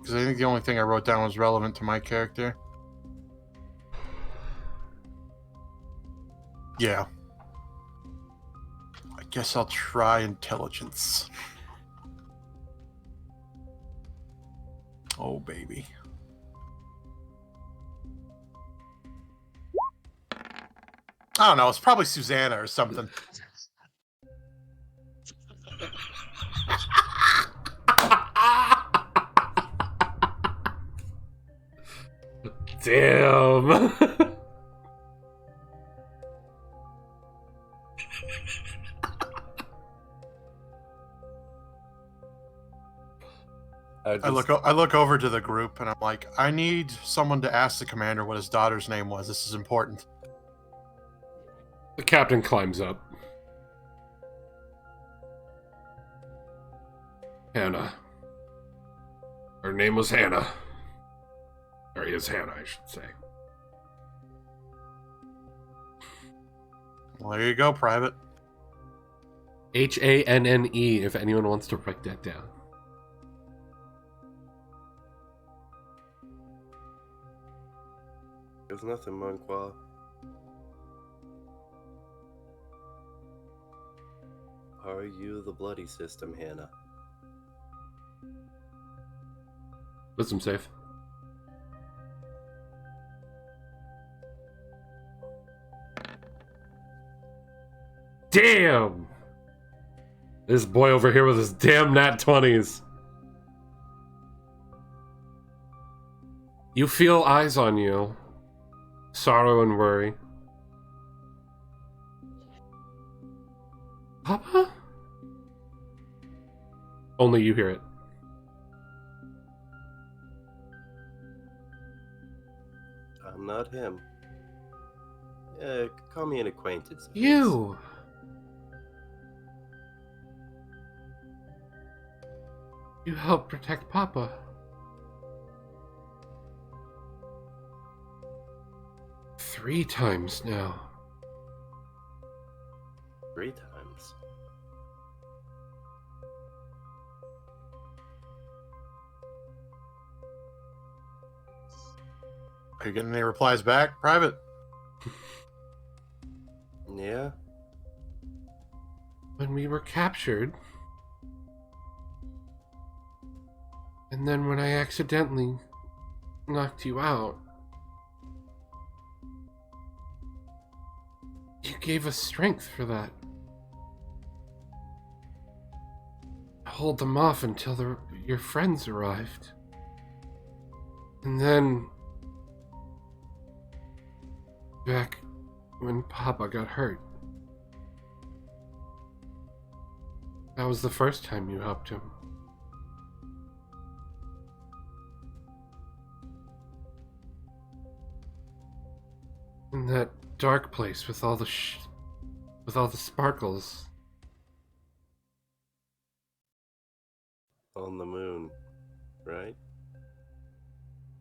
Because I think the only thing I wrote down was relevant to my character. Yeah. I guess I'll try intelligence. Oh, baby. I don't know. It's probably Susanna or something. Damn. I look over to the group and I'm like, I need someone to ask the commander what his daughter's name was. This is important. The captain climbs up. Hannah. Her name was Hannah. Or is Hannah, I should say. Well, there you go, Private. Hanne, if anyone wants to write that down. There's nothing, Monqua. Are you the bloody system, Hannah? Wisdom save. Damn! This boy over here with his damn nat 20s. You feel eyes on you. Sorrow and worry. Papa? Only you hear it. I'm not him. Yeah, call me an acquaintance. of his. You! You helped protect Papa. Three times now. 3 times. Are you getting any replies back, Private? Yeah? When we were captured. And then when I accidentally knocked you out. You gave us strength for that. Hold them off until your friends arrived. And then... back when Papa got hurt. That was the first time you helped him. In that dark place with all the sparkles. On the moon, right?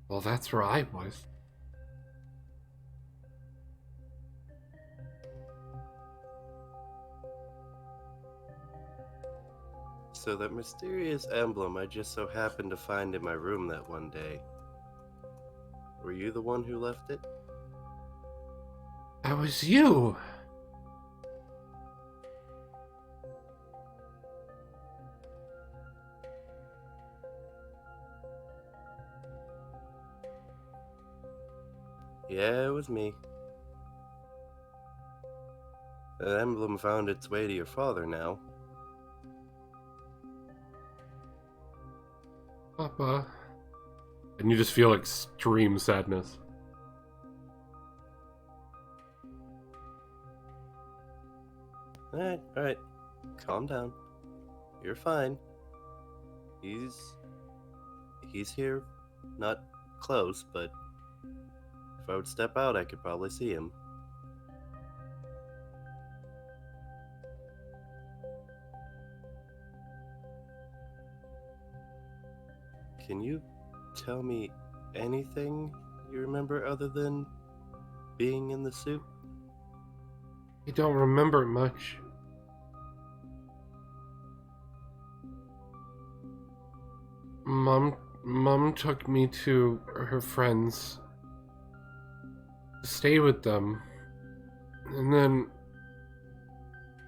Well, that's where I was. So that mysterious emblem I just so happened to find in my room that one day. Were you the one who left it? That was you! Yeah, it was me. The emblem found its way to your father now. Papa. And you just feel extreme sadness. Alright. Calm down. You're fine. He's here. Not close, but if I would step out, I could probably see him. Can you tell me anything you remember other than being in the suit? I don't remember much. Mom Mom took me to her friends to stay with them.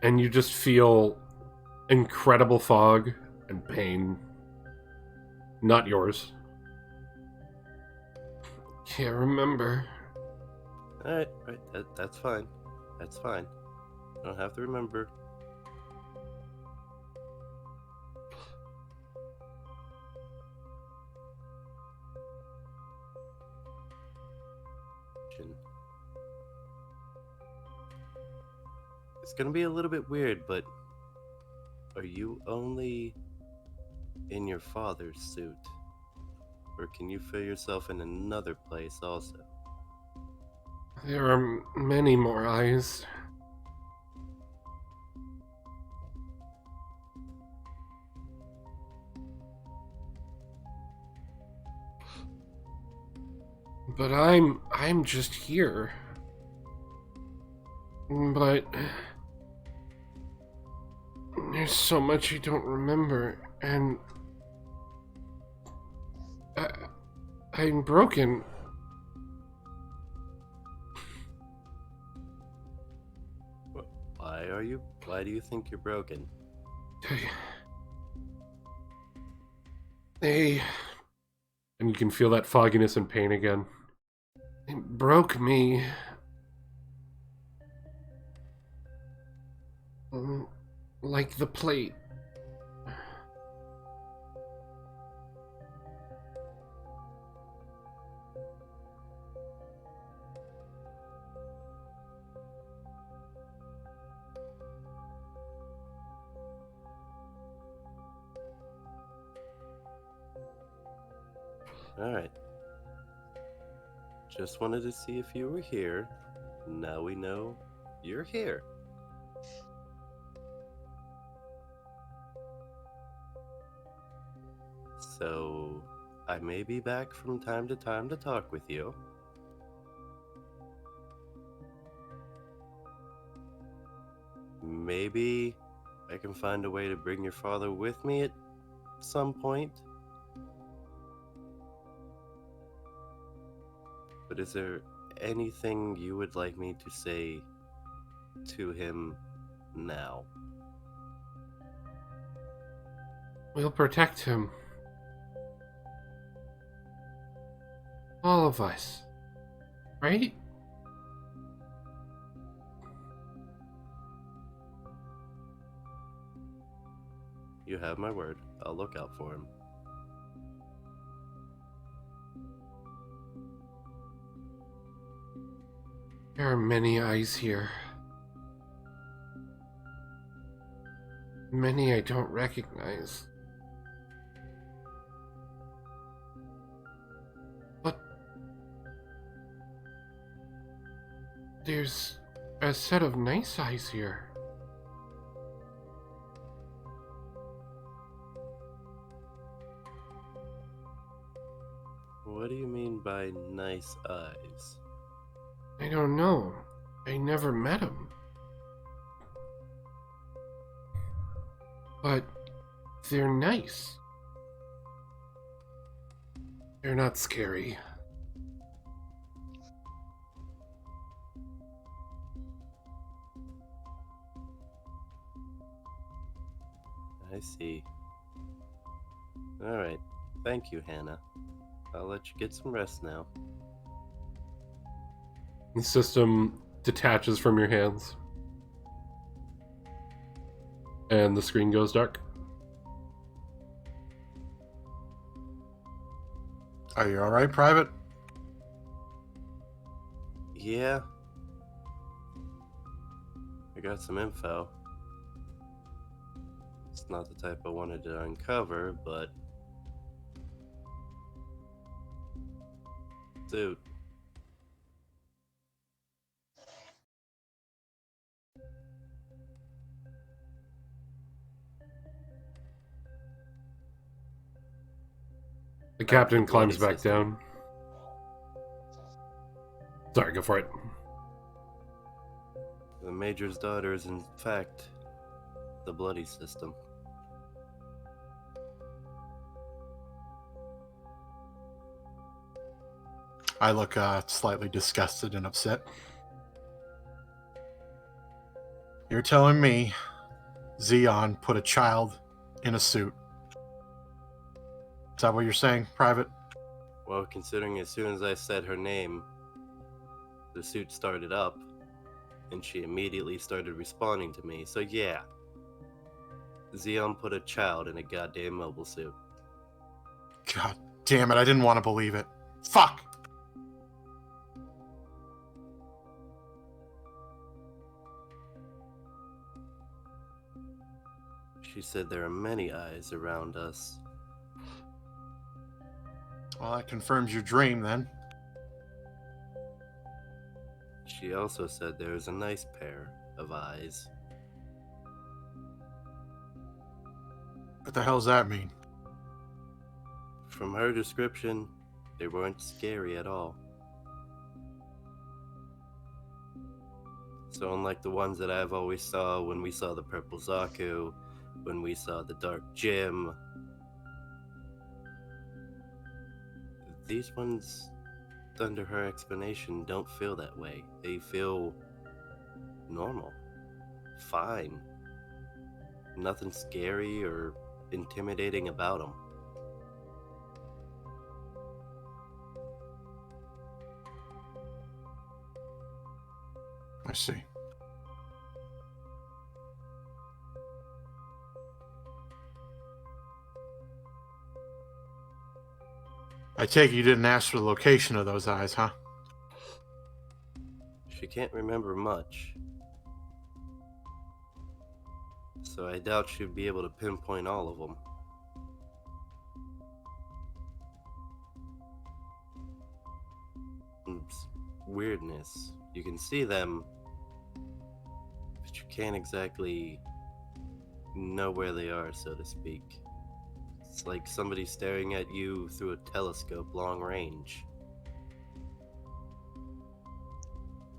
And you just feel incredible fog and pain. Not yours. Can't remember. Alright, that's fine. That's fine. You don't have to remember. It's gonna be a little bit weird, but are you only in your father's suit? Or can you feel yourself in another place also? There are many more eyes. But I'm just here. But there's so much I don't remember, and I'm broken. Why do you think you're broken? And you can feel that fogginess and pain again. They broke me. Like the plate. Alright. Just wanted to see if you were here. Now we know you're here. So, I may be back from time to time to talk with you. Maybe I can find a way to bring your father with me at some point. But is there anything you would like me to say to him now? We'll protect him. All of us. Right? You have my word. I'll look out for him. There are many eyes here. Many I don't recognize. But there's a set of nice eyes here. What do you mean by nice eyes? I don't know. I never met him. But they're nice. They're not scary. I see. Alright. Thank you, Hannah. I'll let you get some rest now. The system detaches from your hands. And the screen goes dark. Are you alright, Private? Yeah. I got some info. It's not the type I wanted to uncover, but... Dude. The captain the climbs bloody back system. down. Sorry, go for it. The Major's daughter is, in fact, the bloody system. I look slightly disgusted and upset. You're telling me Xeon put a child in a suit? Is that what you're saying, Private? Well, considering as soon as I said her name, the suit started up, and she immediately started responding to me. So yeah, Xeon put a child in a goddamn mobile suit. God damn it, I didn't want to believe it. Fuck! She said there are many eyes around us. Well, that confirms your dream, then. She also said there is a nice pair of eyes. What the hell does that mean? From her description, they weren't scary at all. So unlike the ones that I've always saw when we saw the Purple Zaku, when we saw the Dark Gym, these ones, under her explanation, don't feel that way. They feel normal, fine. Nothing scary or intimidating about them. I see. I take it you didn't ask for the location of those eyes, huh? She can't remember much, so I doubt she'd be able to pinpoint all of them. It's weirdness. You can see them, but you can't exactly know where they are, so to speak. It's like somebody staring at you through a telescope long range.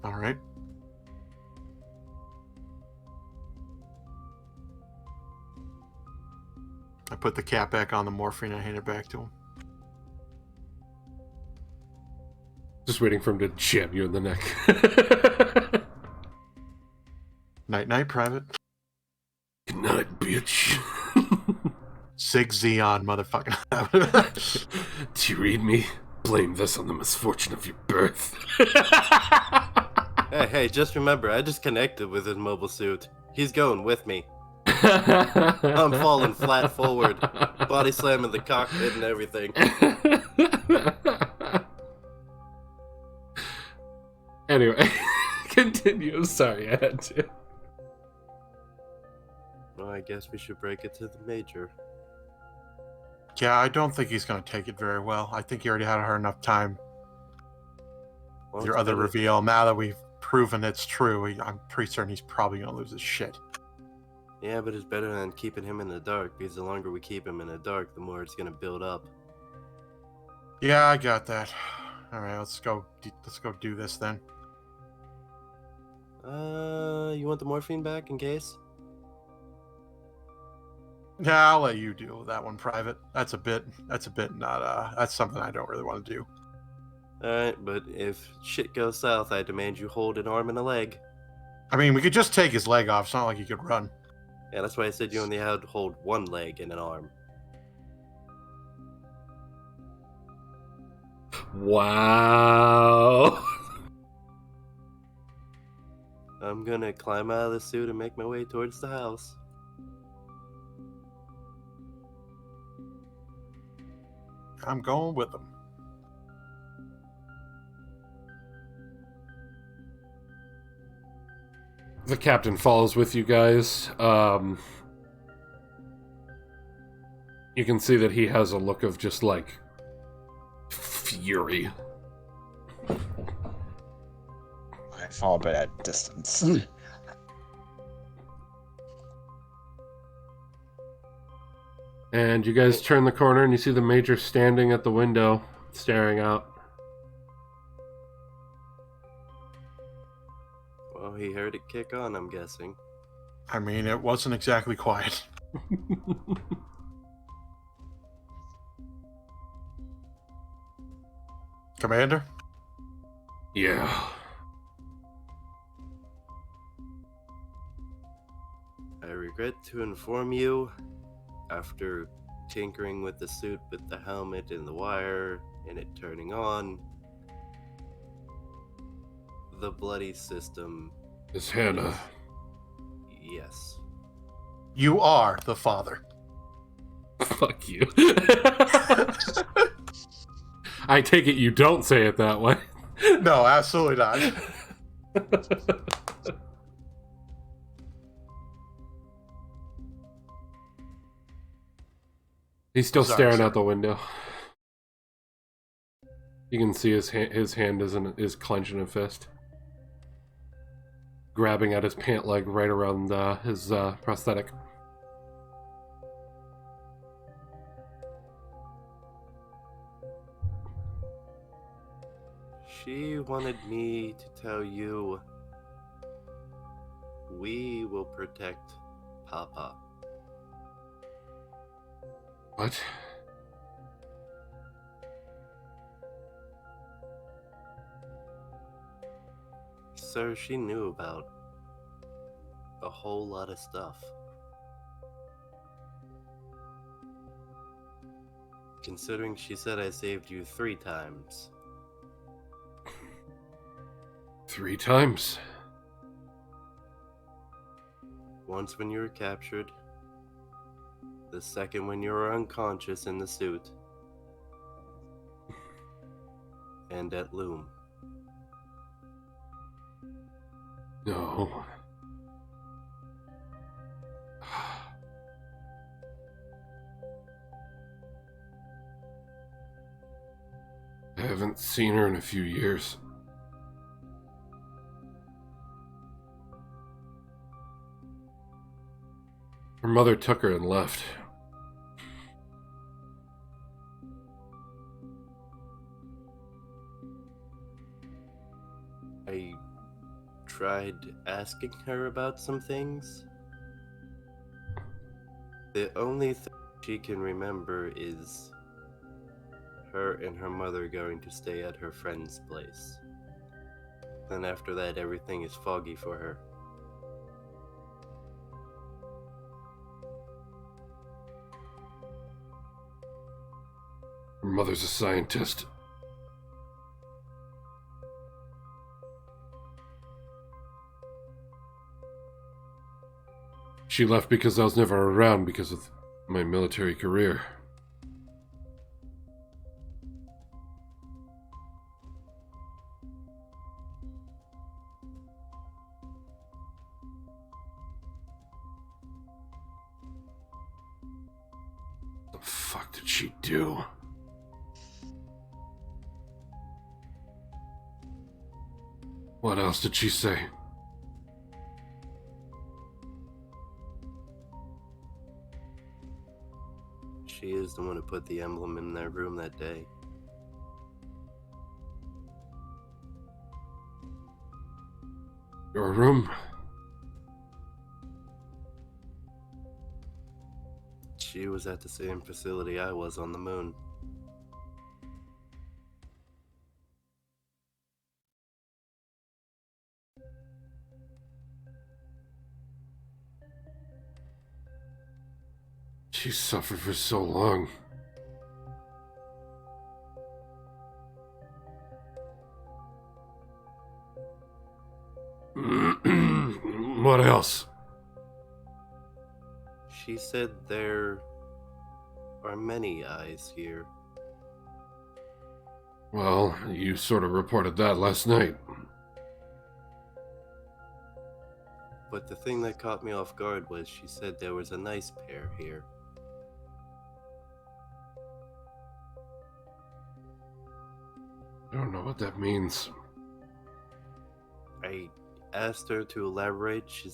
All right. I put the cap back on the morphine and I hand it back to him. Just waiting for him to jab you in the neck. Night-night, Private. Good night, bitch. Sig Xeon, motherfucker. Do you read me? Blame this on the misfortune of your birth. Hey, just remember, I just connected with his mobile suit. He's going with me. I'm falling flat forward, body slamming the cockpit and everything. Anyway, continue. I'm sorry, I had to. Well, I guess we should break it to the Major. Yeah, I don't think he's going to take it very well. I think he already had her enough time. Well, Your it's other better- reveal, now that we've proven it's true, I'm pretty certain he's probably going to lose his shit. Yeah, but it's better than keeping him in the dark, because the longer we keep him in the dark, the more it's going to build up. Yeah, I got that. All right, let's go do this then. You want the morphine back in case? Yeah, I'll let you deal with that one, Private. That's a bit not, that's something I don't really want to do. Alright, but if shit goes south, I demand you hold an arm and a leg. I mean, we could just take his leg off. It's not like he could run. Yeah, that's why I said you only had to hold one leg and an arm. Wow. I'm gonna climb out of the suit and make my way towards the house. I'm going with him. The captain follows with you guys. You can see that he has a look of just like fury. I fall but at distance. And you guys turn the corner and you see the Major standing at the window, staring out. Well, he heard it kick on, I'm guessing. I mean, it wasn't exactly quiet. Commander? Yeah. I regret to inform you, after tinkering with the suit with the helmet and the wire and it turning on, the bloody system. It's Hannah. Yes. You are the father. Fuck you. I take it you don't say it that way. No, absolutely not. He's still Sorry, staring sorry. out the window. You can see his hand is clenching a fist, grabbing at his pant leg right around his prosthetic. She wanted me to tell you we will protect Papa. What? Sir, she knew about a whole lot of stuff. Considering she said I saved you 3 times. 3 times? Once when you were captured, the second when you were unconscious in the suit, and at Loom. No. I haven't seen her in a few years. Her mother took her and left. I tried asking her about some things. The only thing she can remember is her and her mother going to stay at her friend's place. Then after that, everything is foggy for her. Her mother's a scientist. She left because I was never around because of my military career. The fuck did she do? What else did she say? She is the one who put the emblem in their room that day. Your room? She was at the same facility I was on the moon. She suffered for so long. What else? She said there are many eyes here. Well, you sort of reported that last night. But the thing that caught me off guard was she said there was a nice pair here. I don't know what that means. I asked her to elaborate. She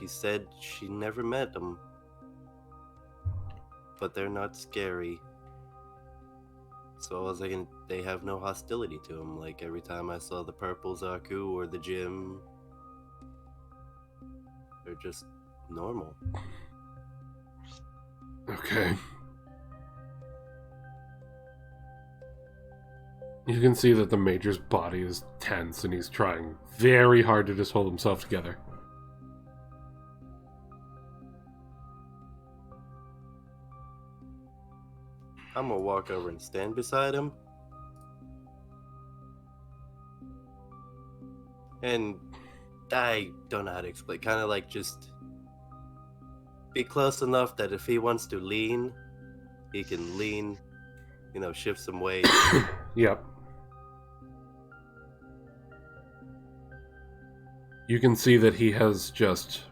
said she never met them. But they're not scary. So I was like, they have no hostility to them. Like every time I saw the purple Zaku or the gym, they're just normal. Okay. You can see that the Major's body is tense and he's trying very hard to just hold himself together. I'm gonna walk over and stand beside him. And I don't know how to explain. Kind of like just be close enough that if he wants to lean, he can lean, shift some weight. Yep. You can see that he has just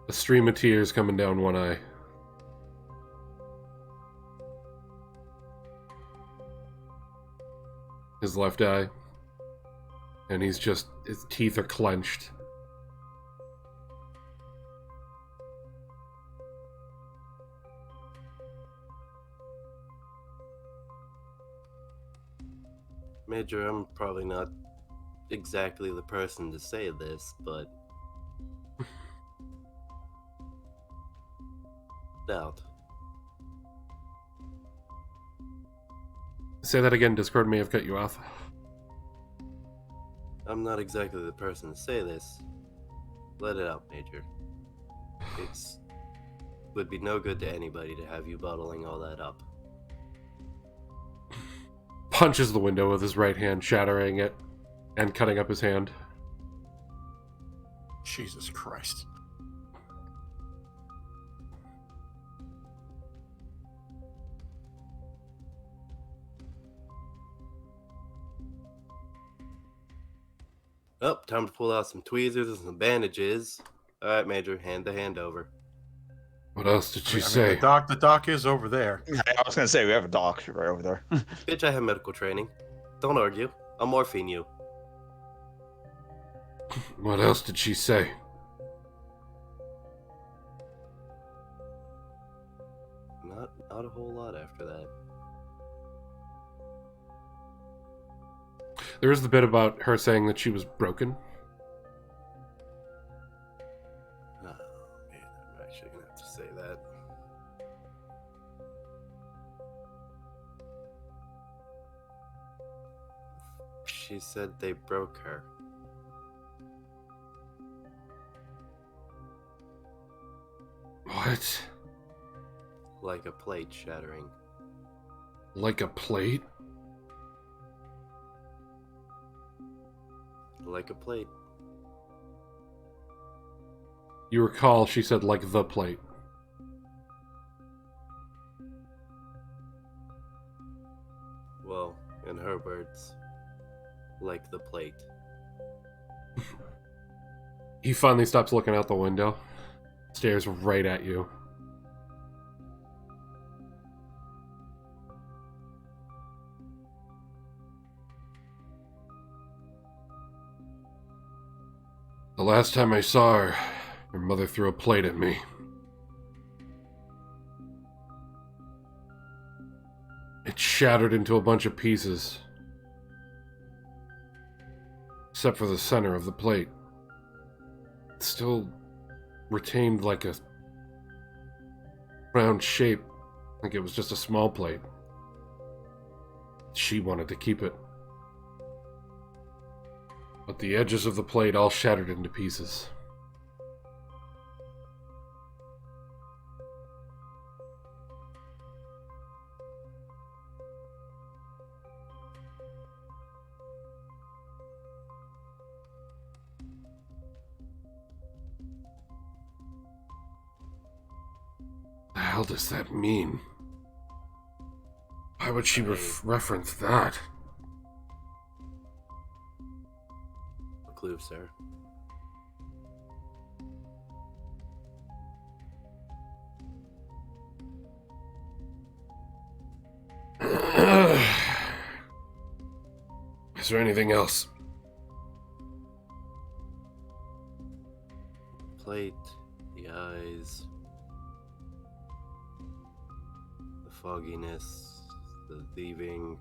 a stream of tears coming down one eye. His left eye. And his teeth are clenched. Major, I'm probably not exactly the person to say this, but doubt. Say that again, Discord may have cut you off. I'm not exactly the person to say this. Let it out, Major. Would be no good to anybody to have you bottling all that up. Punches the window with his right hand, shattering it and cutting up his hand. Jesus Christ. Oh, time to pull out some tweezers and some bandages. All right, Major, hand the hand over. What else did she I mean, say? the doc is over there. I was gonna say we have a doc right over there. Bitch, I have medical training. Don't argue. I'll morphine you. What else did she say? Not a whole lot after that. There is the bit about her saying that she was broken. Oh, man, I'm actually gonna have to say that. She said they broke her. What? Like a plate shattering. Like a plate? Like a plate. You recall she said like the plate. Well, in her words, like the plate. He finally stops looking out the window. Stares right at you. The last time I saw her mother threw a plate at me. It shattered into a bunch of pieces. Except for the center of the plate. It still retained like a round shape, like it was just a small plate. She wanted to keep it. But the edges of the plate all shattered into pieces. The hell does that mean? Why would she reference that? A clue, sir. Is there anything else? Plate, the eyes, the fogginess, the thieving.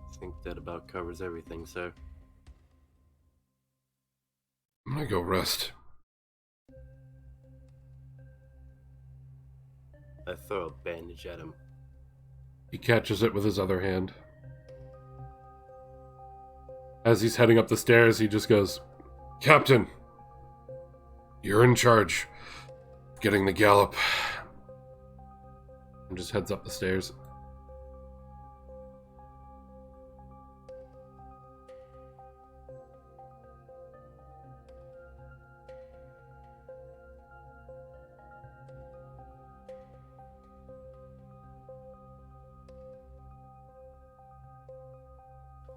I think that about covers everything, sir. I'm gonna go rest. I throw a bandage at him. He catches it with his other hand. As he's heading up the stairs, he just goes, "Captain, you're in charge of getting the gallop." And just heads up the stairs.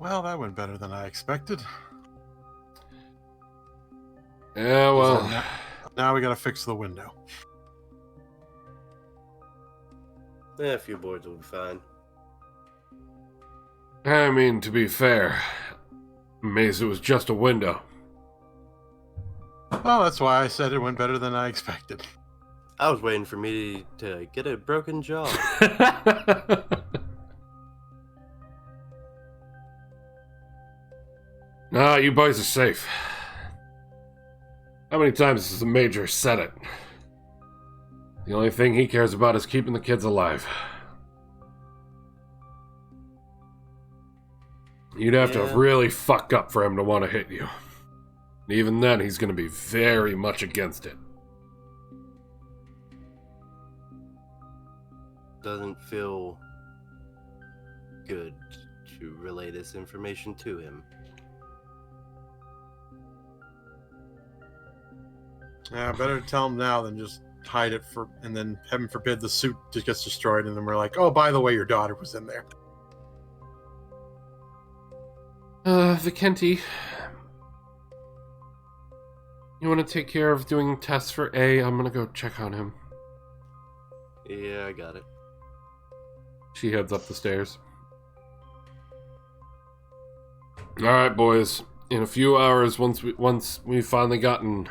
Well, that went better than I expected. Yeah, well, Now we gotta fix the window. Yeah, a few boards will be fine. I mean, to be fair, I'm amazed it was just a window. Well, that's why I said it went better than I expected. I was waiting for me to get a broken jaw. Nah, you boys are safe. How many times has the Major said it? The only thing he cares about is keeping the kids alive. You'd have to Yeah. really fuck up for him to want to hit you. And even then, he's going to be very much against it. Doesn't feel good to relay this information to him. Yeah, better tell him now than just hide it and then heaven forbid the suit just gets destroyed and then we're like, oh, by the way, your daughter was in there. Vicenti, you want to take care of doing tests for A? I'm gonna go check on him. Yeah, I got it. She heads up the stairs. Alright, boys. In a few hours, once we've finally gotten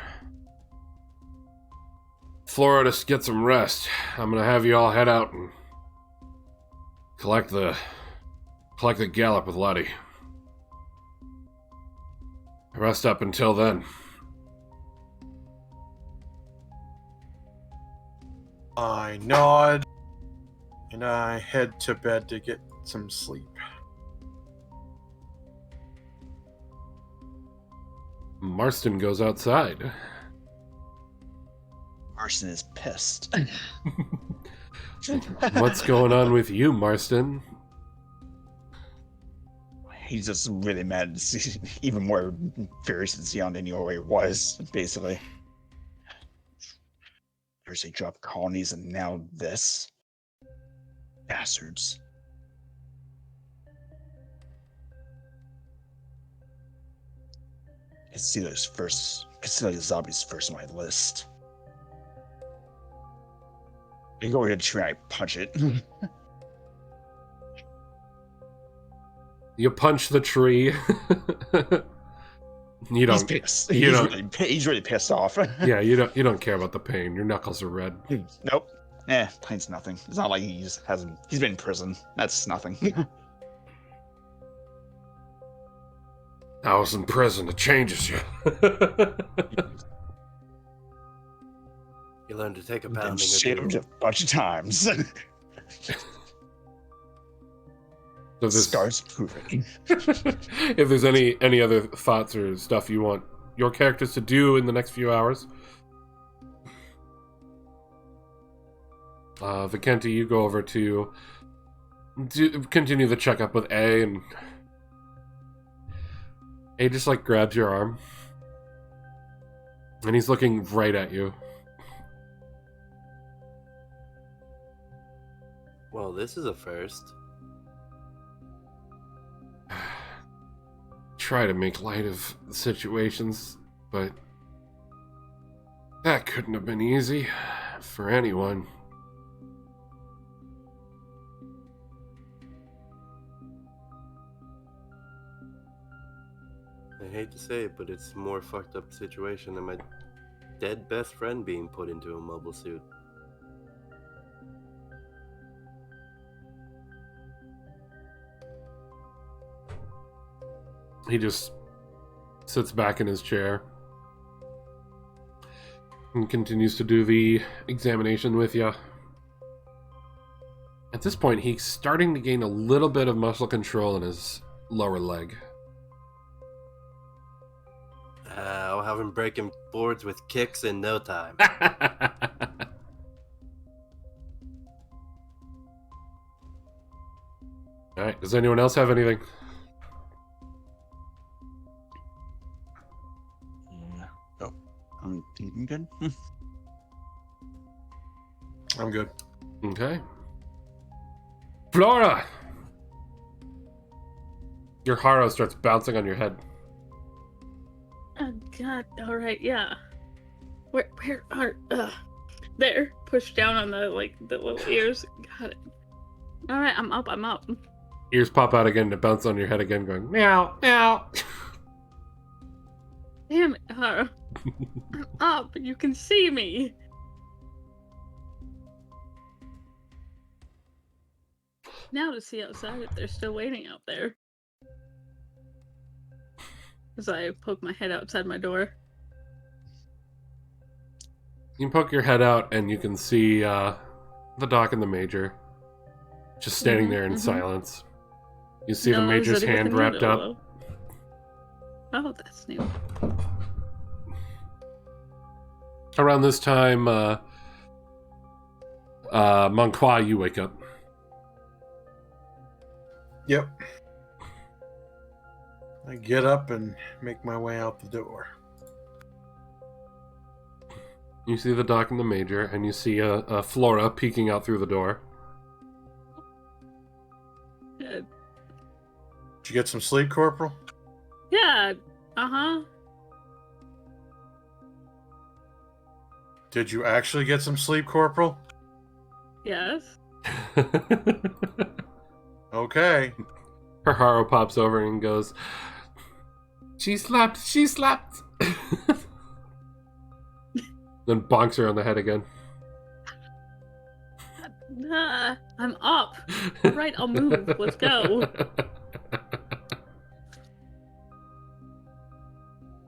Flora to get some rest, I'm gonna have you all head out and collect the gallop with Lottie. Rest up until then. I nod and I head to bed to get some sleep. Marston goes outside. Marston is pissed. What's going on with you, Marston? He's just really mad. Even more furious than Zeon than he already was, basically. First they dropped colonies and now this. Bastards. Consider the zombies first on my list. I go ahead and try to punch it. You punch the tree. You don't. He's pissed. You He's really pissed off. Yeah, you don't care about the pain. Your knuckles are red. Nope. Pain's nothing. It's not like he's been in prison. That's nothing. I was in prison. It changes you. You learn to take a Been pounding. shaved a bunch of times. So Scars proving. if there's any other thoughts or stuff you want your characters to do in the next few hours, Vicenti, you go over to continue the checkup with A, and A just like grabs your arm, and he's looking right at you. Well, this is a first. Try to make light of situations, but that couldn't have been easy for anyone. I hate to say it, but it's a more fucked up situation than my dead best friend being put into a mobile suit. He just sits back in his chair and continues to do the examination with you. At this point, he's starting to gain a little bit of muscle control in his lower leg. I'll have him breaking boards with kicks in no time. Alright, does anyone else have anything? Oh, I'm thinking good. I'm good. Okay. Flora! Your Haro starts bouncing on your head. Oh God! All right, yeah. Where are? There. Push down on the little ears. Got it. All right, I'm up. I'm up. Ears pop out again to bounce on your head again, going meow, meow. Damn it, Haro. I'm up. You can see me. Now to see outside if they're still waiting out there. As I poke my head outside my door. You can poke your head out and you can see the Doc and the Major just standing there in silence. You see the Major's hand wrapped up. Oh, that's new. Around this time, Monqua, you wake up. Yep. I get up and make my way out the door. You see the Doc and the Major, and you see a Flora peeking out through the door. Did you get some sleep, Corporal? Yeah. Uh-huh. Did you actually get some sleep, Corporal? Yes. Okay. Her Haro pops over and goes, She slept! She slept! Then bonks her on the head again. I'm up. All right, I'll move. Let's go.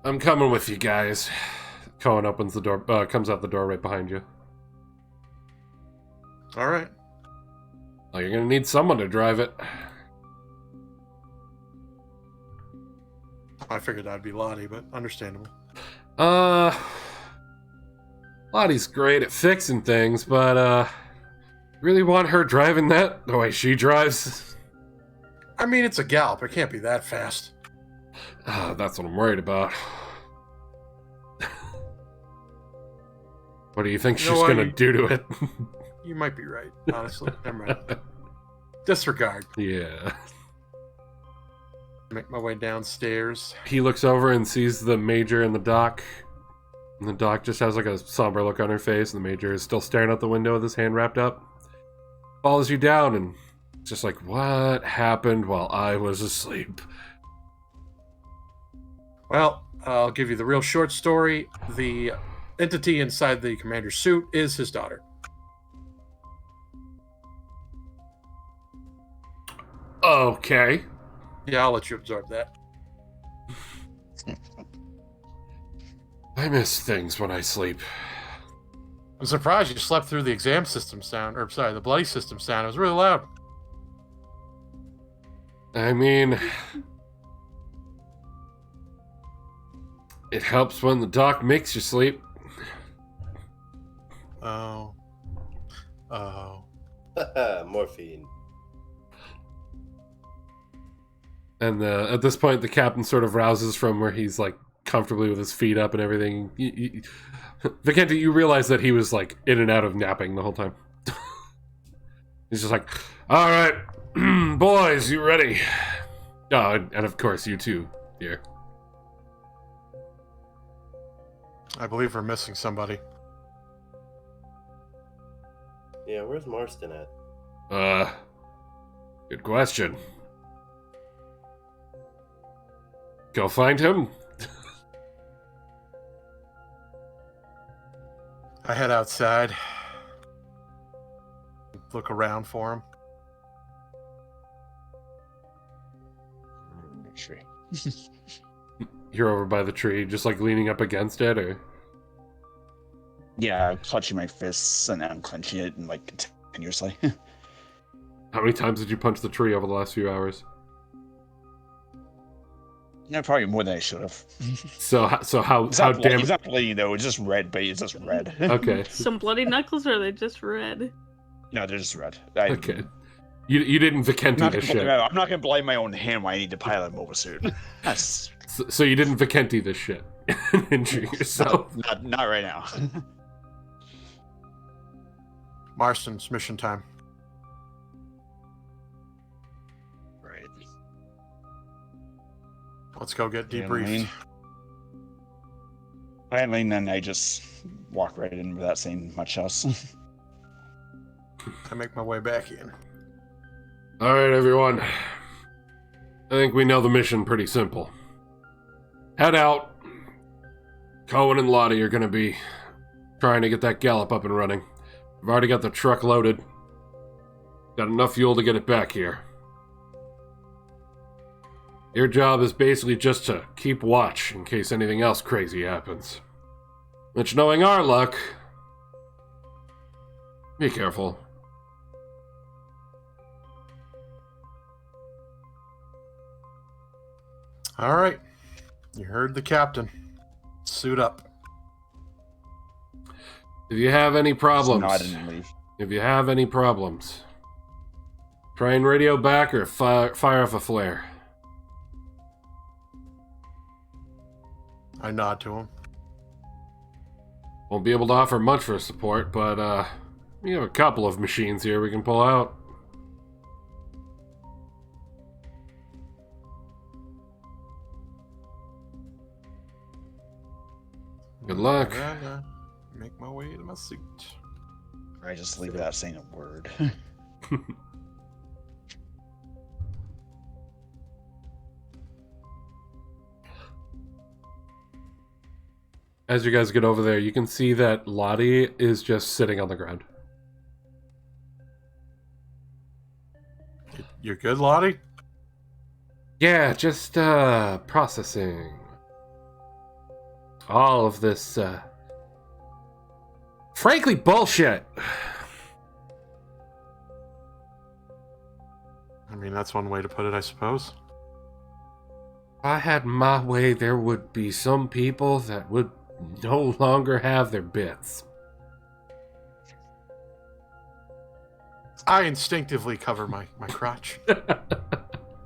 I'm coming with you guys. Cohen opens the door, comes out the door right behind you. All right. Oh, you're gonna need someone to drive it. I figured that'd be Lottie, but understandable. Lottie's great at fixing things, but, really want her driving that the way she drives? I mean, it's a Gallop. It can't be that fast. That's what I'm worried about. What do you think she's gonna do to it? You might be right, honestly. Never mind. Disregard. Yeah. Make my way downstairs. He looks over and sees the Major and the Doc. And the Doc just has like a somber look on her face, and the Major is still staring out the window with his hand wrapped up. Follows you down and just like, what happened while I was asleep? Well, I'll give you the real short story. The entity inside the commander's suit is his daughter. Okay. Yeah, I'll let you absorb that. I miss things when I sleep. I'm surprised you slept through the exam system sound, or sorry, the bloody system sound. It was really loud. I mean, it helps when the Doc makes you sleep. Oh. Morphine. And at this point, the captain sort of rouses from where he's like comfortably with his feet up and everything. Vicente, you realize that he was like in and out of napping the whole time. He's just like, all right, boys, you ready? Oh, and of course you too, dear. I believe we're missing somebody. Yeah, where's Marston at? Good question. Go find him? I head outside. Look around for him. Tree. You're over by the tree, just like leaning up against it, or? Yeah, clutching my fists and unclenching it and like continuously. How many times did you punch the tree over the last few hours? Yeah, probably more than I should have. So how It's how not bloody, damn? it's not bleeding though. It's just red, but it's just red. Okay. Some bloody knuckles, or are they just red? No, they're just red. Okay. You didn't Vicenti this shit. I'm not gonna blame my own hand when I need to pilot a mobile suit. That's So you didn't Vicenti this shit. Injure yourself. not right now. Marston's mission time. Right. Let's go get Yeah, debriefed. Finally, then I just walk right in without saying much else. I make my way back in. All right, everyone. I think we know the mission pretty simple. Head out. Cohen and Lottie are going to be trying to get that gallop up and running. We've already got the truck loaded. Got enough fuel to get it back here. Your job is basically just to keep watch in case anything else crazy happens. Which, knowing our luck, be careful. All right. You heard the captain. Suit up. If you have any problems, No, I didn't leave. if you have any problems, try and radio back or fire off a flare. I nod to him. Won't be able to offer much for support, but we have a couple of machines here we can pull out. Good luck. And, make my way to my suit. I just leave without saying a word. As you guys get over there, you can see that Lottie is just sitting on the ground. You're good, Lottie? Yeah, just processing all of this frankly bullshit. I mean, that's one way to put it, I suppose. If I had my way, there would be some people that would no longer have their bits. I instinctively cover my crotch.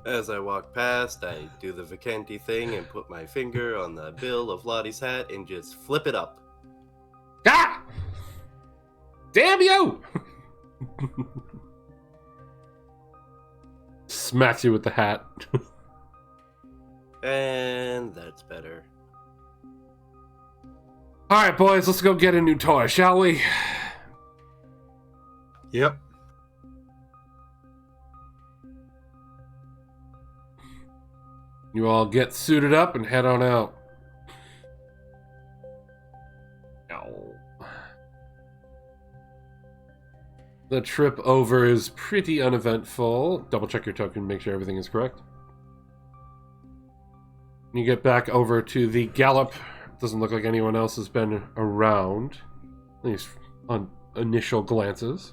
As I walk past, I do the Vicenti thing and put my finger on the bill of Lottie's hat and just flip it up. Ah! Damn you! Smacks you with the hat. And that's better. Alright, boys, let's go get a new toy, shall we? Yep. You all get suited up and head on out. Ow. The trip over is pretty uneventful. Double check your token, make sure everything is correct. You get back over to the gallop. Doesn't look like anyone else has been around, at least on initial glances.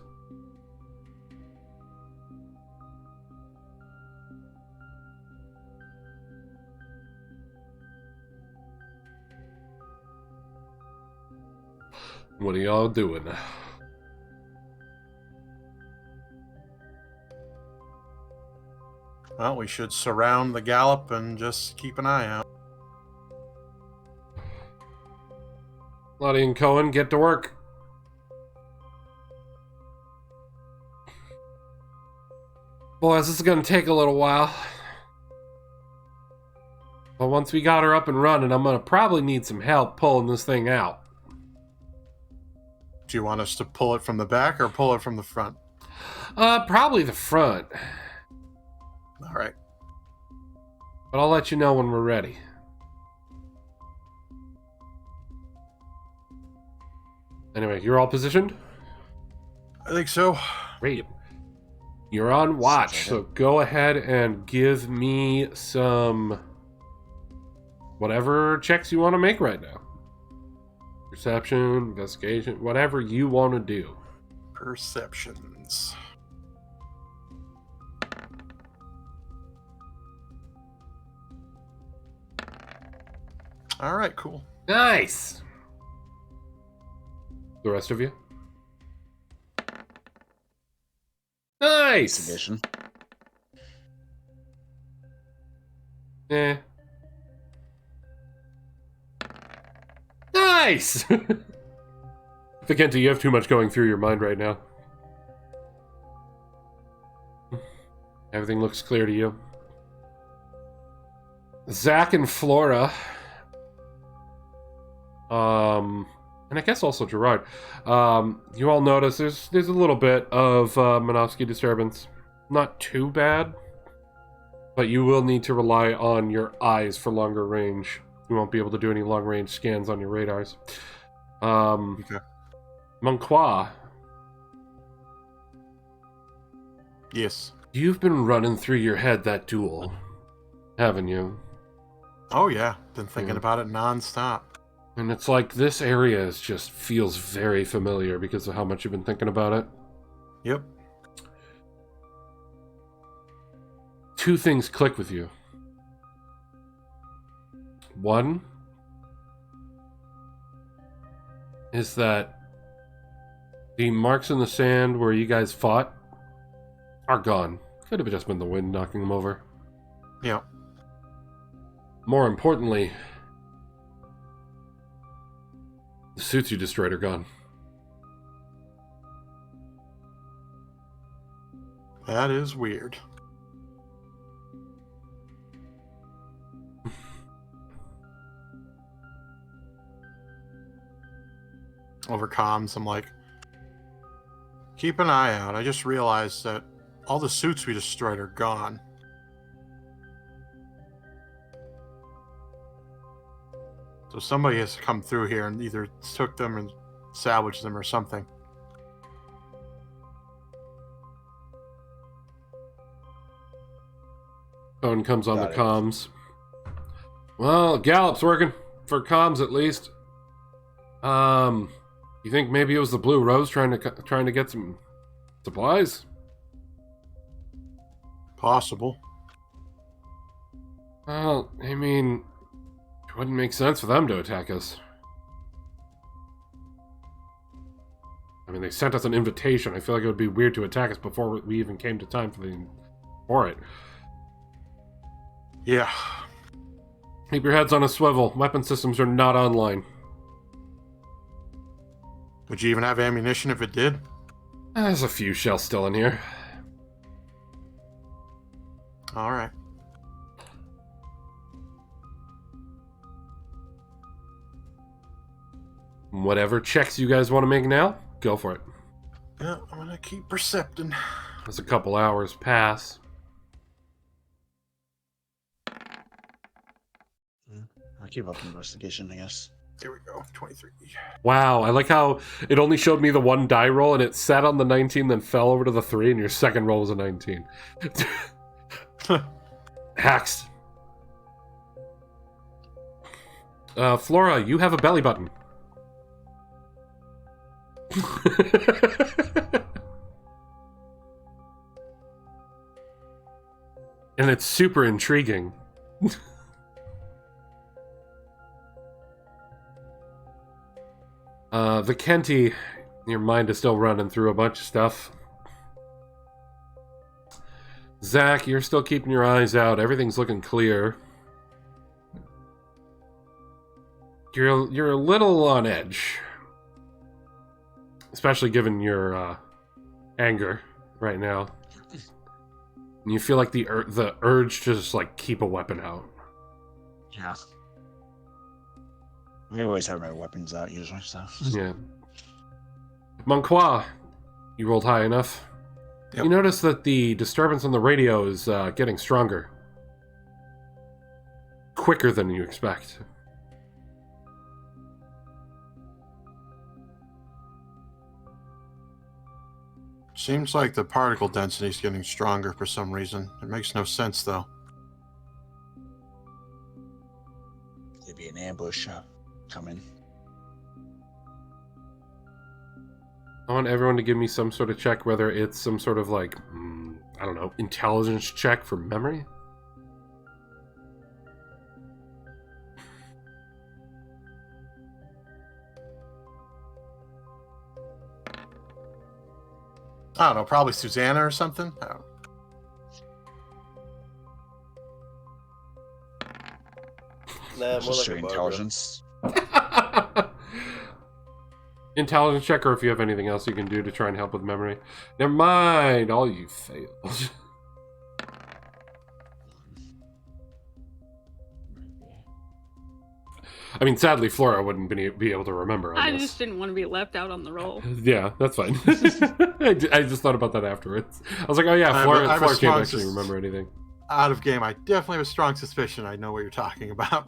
What are y'all doing? Well, we should surround the gallop and just keep an eye out. Lottie and Cohen, get to work. Boys, this is going to take a little while. But once we got her up and running, I'm going to probably need some help pulling this thing out. Do you want us to pull it from the back or pull it from the front? Probably the front. All right. But I'll let you know when we're ready. Anyway, you're all positioned? I think so. Great. You're on watch, so go ahead and give me some whatever checks you want to make right now. Perception, investigation, whatever you want to do. Perceptions. All right, cool. Nice. The rest of you? Nice. Investigation. Eh. Nice. Vicente, you have too much going through your mind right now. Everything looks clear to you. Zach and Flora. And I guess also Gerard. You all notice there's a little bit of Minovsky disturbance. Not too bad. But you will need to rely on your eyes for longer range. You won't be able to do any long range scans on your radars. Okay. Monqua. Yes. You've been running through your head that duel, haven't you? Oh yeah, been thinking about it nonstop. And it's like this area just feels very familiar because of how much you've been thinking about it. Yep. Two things click with you. One is that the marks in the sand where you guys fought are gone. Could have just been the wind knocking them over. Yep. More importantly, the suits you destroyed are gone. That is weird. Over comms, I'm like, keep an eye out. I just realized that all the suits we destroyed are gone. So somebody has come through here and either took them and salvaged them or something. Phone comes on Got the it. comms. Well, Gallup's working. For comms, at least. You think maybe it was the Blue Rose trying to get some supplies? Possible. Well, I mean, it wouldn't make sense for them to attack us. I mean, they sent us an invitation. I feel like it would be weird to attack us before we even came to time for it. Yeah. Keep your heads on a swivel. Weapon systems are not online. Would you even have ammunition if it did? There's a few shells still in here. All right. Whatever checks you guys want to make now, go for it. Yeah, I'm gonna keep percepting. As a couple hours pass. I'll keep up investigation, I guess. Here we go. 23. Wow, I like how it only showed me the one die roll and it sat on the 19, then fell over to the 3, and your second roll was a 19. Hacks. Flora, you have a belly button. And it's super intriguing. Vicente, your mind is still running through a bunch of stuff. Zach, you're still keeping your eyes out. Everything's looking clear. You're a little on edge. Especially given your anger right now. And you feel like the urge to just like keep a weapon out. Yeah. We always have our weapons out usually, so. Yeah. Monqua, you rolled high enough. Yep. You notice that the disturbance on the radio is getting stronger. Quicker than you expect. Seems like the particle density is getting stronger for some reason. It makes no sense, though. There'd be an ambush coming. I want everyone to give me some sort of check, whether it's some sort of like, I don't know, intelligence check for memory? I don't know, probably Susanna or something. I don't know. Nah, It's more just like a straight Barbara. intelligence. Intelligence check, or if you have anything else you can do to try and help with memory. Never mind, all you failed. I mean, sadly, Flora wouldn't be able to remember on I this. just didn't want to be left out on the roll. Yeah, that's fine. I just thought about that afterwards. I was like, oh yeah, Flora I have a can't strong actually remember anything. Out of game, I definitely have a strong suspicion I know what you're talking about.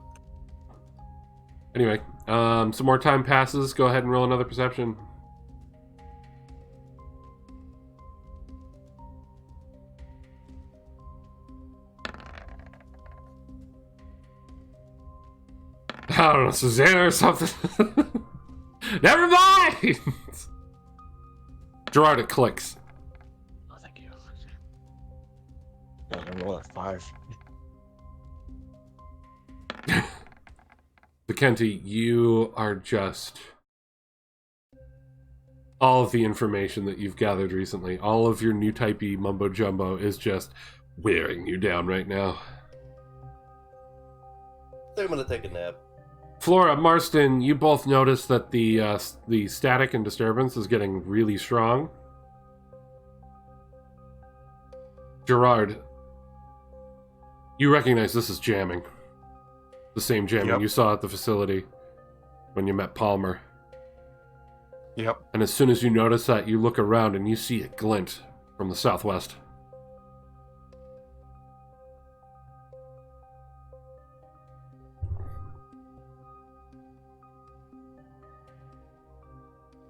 Anyway, some more time passes. Go ahead and roll another perception. I don't know, Susanna or something. Never mind! Gerard, it clicks. Oh, thank you. I'm gonna roll at 5. Vicente, you are just... all of the information that you've gathered recently, all of your new typey mumbo jumbo is just wearing you down right now. I think I'm gonna take a nap. Flora, Marston, you both notice that the static and disturbance is getting really strong. Gerard, you recognize this is jamming. The same jamming Yep. you saw at the facility when you met Palmer. Yep. And as soon as you notice that, you look around and you see a glint from the southwest.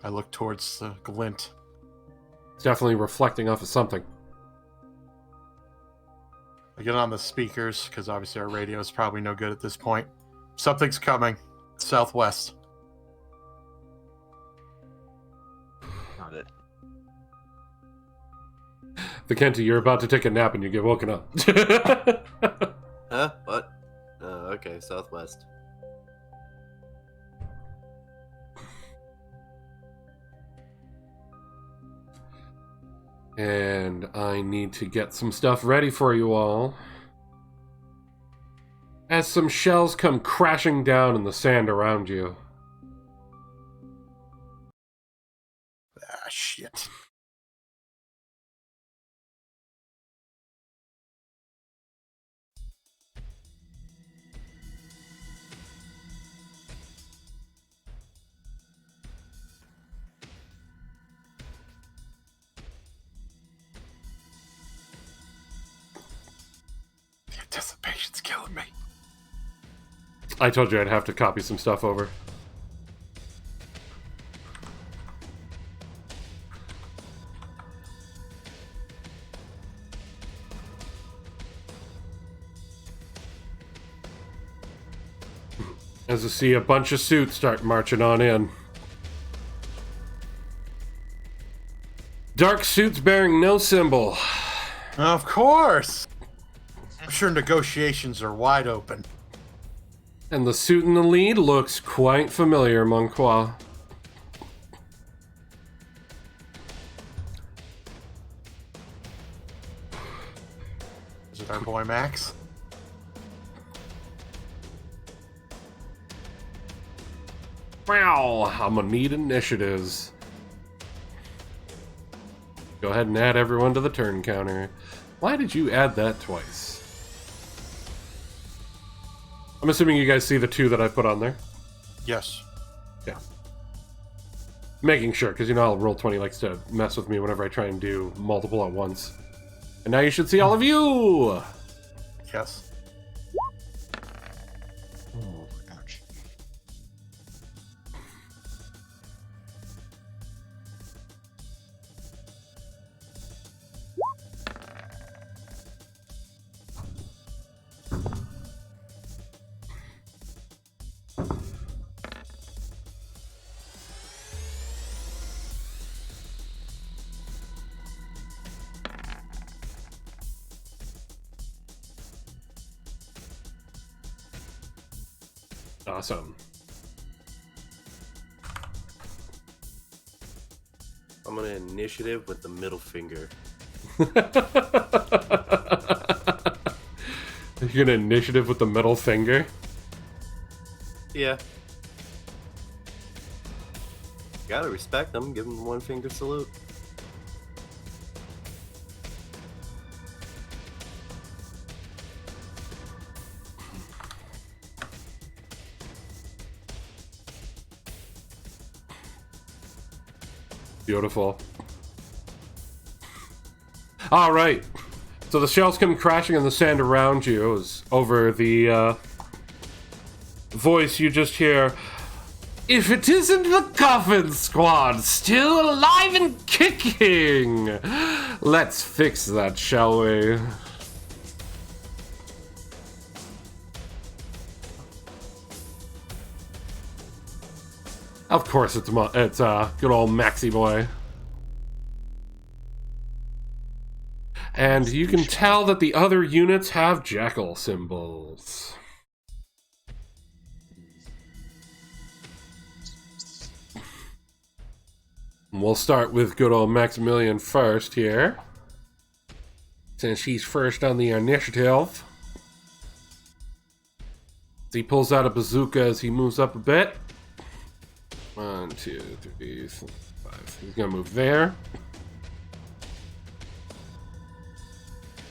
I look towards the glint. It's definitely reflecting off of something. I get on the speakers, because obviously our radio is probably no good at this point. Something's coming. Southwest. Not it. Vicente, you're about to take a nap and you get woken up. Huh? What? Oh, okay, southwest. And I need to get some stuff ready for you all. As some shells come crashing down in the sand around you. Ah, shit. The anticipation's killing me. I told you I'd have to copy some stuff over. As I see a bunch of suits start marching on in. Dark suits bearing no symbol. Of course! I'm sure negotiations are wide open. And the suit in the lead looks quite familiar, Monqua. Is it our boy Max? Wow, I'm gonna need initiatives. Go ahead and add everyone to the turn counter. Why did you add that twice? I'm assuming you guys see the 2 that I put on there. Yes. Yeah. Making sure, because you know how Roll20 likes to mess with me whenever I try and do multiple at once. And now you should see all of you! Yes. Oh, ouch. Awesome. I'm gonna initiative with the middle finger. You're gonna initiative with the middle finger? Yeah. Gotta respect them. Give them the one finger salute. Beautiful. All right. So the shells come crashing in the sand around you as over the voice you just hear. If it isn't the Coffin Squad, still alive and kicking! Let's fix that, shall we? Of course, it's good old Maxi boy. And you can tell that the other units have jackal symbols. We'll start with good old Maximilian first here, since he's first on the initiative. He pulls out a bazooka as he moves up a bit. 1, 2, 3, 4, 5. He's gonna move there.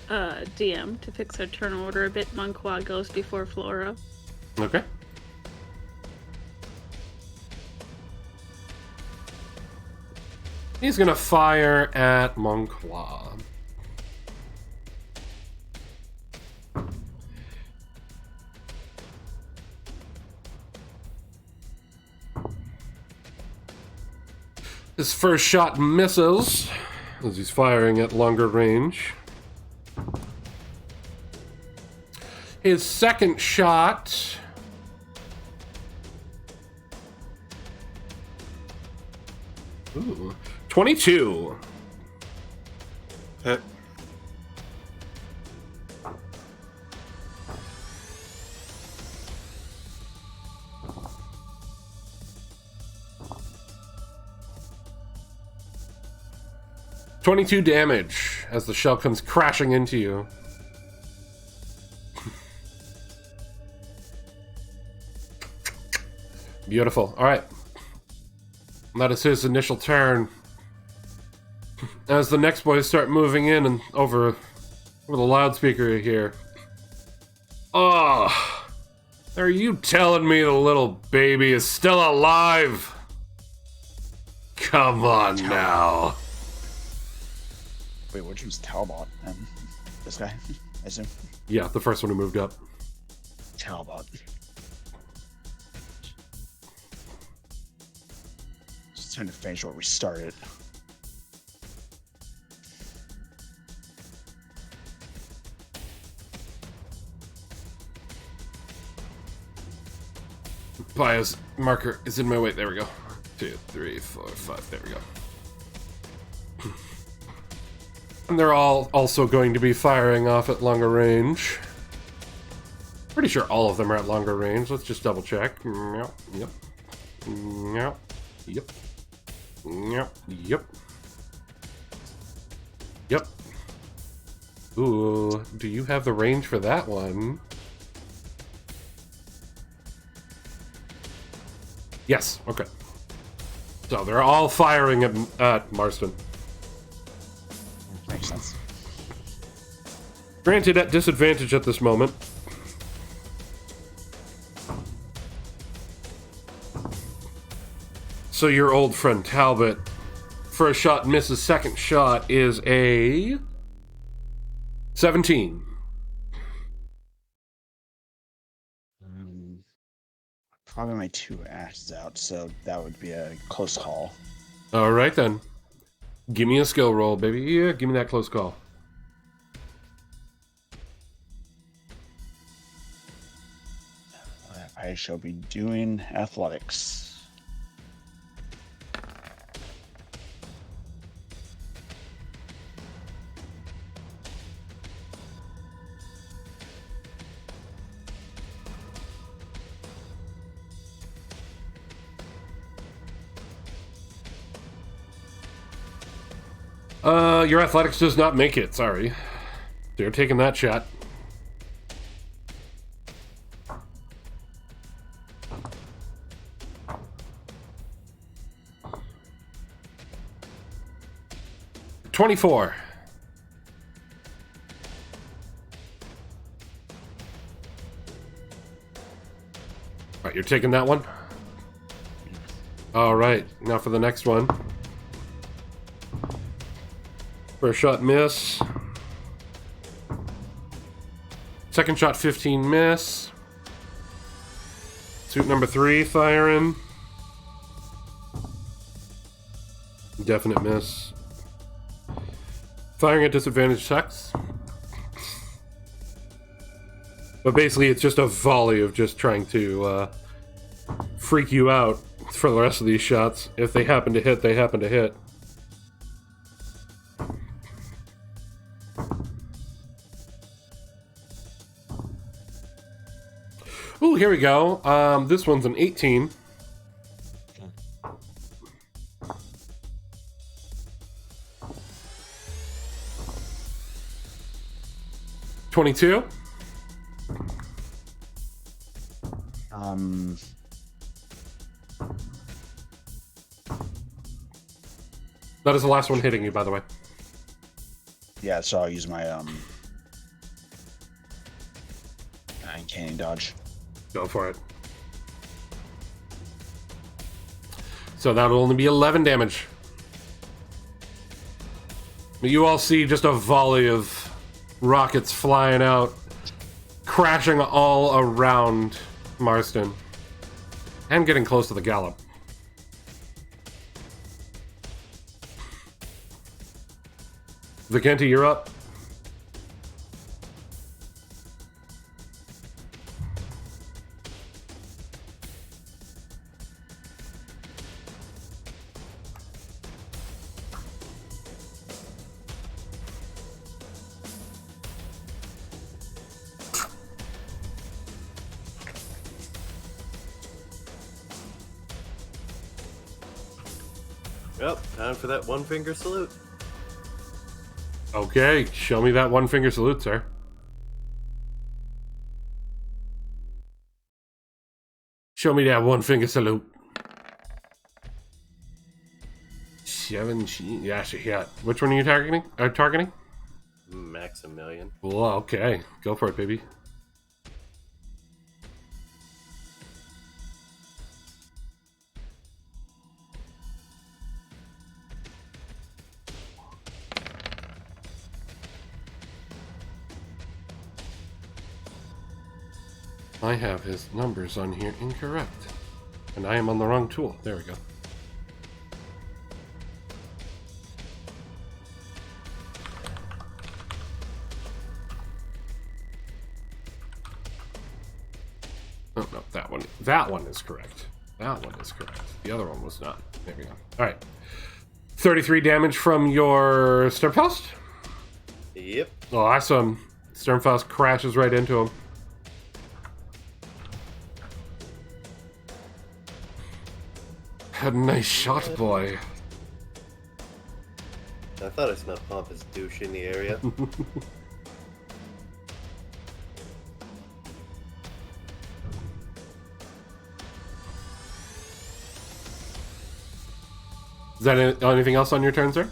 DM, to fix our turn order a bit, Monqua goes before Flora. Okay. He's gonna fire at Monqua. His first shot misses as he's firing at longer range. His second shot ooh, 22. Hit. $22 damage as the shell comes crashing into you. Beautiful. All right. That is his initial turn. As the next boys start moving in and over the loudspeaker here. Oh, are you telling me the little baby is still alive? Come on now. Wait, which was Talbot? This guy, I assume. Yeah, the first one who moved up. Talbot. Just trying to finish what we started. Bios marker is in my way. There we go. 2, 3, 4, 5. There we go. And they're all also going to be firing off at longer range. Pretty sure all of them are at longer range. Let's just double check. Yep. Yep. Yep. Yep. Yep. Yep. Yep. Ooh, do you have the range for that one? Yes, okay. So they're all firing at Marston. Makes sense. Granted, at disadvantage at this moment. So your old friend Talbot, first shot misses, second shot is a 17. Probably my 2 ashes out, so that would be a close call. All right then. Give me a skill roll, baby. Yeah, give me that close call. I shall be doing athletics. Your athletics does not make it, sorry. So you're taking that shot. $24. Alright, you're taking that one? Alright, now for the next one. First shot, miss. Second shot, 15, miss. Suit number 3, firing. Definite miss. Firing at disadvantage sucks. But basically, it's just a volley of just trying to freak you out for the rest of these shots. If they happen to hit, they happen to hit. Ooh, here we go. This one's an 18. $22. That is the last one hitting you, by the way. Yeah, so I'll use my uncanny dodge. Go for it. So that'll only be 11 damage. You all see just a volley of rockets flying out, crashing all around Marston, and getting close to the gallop. Vicente, you're up. Well, time for that one finger salute. Okay, show me that one finger salute, sir. Show me that one finger salute. 17. Yeah, she hit. Which one are you targeting? Maximilian. Well, okay. Go for it, baby. I have his numbers on here incorrect. And I am on the wrong tool. There we go. Oh, no, that one. That one is correct. That one is correct. The other one was not. There we go. Alright. 33 damage from your Sternfaust? Yep. Oh, awesome. Sternfaust crashes right into him. Had a nice shot, boy. I thought I smelled pompous douche in the area. Is that anything else on your turn, sir?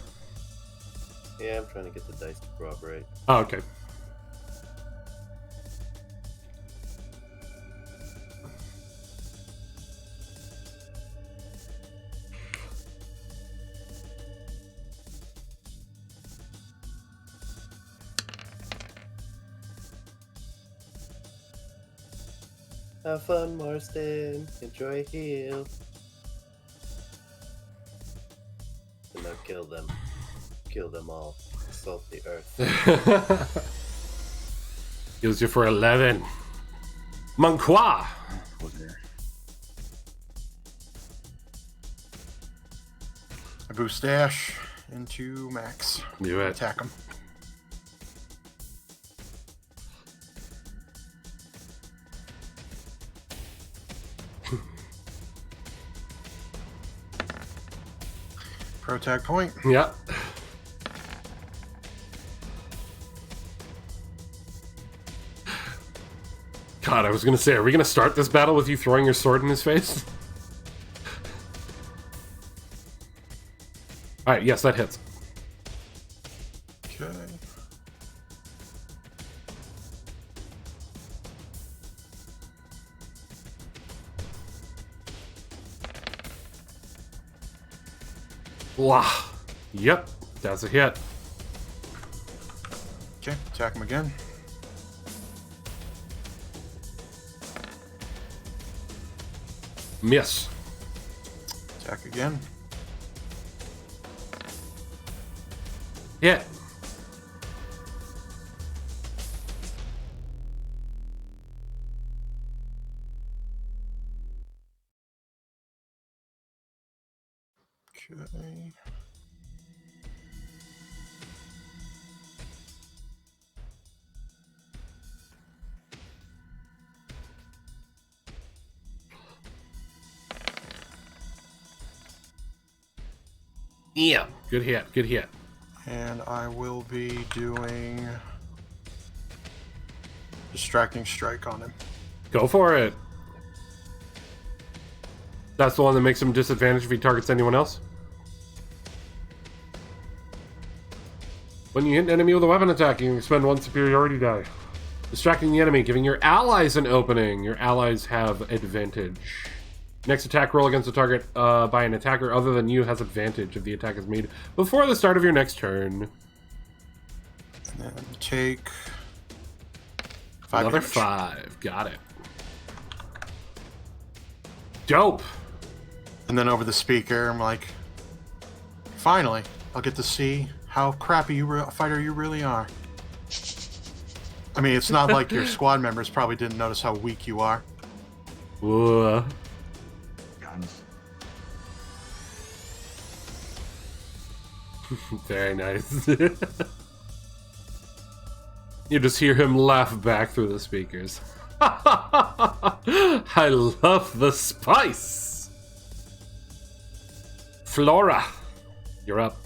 Yeah, I'm trying to get the dice to cooperate. Oh, okay. Have fun, Marston. Enjoy heal. And now kill them. Kill them all. Assault the earth. Kills you for 11. Monqua! I boost dash into max. Do it. Attack him. Pro tag point. Yeah. God, I was gonna say, are we gonna start this battle with you throwing your sword in his face? Alright, yes, that hits. Okay. Wow. Yep, that's a hit. Okay, attack him again. Miss. Attack again. Hit. Okay. Yeah. Good hit, good hit. And I will be doing distracting strike on him. Go for it. That's the one that makes him disadvantaged if he targets anyone else? When you hit an enemy with a weapon attack, you can expend 1 superiority die. Distracting the enemy, giving your allies an opening. Your allies have advantage. Next attack roll against a target by an attacker other than you has advantage if the attack is made before the start of your next turn. And then take 5 Another damage. 5. Got it. Dope. And then over the speaker, I'm like, finally, I'll get to see how crappy a fighter you really are. I mean, it's not like your squad members probably didn't notice how weak you are. Whoa. Very nice. You just hear him laugh back through the speakers. I love the spice. Flora, you're up.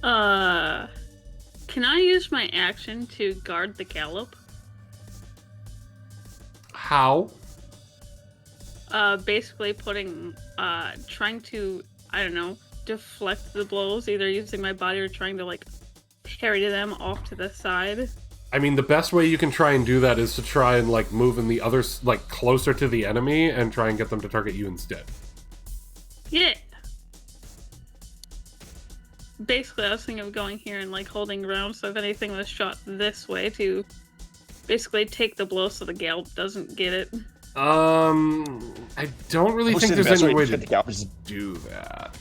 Can I use my action to guard the gallop? How? Basically trying to, I don't know, deflect the blows, either using my body or trying to, like, parry them off to the side. I mean, the best way you can try and do that is to try and, like, move in the other, like, closer to the enemy and try and get them to target you instead. Yeah. Basically, I was thinking of going here and, like, holding ground, so if anything was shot this way to basically take the blow so the gallop doesn't get it. I don't really think there's any way to do that.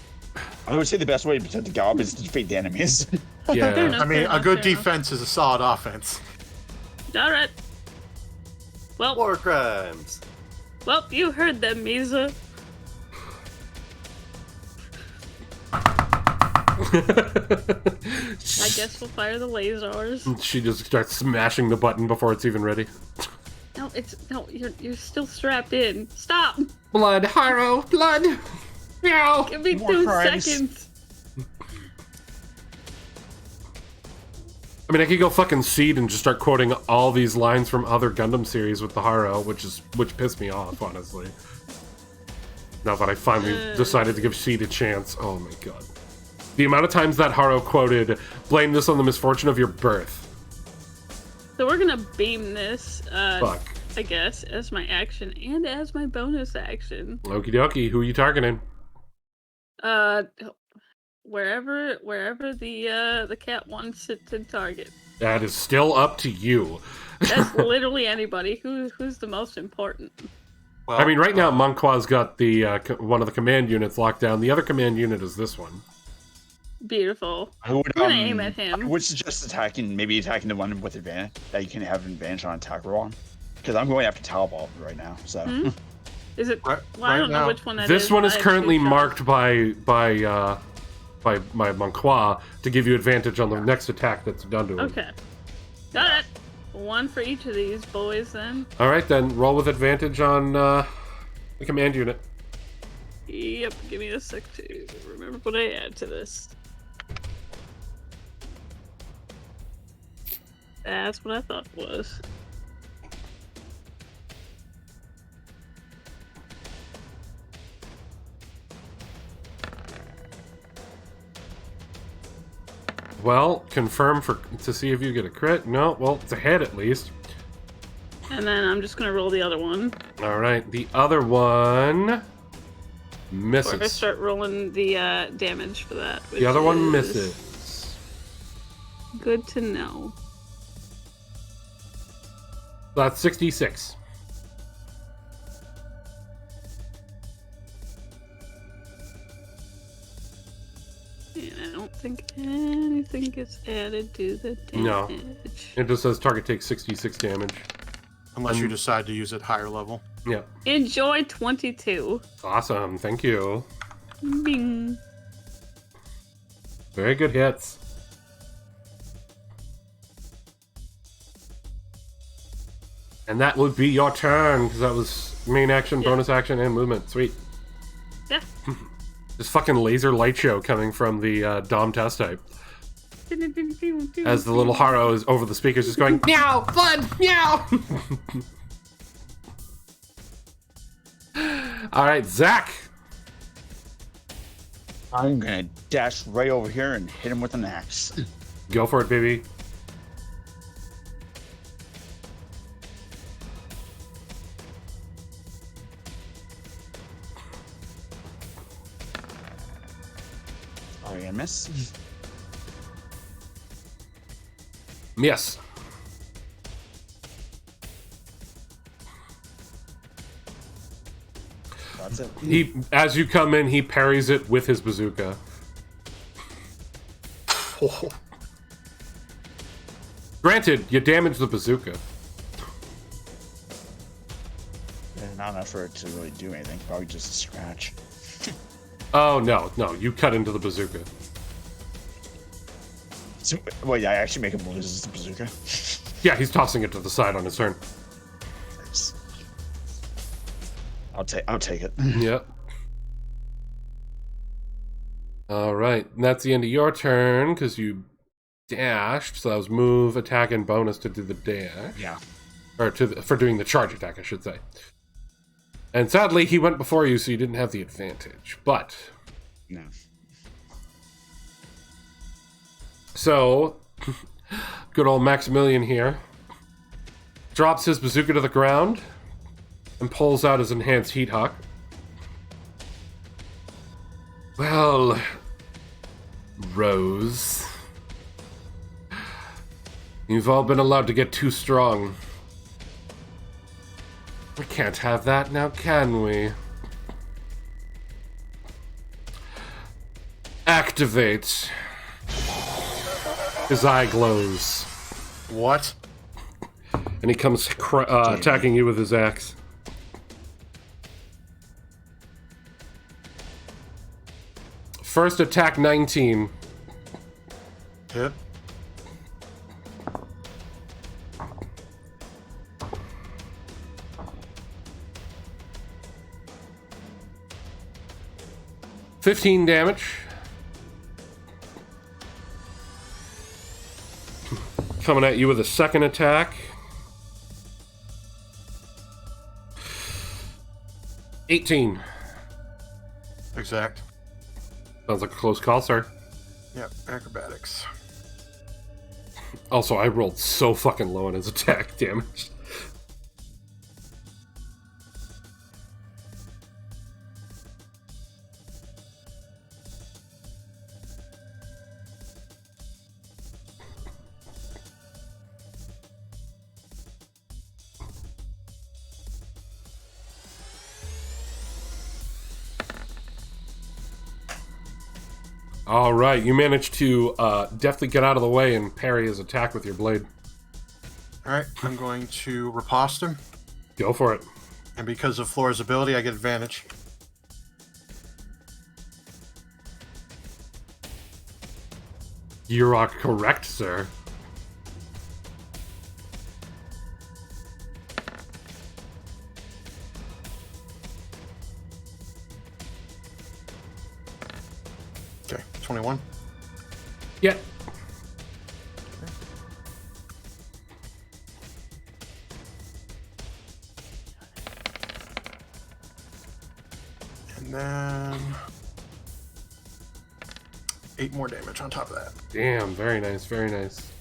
I would say the best way to protect the gallop is to defeat the enemies. Yeah. Fair enough, I mean, fair a enough, good fair enough. defense is a solid offense. Alright. Well, War crimes. well, you heard them, Misa. I guess we'll fire the lasers. She just starts smashing the button before it's even ready. No, you're still strapped in. Stop! Blood, Haro, blood! Meow! Give me More 2 crimes. seconds. I mean, I could go fucking Seed and just start quoting all these lines from other Gundam series with the Haro, which pissed me off, honestly. Now that I finally decided to give Seed a chance. Oh my god. The amount of times that Haro quoted, blame this on the misfortune of your birth. So we're gonna beam this, Fuck. I guess, as my action and as my bonus action. Okie dokie, who are you targeting? Wherever the cat wants it to target. That is still up to you. That's literally anybody. Who's the most important? Well, I mean, right now, Monqua's got the one of the command units locked down. The other command unit is this one. Beautiful. I would, I'm gonna aim at I him. would suggest maybe attacking the one with advantage that you can have an advantage on attack roll on. Because I'm going after Talbot right now, so. Hmm? Is it? Right- Well, I right don't know now- which one that is. This one is I have currently 2 shots. marked by my Monqua to give you advantage on the next attack that's done to him. Okay. Got it. 1 for each of these boys, then. All right, then roll with advantage on the command unit. Yep. Give me a sec to remember what I add to this. That's what I thought it was. well, confirm to see if you get a crit. No, well, it's a hit at least. And then I'm just gonna roll the other one. All right, the other one misses. Or if I start rolling the damage for that. The other one is misses. Good to know. That's 66. And I don't think anything gets added to the damage. No. It just says target takes 66 damage. Unless you decide to use it higher level. Yeah. Enjoy 22. Awesome. Thank you. Bing. Very good hits. And that would be your turn, because that was main action, bonus action, and movement. Sweet. Yeah. This fucking laser light show coming from the Dom test type. As the little Haro is over the speakers just going, meow, blood, meow! Alright, Zach. I'm gonna dash right over here and hit him with an axe. Go for it, baby. Are you gonna miss? Yes. That's it. As you come in, he parries it with his bazooka. Granted, you damaged the bazooka. Yeah, not enough for it to really do anything. Probably just a scratch. Oh, no, you cut into the bazooka. So, well, yeah, I actually make him lose his bazooka. Yeah, he's tossing it to the side on his turn. Nice. I'll take it. Yep. Alright, and that's the end of your turn, because you dashed, so that was move, attack, and bonus to do the dash. Yeah. Or for doing the charge attack, I should say. And sadly, he went before you, so you didn't have the advantage. But... No. So, good old Maximilian here drops his bazooka to the ground and pulls out his enhanced heat hawk. Well, Rose, you've all been allowed to get too strong. We can't have that now, can we? Activate. His eye glows. What? And he comes attacking you with his axe. First attack, 19. Hit. $15 damage. Coming at you with a second attack. 18. Exact. Sounds like a close call, sir. Yep, acrobatics. Also, I rolled so fucking low on his attack damage. All right, you managed to deftly get out of the way and parry his attack with your blade. All right, I'm going to riposte him. Go for it. And because of Flora's ability, I get advantage. You are correct, sir. Okay, 21. Yeah. And then 8 more damage on top of that. Damn, very nice, very nice.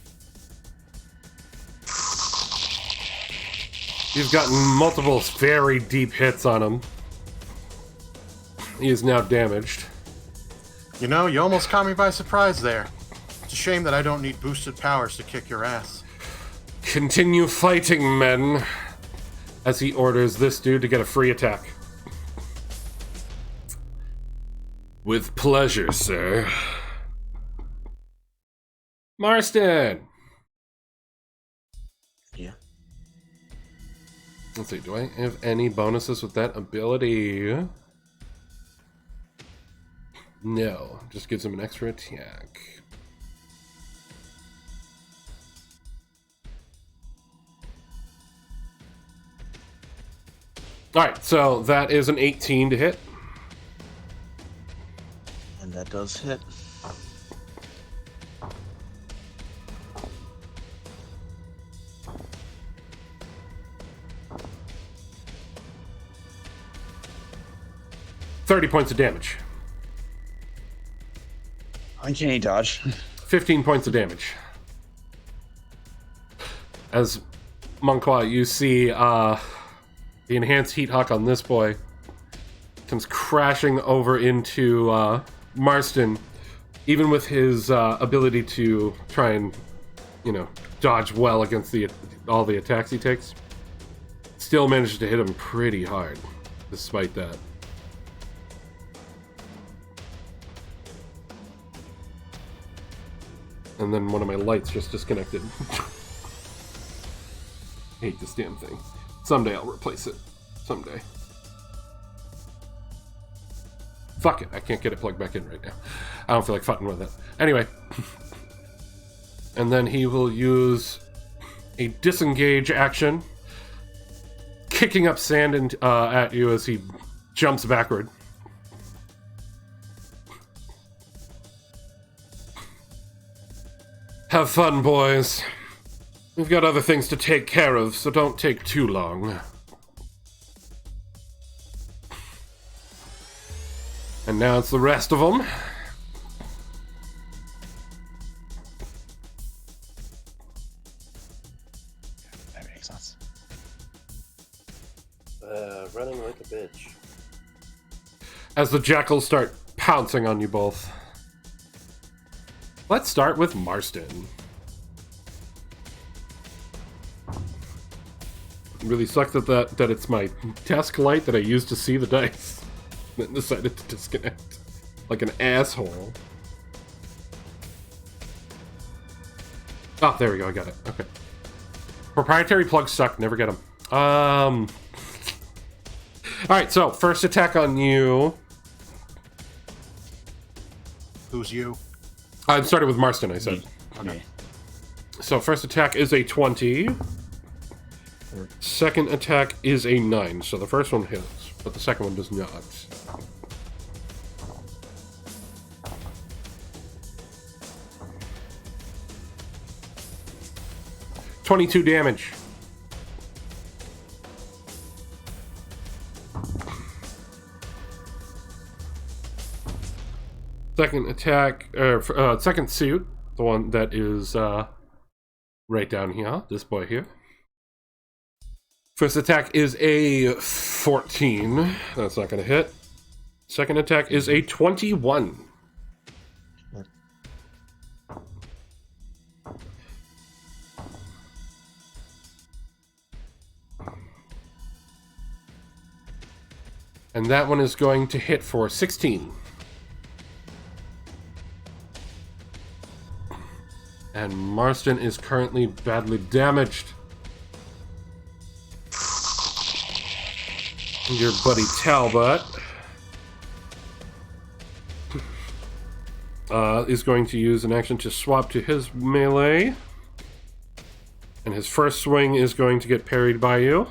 You've gotten multiple very deep hits on him. He is now damaged. You know, you almost caught me by surprise there. It's a shame that I don't need boosted powers to kick your ass. Continue fighting, men. As he orders this dude to get a free attack. With pleasure, sir. Marston! Yeah. Let's see, do I have any bonuses with that ability? No, just gives him an extra attack. Alright, so that is an 18 to hit. And that does hit. $30 points of damage. Uncanny dodge. 15 points of damage. As Monqua, you see the enhanced heat hawk on this boy comes crashing over into Marston, even with his ability to try and, dodge well against all the attacks he takes. Still manages to hit him pretty hard, despite that. And then one of my lights just disconnected. Hate this damn thing. Someday I'll replace it. Someday. Fuck it, I can't get it plugged back in right now. I don't feel like fighting with it. Anyway. And then he will use a disengage action, kicking up sand at you as he jumps backward. Have fun, boys. We've got other things to take care of, so don't take too long. And now it's the rest of them. That makes sense. Running like a bitch. As the Jackals start pouncing on you both. Let's start with Marston. It really sucks that it's my desk light that I use to see the dice. Then decided to disconnect. Like an asshole. Oh, there we go, I got it. Okay. Proprietary plugs suck, never get them. Alright, so first attack on you. Who's you? I started with Marston, I said. Okay. So first attack is a 20. Second attack is a 9. So the first one hits, but the second one does not. $22 damage. Second attack, second suit, the one that is right down here, this boy here. First attack is a 14. That's not going to hit. Second attack is a 21. And that one is going to hit for 16. And Marston is currently badly damaged. Your buddy Talbot is going to use an action to swap to his melee. And his first swing is going to get parried by you.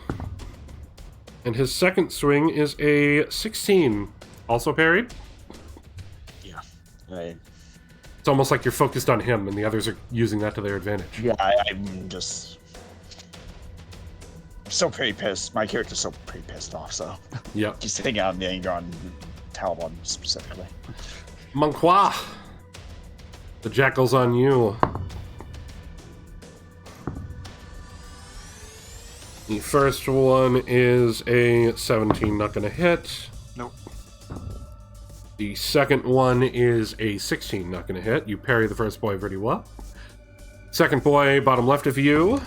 And his second swing is a 16. Also parried? Yeah. Right. It's almost like you're focused on him and the others are using that to their advantage. Yeah, I'm just... I'm so pretty pissed. My character's so pretty pissed off, so... Yep. Just taking out the anger on Talbot specifically. Monqua! The Jackals on you. The first one is a 17, not going to hit. Nope. The second one is a 16, not going to hit. You parry the first boy pretty well. Second boy, bottom left of you.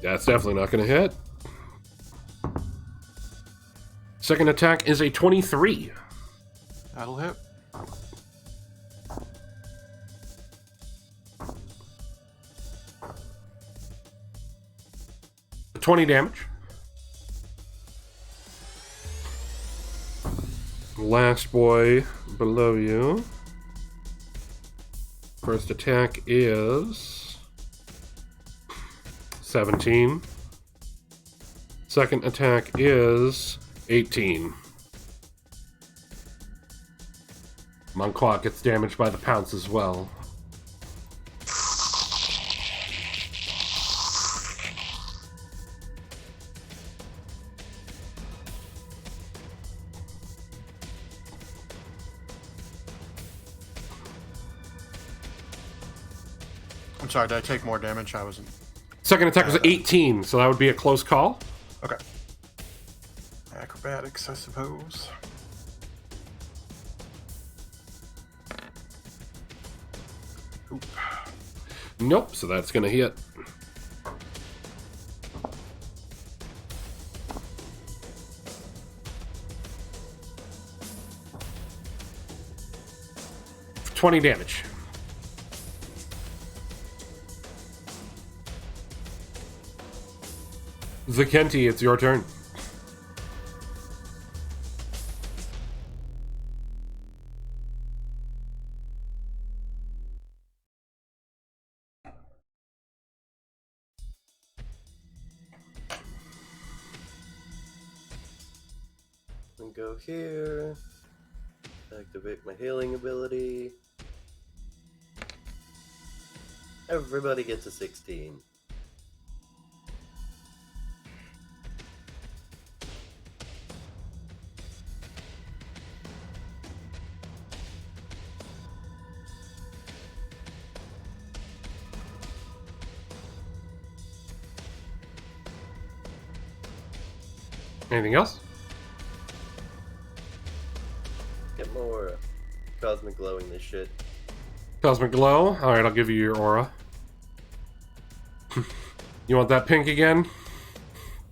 That's definitely not going to hit. Second attack is a 23. That'll hit. 20 damage. Last boy below you. First attack is 17. Second attack is 18. Monquat gets damaged by the pounce as well. I'm sorry, did I take more damage? I wasn't... Second attack was 18, so that would be a close call. Okay. Acrobatics, I suppose. Oop. Nope, so that's going to hit. For 20 damage. Zakenti, it's your turn. And go here. Activate my healing ability. Everybody gets a 16. Anything else? Get more cosmic glowing this shit. Cosmic glow. Alright, I'll give you your aura. You want that pink again?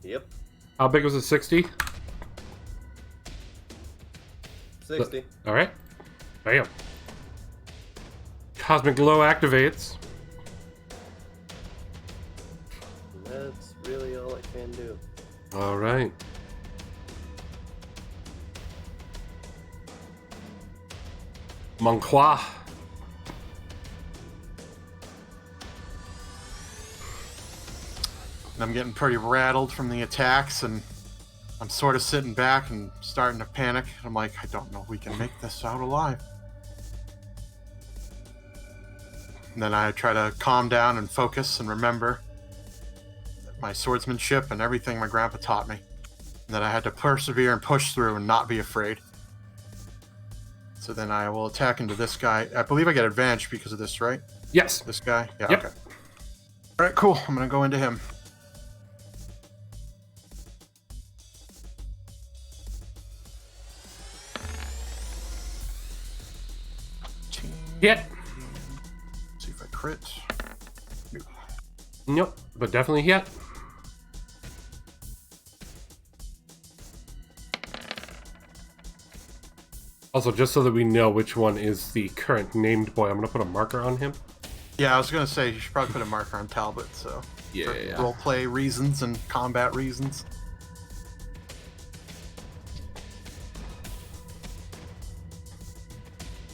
Yep. How big was it? 60? 60. Alright. Bam. Cosmic glow activates. And that's really all I can do. Alright. Monquat. I'm getting pretty rattled from the attacks, and I'm sort of sitting back and starting to panic. I'm like, I don't know if we can make this out alive. And then I try to calm down and focus and remember my swordsmanship and everything my grandpa taught me. And that I had to persevere and push through and not be afraid. So then I will attack into this guy. I believe I get advantage because of this, right? Yes. This guy? Yeah, Yep. okay. Alright, cool. I'm going to go into him. Hit. See if I crit. Nope, but definitely hit. Also, just so that we know which one is the current named boy, I'm going to put a marker on him. Yeah, I was going to say, you should probably put a marker on Talbot, so... Yeah. For roleplay reasons and combat reasons.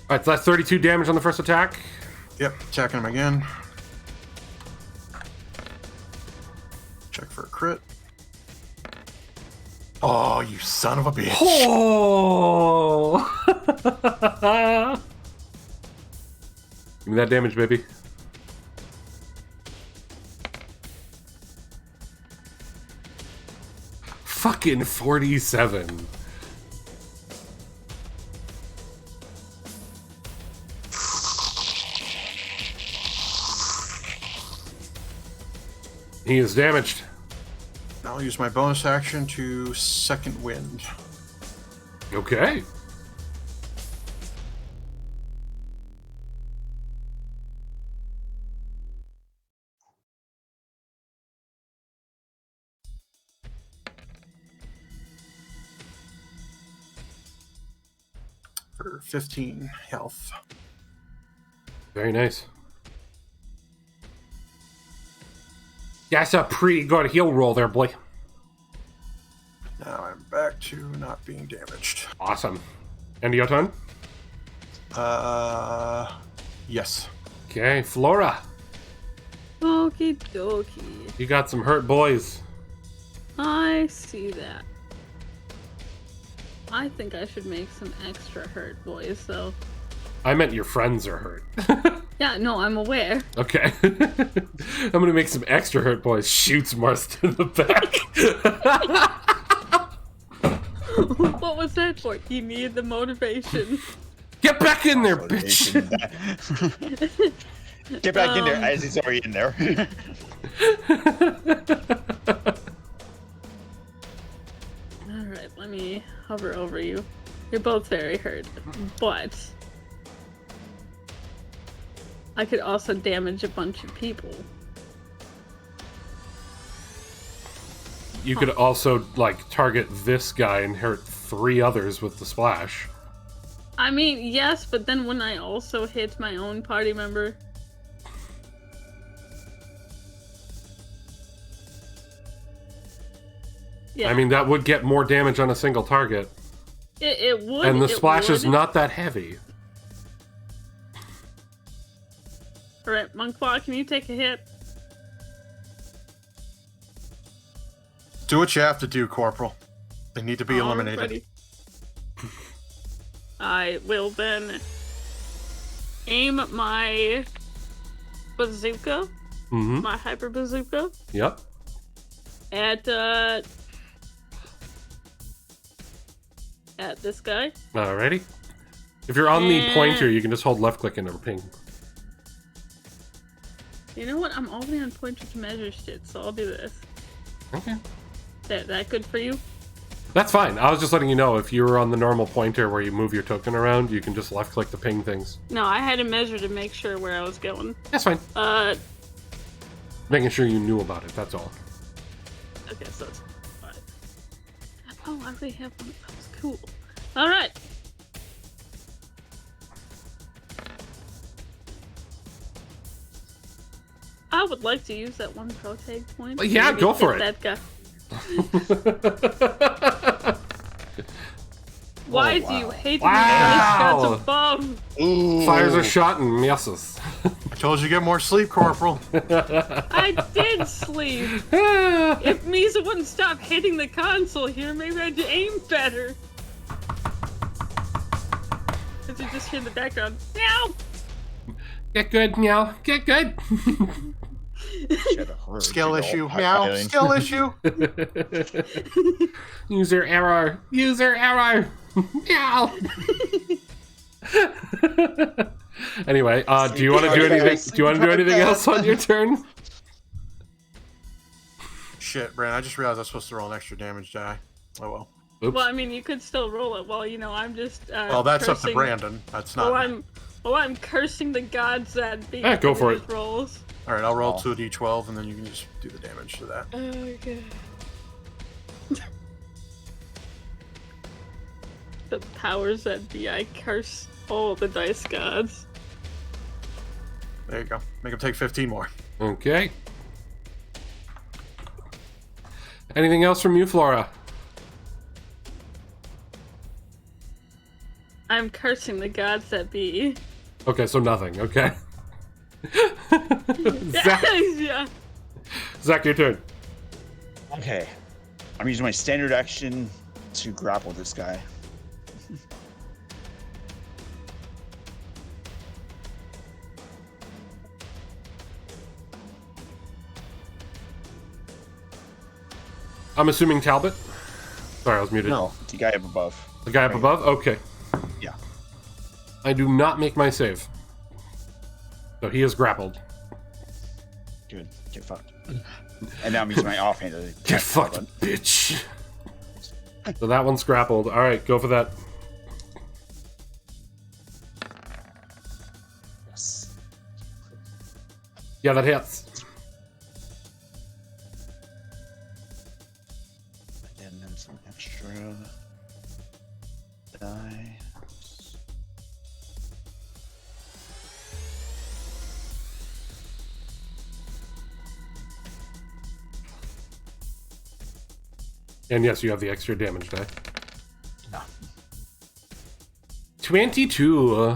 Alright, so that's 32 damage on the first attack. Yep, attacking him again. Check for a crit. Oh, you son of a bitch. Oh! Give me that damage, baby. Fucking 47. He is damaged. I'll use my bonus action to second wind. Okay. For 15 health. Very nice. That's a pretty good heal roll there, boy. Now I'm back to not being damaged. Awesome. End of your turn? Yes. Okay, Flora. Okie dokie. You got some hurt boys. I see that. I think I should make some extra hurt boys, though. I meant your friends are hurt. Yeah, no, I'm aware. Okay. I'm gonna make some extra hurt boys. Shoots Marston in the back. What was that for? He needed the motivation. Get back in there, bitch! Get back in there as he's already in there. Alright, let me hover over you. You're both very hurt, but I could also damage a bunch of people. You could also, like, target this guy and hurt 3 others with the splash. I mean, yes, but then when I also hit my own party member... Yeah. I mean, that would get more damage on a single target. It would. And the splash is would. not that heavy. Alright, Monkwa, can you take a hit? Do what you have to do, Corporal. They need to be eliminated. Alrighty. I will then aim my bazooka, Mm-hmm. my hyper bazooka, Yep. at this guy. Alrighty. If you're on the pointer, you can just hold left click and it'll ping. You know what? I'm already on pointer to measure shit, so I'll do this. Okay. That good for you? That's fine. I was just letting you know, if you were on the normal pointer where you move your token around, you can just left click to ping things. No, I had to measure to make sure where I was going. That's fine. Making sure you knew about it, that's all. Okay, so it's 5. Oh, I already have one of those. Cool. Alright. I would like to use that one pro tag point. Well, yeah, Maybe go for hit it. That guy. Why do you hate me? Wow. Shots above. Ooh. Fires are shot and misses. I told you to get more sleep, Corporal. I did sleep. If Misa wouldn't stop hitting the console here, maybe I'd aim better. Because you just hear in the background, meow! Get good, meow. Get good. Skill issue. Meow. Skill issue. User error. User error. Meow. Anyway, do you want to do anything? Do you want to do anything else on your turn? Shit, Brandon, I just realized I was supposed to roll an extra damage die. Oh well. Oops. Well, I mean, you could still roll it. Well, you know, I'm just. Well, that's up to cursing- Brandon. That's not. I'm cursing the gods that be. Go for it. Rolls. All right, I'll roll 2d12, and then you can just do the damage to that. Okay. The powers that be. I curse all the dice gods. There you go. Make him take 15 more. Okay. Anything else from you, Flora? I'm cursing the gods that be. Okay, so nothing. Okay. Zach, Yeah. Zach, your turn. Okay. I'm using my standard action to grapple this guy. I'm assuming Talbot? Sorry, I was muted. No, the guy up above. The guy up Right. above? Okay. Yeah. I do not make my save. So he is grappled. Good. Get fucked. And now I'm using my offhand to Get attack fucked, Talbot. bitch. So that one's grappled. All right, go for that. Yes. Yeah, that hits. And then some extra die. And yes, you have the extra damage die. No. 22.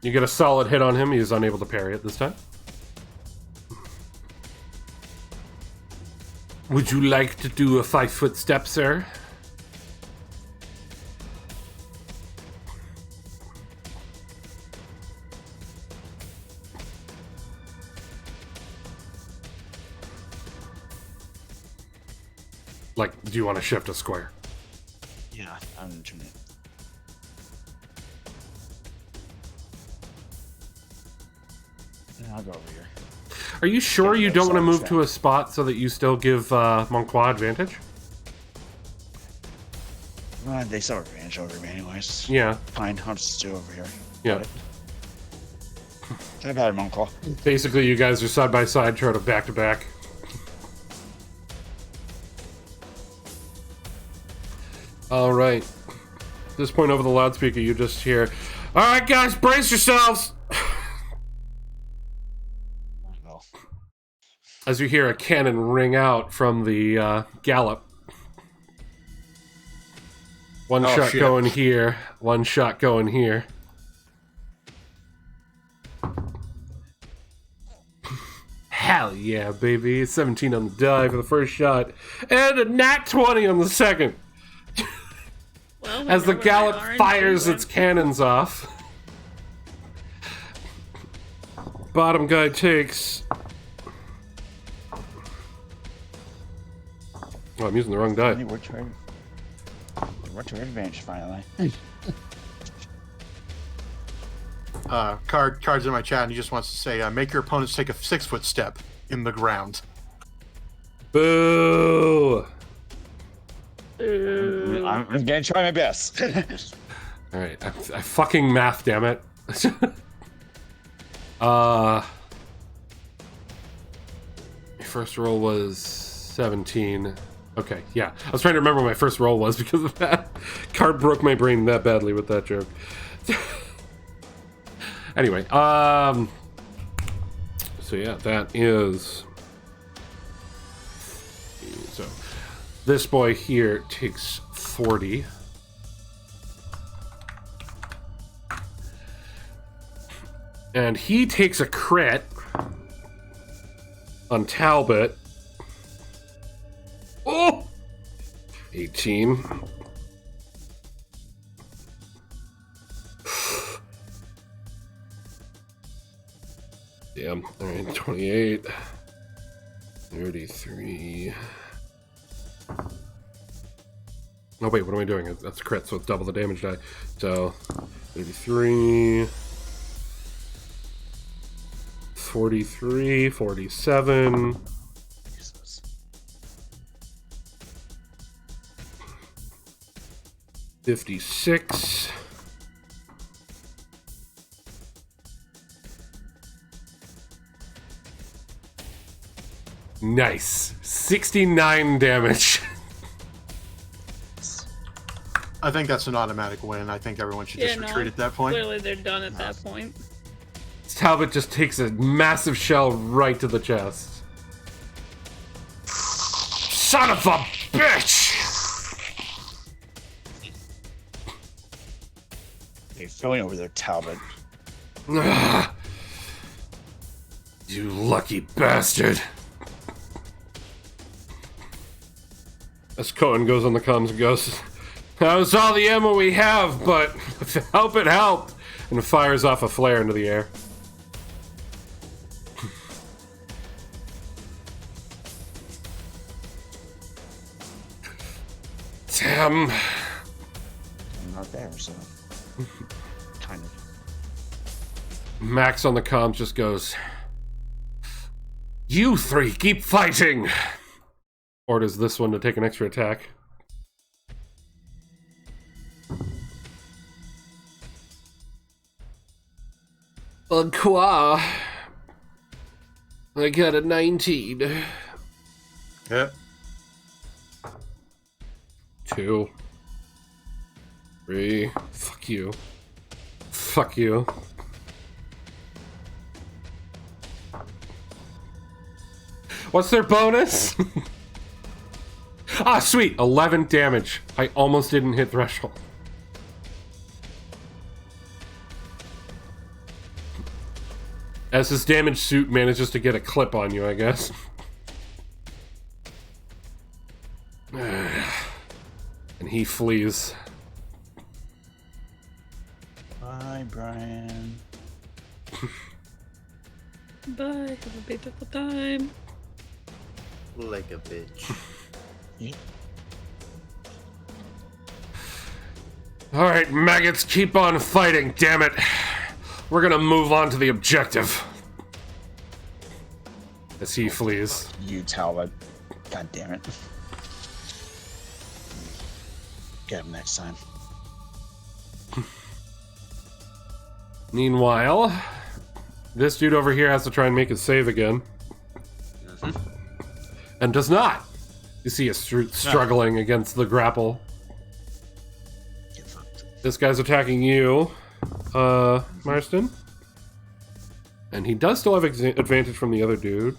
You get a solid hit on him. He's unable to parry it this time. Would you like to do a 5-foot step, sir? Like, do you want to shift a square? Yeah, I'm doing it. Yeah, I'll go over here. Are you sure Yeah, you don't want to solid move to a spot so that you still give Monqua advantage? They still have advantage over me anyways. Yeah. Fine, I'll just do over here. Yeah. I've had a Monclaw. Basically, you guys are side by side, trying to back to back. All right. At this point, over the loudspeaker, you just hear, "All right, guys, brace yourselves!" Well, As you hear a cannon ring out from the gallop. One Oh, shot shit. going here, one shot going here. Hell yeah, baby. 17 on the die for the first shot. And a nat 20 on the second. Well, we As the know where gallop they are in fires England. its cannons off. Bottom guy takes... Oh, I'm using the wrong die. we're to our advantage finally. Card's in my chat, and he just wants to say, make your opponents take a 6-foot step in the ground. Boo! Ooh. I'm gonna try my best. Alright, I fucking math, damn it. My first roll was 17. Okay, yeah. I was trying to remember what my first roll was because of that. Card broke my brain that badly with that joke. Anyway, so yeah, that is... So, this boy here takes 40. And he takes a crit on Talbot. Oh! 18. Damn. Alright, 28. 33. Oh wait, what am I doing? That's a crit, so it's double the damage die. So, 33... 43, 47... 56. Nice. 69 damage. I think that's an automatic win. I think everyone should just retreat at that point. Clearly, they're done at that point. Talbot just takes a massive shell right to the chest. Son of a bitch! They're going over there, Talbot. Ugh. You lucky bastard. As Cohen goes on the comms and goes, "That was all the ammo we have, but help it helped," and fires off a flare into the air. Damn. I'm not there, so kind of. Max on the comms just goes, "You three keep fighting!" Orders this one to take an extra attack. Qua. I got a 19. Yep. 2. 3. Fuck you. Fuck you. What's their bonus? Ah, sweet. 11 damage. I almost didn't hit threshold. As his damaged suit manages to get a clip on you, I guess. And he flees. Bye, Brian. Bye. Have a beautiful time. Like a bitch. Yep. Alright, maggots, keep on fighting, damn it. We're gonna move on to the objective. As he flees. You tell it. God damn it. Get him next time. Meanwhile, this dude over here has to try and make his save again. And does not. You see us struggling against the grapple. Get fucked. This guy's attacking you, Marston. And he does still have advantage from the other dude.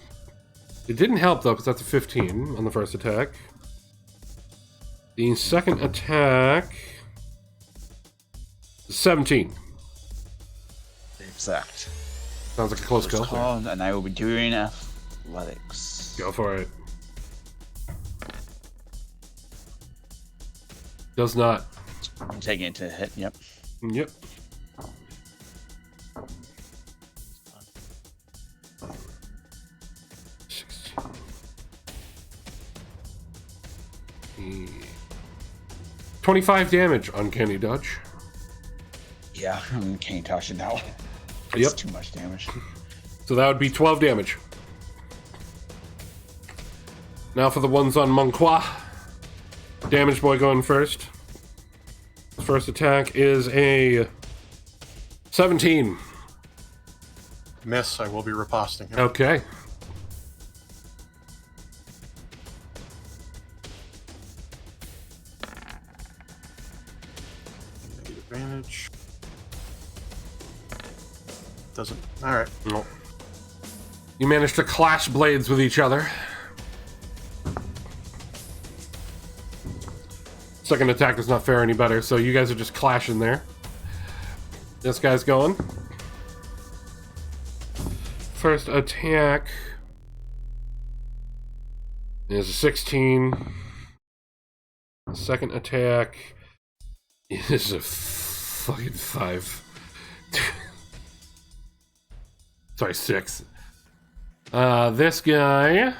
It didn't help, though, because that's a 15 on the first attack. The second attack... 17. Exact. Sounds like a close kill. Call, and I will be doing athletics. Go for it. Does not. I'm taking it to hit, yep. Yep. Hmm. 25 damage, uncanny dodge. Yeah, I'm can't touch it now. It's Yep. too much damage. So that would be 12 damage. Now for the ones on Monqua. Damage boy going first. First attack is a 17. Miss. I will be riposting him. Okay. Negative advantage. Doesn't. All right. No. You managed to clash blades with each other. Second attack does not fare any better, so you guys are just clashing there. This guy's going. First attack is a 16. Second attack is a fucking 5. Sorry, 6. This guy,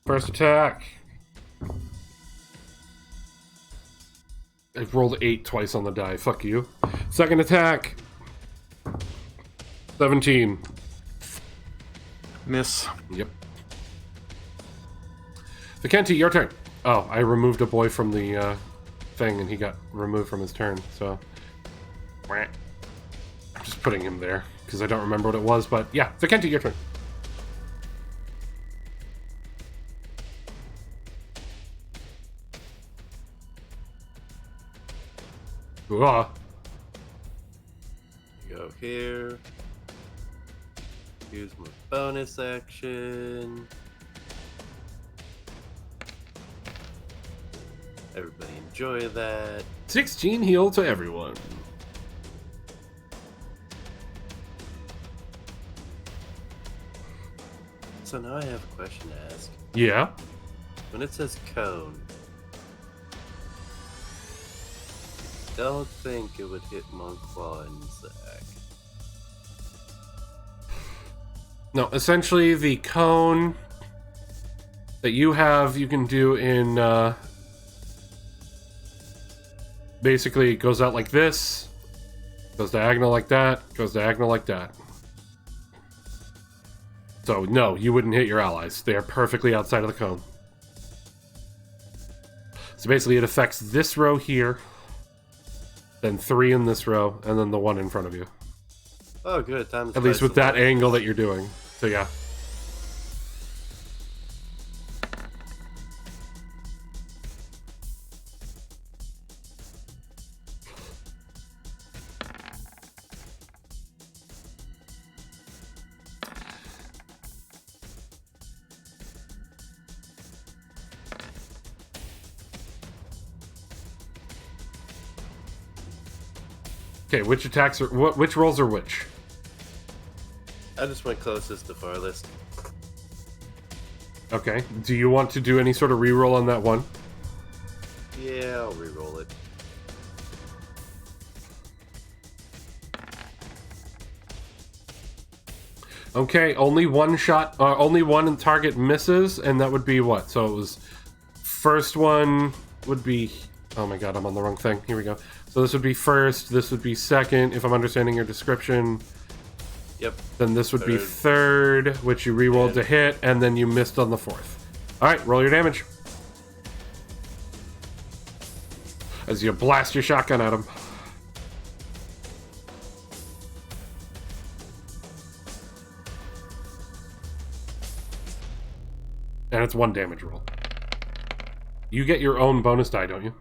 first attack. I've rolled 8 twice on the die. Fuck you. Second attack. 17. Miss. Yep. Vicenti, your turn. Oh, I removed a boy from the thing and he got removed from his turn, so... I'm just putting him there because I don't remember what it was, but yeah. Vicenti, your turn. Hooah. Go here. Use my bonus action. Everybody enjoy that. 16 heal to everyone. So now I have a question to ask. Yeah. When it says cone, don't think it would hit Monqua and Zach. No, essentially the cone that you have, you can do in, basically it goes out like this, goes diagonal like that, goes diagonal like that. So, no, you wouldn't hit your allies. They are perfectly outside of the cone. So basically it affects this row here, then 3 in this row, and then the 1 in front of you. Oh, good. Time to At least spice with it that up. angle that you're doing. So yeah. Okay, which attacks are which rolls are which? I just went closest to farthest. Okay. Do you want to do any sort of reroll on that one? Yeah, I'll re-roll it. Okay, only one shot, only one target misses, and that would be what? So it was first one would be. Oh my god, I'm on the wrong thing. Here we go. So this would be first. This would be second, if I'm understanding your description. Yep. Then this would be third, which you re-rolled to hit, and then you missed on the fourth. All right, roll your damage as you blast your shotgun at him. And it's 1 damage roll. You get your own bonus die, don't you?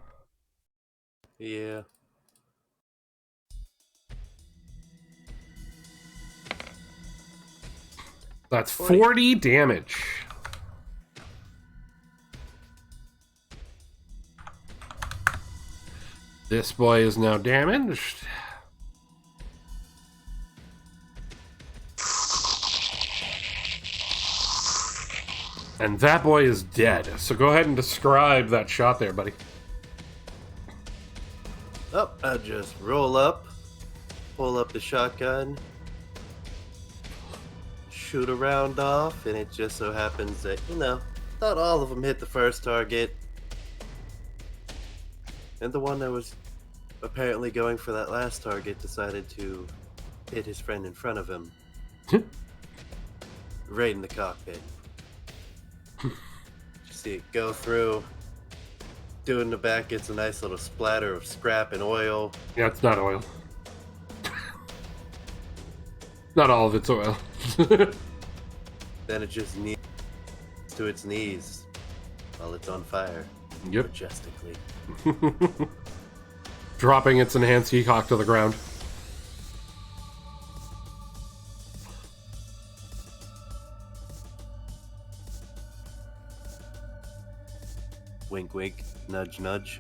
Yeah. That's 40 damage. This boy is now damaged. And that boy is dead. So go ahead and describe that shot there, buddy. Oh, I just roll up, pull up the shotgun, shoot a round off, and it just so happens that, not all of them hit the first target. And the one that was apparently going for that last target decided to hit his friend in front of him. Right in the cockpit. You see it go through. Dude in the back gets a nice little splatter of scrap and oil. Yeah, it's not oil. Not all of it's oil. Then it just knees to its knees while it's on fire. Yep. Majestically. Dropping its enhanced heat-hawk to the ground. Wink, wink. Nudge, nudge.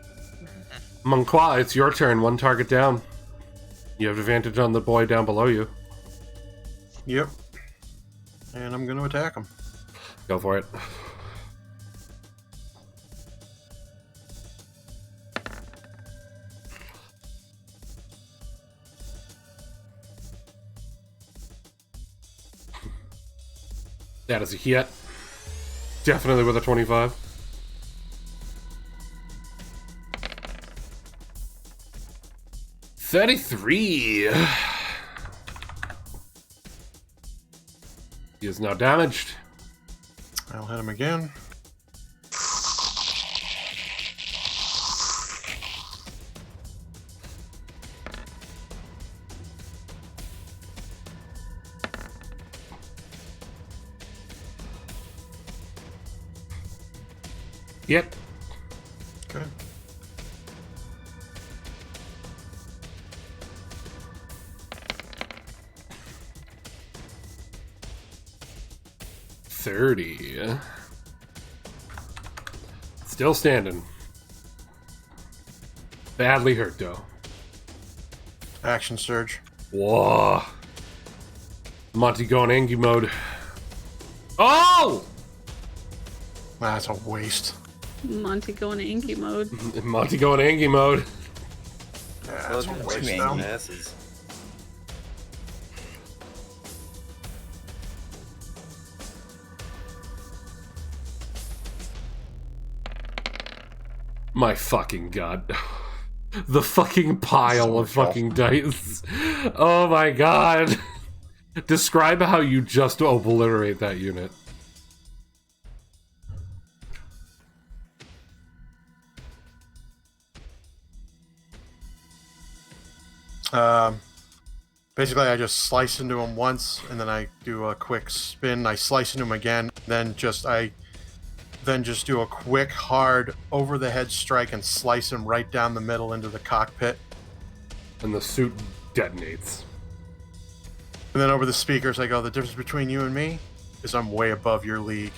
Monqua, it's your turn. 1 target down. You have advantage on the boy down below you. Yep. And I'm going to attack him. Go for it. That is a hit. Definitely with a 25. $33. He is now damaged. I'll hit him again. Yep. Okay. $30. Still standing. Badly hurt, though. Action surge. Whoa. Monty going Angie mode. Oh! That's a waste. Monty going Inky mode. Monty going Angie mode. Yeah, that's a Look at waste those now. masses. My fucking god. The fucking pile of fucking dice. Oh my god. Describe how you just obliterate that unit. Basically, I just slice into him once, and then I do a quick spin. I slice into him again, then just do a quick, hard, over-the-head strike and slice him right down the middle into the cockpit. And the suit detonates. And then over the speakers, I go, the difference between you and me is I'm way above your league.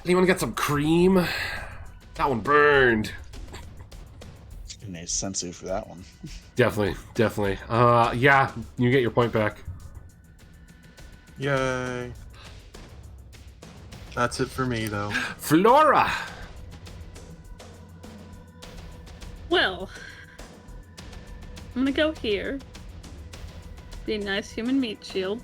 Anyone got some cream? That one burned. You need sensu for that one. Definitely. Yeah, you get your point back. Yay. That's it for me, though. Flora! Well, I'm gonna go here. Be a nice human meat shield.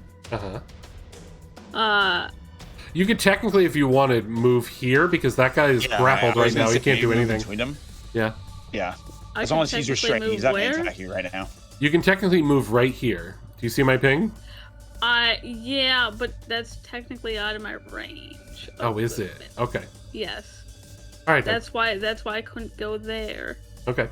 You could technically, if you wanted, move here because that guy is grappled right now. He can't do anything. Between them. Yeah. Yeah. I As can long as he's technically restrained, he's move not going to where? attack you right now. You can technically move right here. Do you see my ping? Yeah, but that's technically out of my range. Oh, is it? Okay. Yes. All right. Then. That's why I couldn't go there. Okay.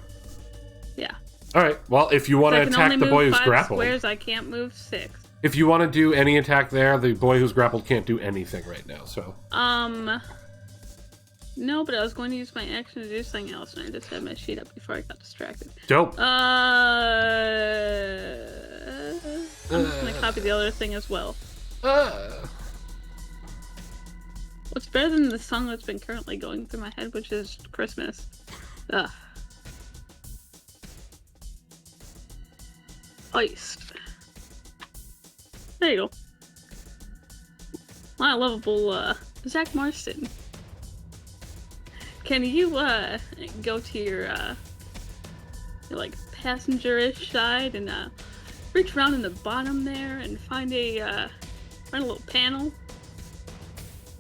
Yeah. All right. Well, if you want to I can attack only the boy move who's 5 grappled, squares, I can't move 6. if you want to do any attack there, the boy who's grappled can't do anything right now. So. No, but I was going to use my action to do something else, and I just had my sheet up before I got distracted. Dope. I'm just gonna copy the other thing as well. What's better than the song that's been currently going through my head, which is Christmas? Ugh. Iced. There you go. My lovable, Zach Marston. Can you, go to your like, passenger-ish side and, reach around in the bottom there and find a little panel?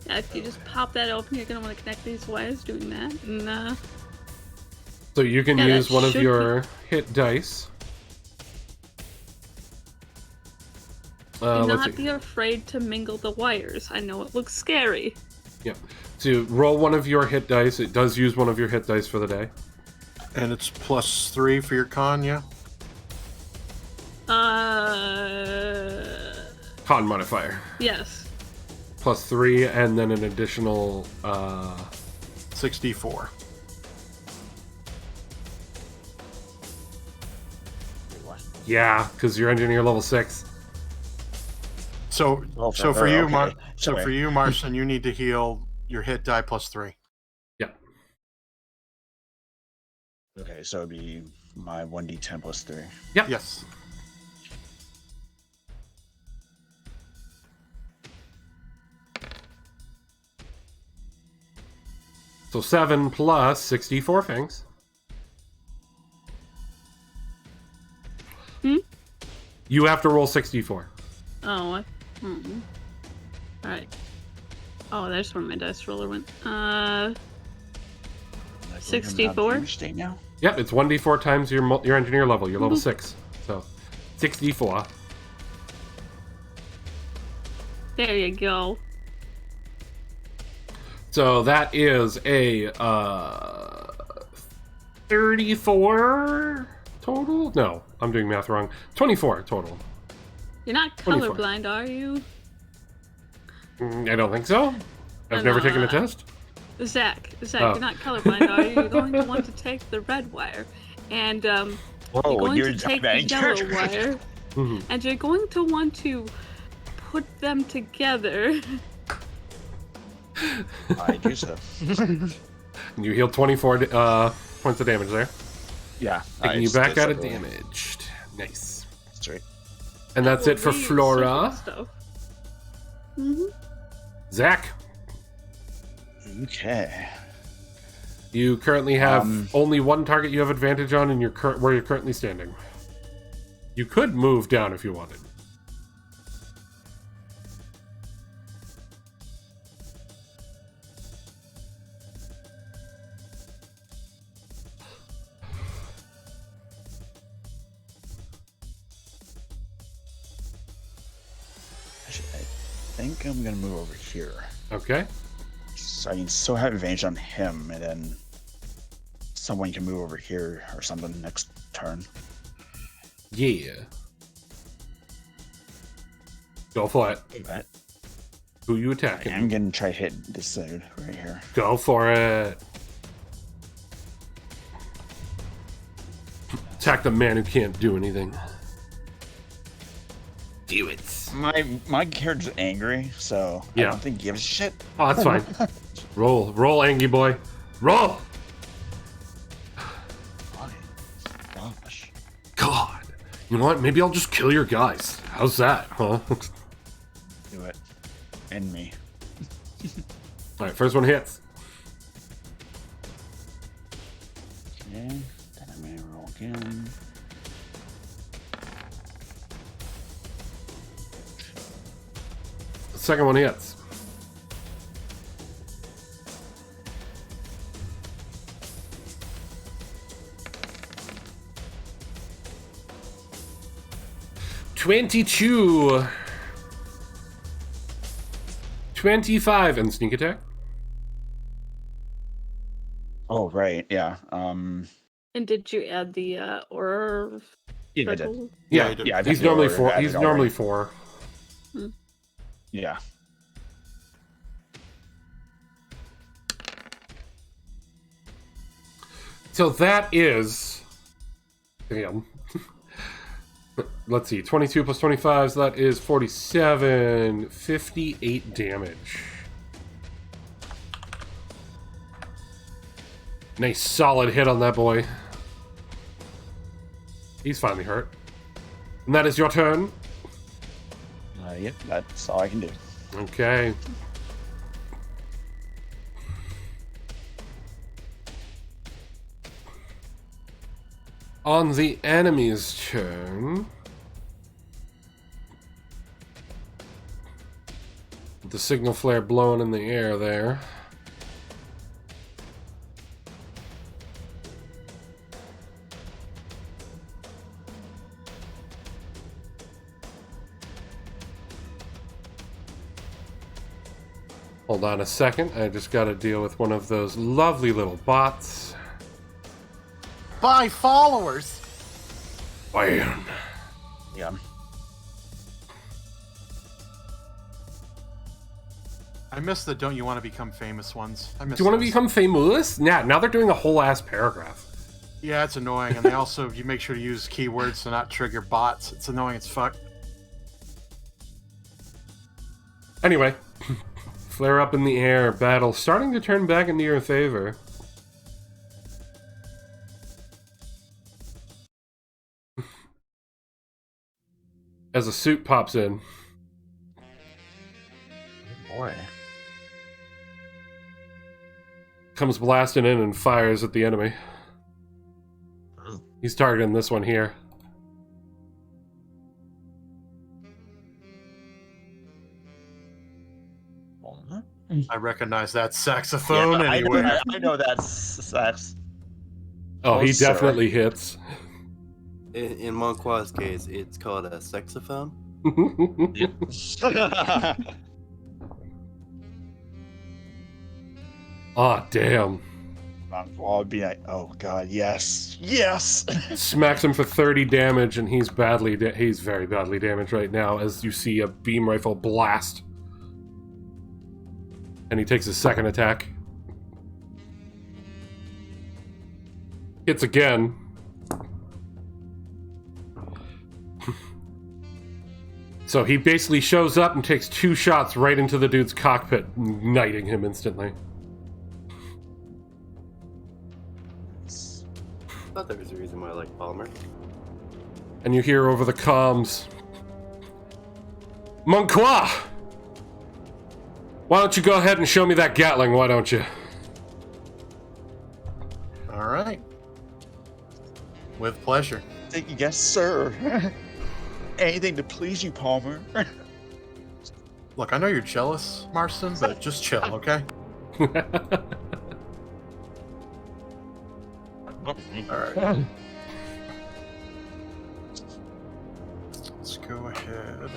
Yeah, if you just pop that open, you're gonna want to connect these wires doing that, and, So you can yeah, use that one of should your hit dice. do Let's not see. be afraid to mingle the wires. I know it looks scary. Yep. So roll one of your hit dice. It does use one of your hit dice for the day. And it's +3 for your con, yeah? Con modifier. Yes. +3, and then an additional 64. Yeah, because you're engineer level 6. So, Oh, so for for her, you, okay. so Okay. for you, Marston, you need to heal your hit die +3. Yeah. Okay, so it'd be my 1d10 +3. Yep. Yes. So 7 plus 64 fangs. You have to roll 64. Oh, Alright. Oh, there's where my dice roller went. 64? State now? Yep, it's 1d4 times your engineer level. You're level 6. So 64. There you go. So that is a 34 total? No, I'm doing math wrong. 24 total. You're not 24. colorblind, are you? I don't think so. I've never taken a test. Zach, Oh. you're not colorblind, are you? You're going to want to take the red wire, and you're going to take the yellow wire, and you're going to want to put them together. I do so. You heal 24 points of damage there. Yeah. Taking you back out of damaged. Nice. Straight. And that's it for Will be Flora. stuff. Zach, Okay. you currently have only one target you have advantage on, and where you're currently standing. You could move down if you wanted. I think I'm gonna move over here. Okay. So I can still have advantage on him, and then someone can move over here or something next turn. Yeah. Go for it. But Who you I attacking? am gonna try to hit this dude right here. Go for it. Attack the man who can't do anything. Do it. My character's angry, so Yeah. I don't think he gives a shit. Oh, that's fine. Roll, Angie boy. Roll! My gosh. God. You know what? Maybe I'll just kill your guys. How's that, huh? Do it. And me. Alright, first one hits. Okay. Then I'm gonna roll again. Second one hits. $22. 25 and sneak attack. Oh right, yeah. And did you add the or? Yeah, I did. circle? Yeah, you did. Yeah, I've he's got the normally order 4. added He's already. normally 4. Yeah. So that is, damn. Let's see, 22 plus 25, so that is 47, 58 damage. Nice solid hit on that boy. He's finally hurt. And that is your turn. Yep, that's all I can do. Okay. On the enemy's turn, the signal flare blowing in the air there. Hold on a second, I just got to deal with one of those lovely little bots. Buy followers. Bam. Yeah. I miss the "Don't you want to become famous" ones. I miss. Do you want to those. become famous? Yeah, now they're doing a whole ass paragraph. Yeah, it's annoying, and they also you make sure to use keywords to not trigger bots. It's annoying as fuck. Anyway, flare up in the air, battle starting to turn back into your favor. As a suit pops in. Boy. Comes blasting in and fires at the enemy. He's targeting this one here. I recognize that saxophone anyway. I know that's sax. Oh, he sir. definitely hits. In Monqua's case, it's called a saxophone. Aw, damn. I'll be like, oh god, yes, yes. Smacks him for 30 damage, and he's very badly damaged right now, as you see a beam rifle blast. And he takes his second attack. Hits again. So he basically shows up and takes 2 shots right into the dude's cockpit, igniting him instantly. Thought there was a reason why I like Palmer. And you hear over the comms, Monqua! Why don't you go ahead and show me that Gatling, why don't you? All right. With pleasure. Thank you, yes, sir. Anything to please you, Palmer. Look, I know you're jealous, Marston, but just chill, okay? All right. Let's go ahead and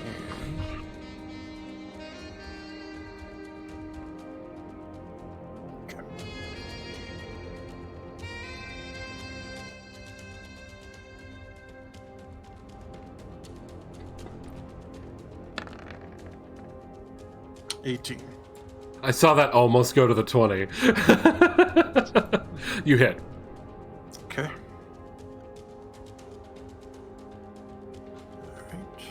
18. I saw that almost go to the 20. You hit. Okay. Alright.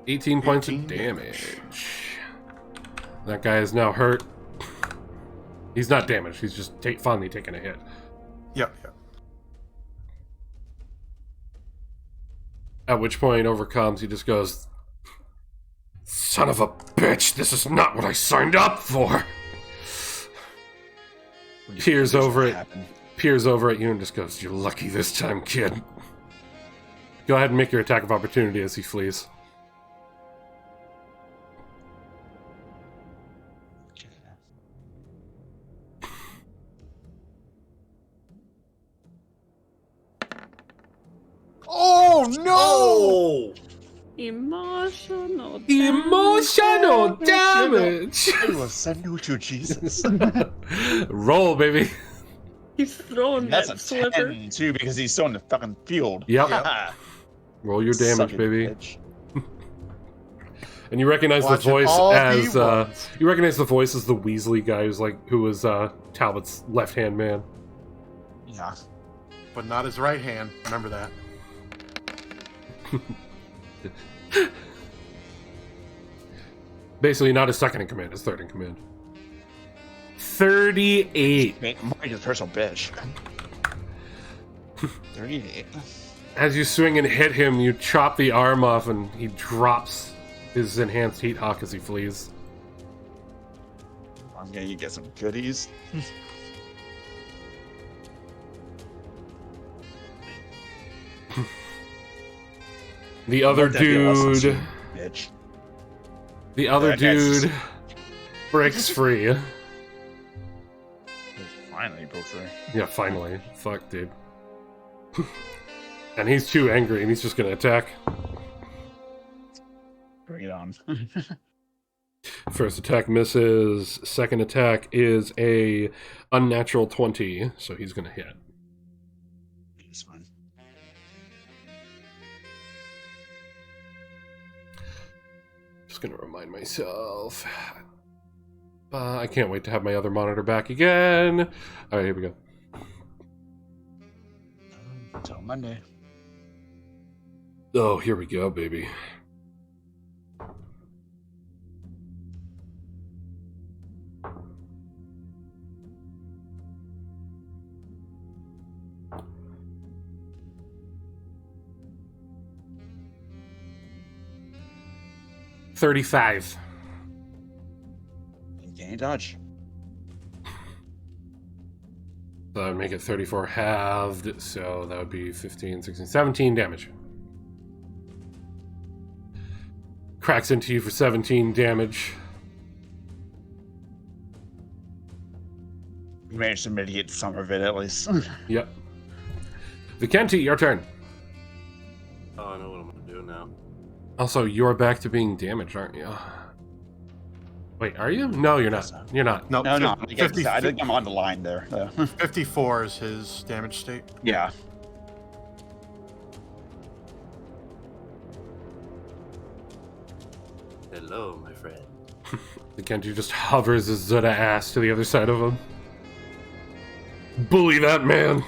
$18 points of 18 damage. That guy is now hurt. He's not damaged. He's just finally taking a hit. Yep. At which point, overcomes, he just goes, "Son of a bitch, this is not what I signed up for." Peers over at you and just goes, "You're lucky this time, kid." Go ahead and make your attack of opportunity as he flees. Oh no! Oh! Emotional damage! I will send you to Jesus. Roll, baby. He's throwing That's that a slipper. 10 too, because he's still in the fucking field. Yep. Yeah. Roll your damage, Suck it, baby. bitch. And you recognize Watch the it voice all be as ones. you recognize the voice as the Weasley guy who was Talbot's left-hand man. Yeah. But not his right hand. Remember that. Basically, not his second in command, his third in command. 38. Mike is a personal bitch. 38. As you swing and hit him, you chop the arm off, and he drops his enhanced heat hawk as he flees. I'm gonna get some goodies. The other That'd be awesome, dude, too, bitch. the other That guy's- dude breaks free. Finally broke free. Yeah, finally. Fuck, dude. And he's too angry, and he's just gonna attack. Bring it on. First attack misses. Second attack is a unnatural 20, so he's gonna hit. It's fine. Just gonna remind myself. I can't wait to have my other monitor back again. All right, here we go. Until Monday. Oh, here we go, baby. $35. You can't dodge. So that would make it 34 halved, so that would be 15, 16, 17 damage. Cracks into you for 17 damage. You managed to mitigate some of it at least. Yep. Vicenti, your turn. Oh, I know what I'm gonna do now. Also, you're back to being damaged, aren't you? Wait, are you? No, you're not. You're not. No, No. 50, I think I'm on the line there. 54 is his damage state. Yeah. Hello, my friend. Vicenti just hovers his Zuda ass to the other side of him. Bully that man!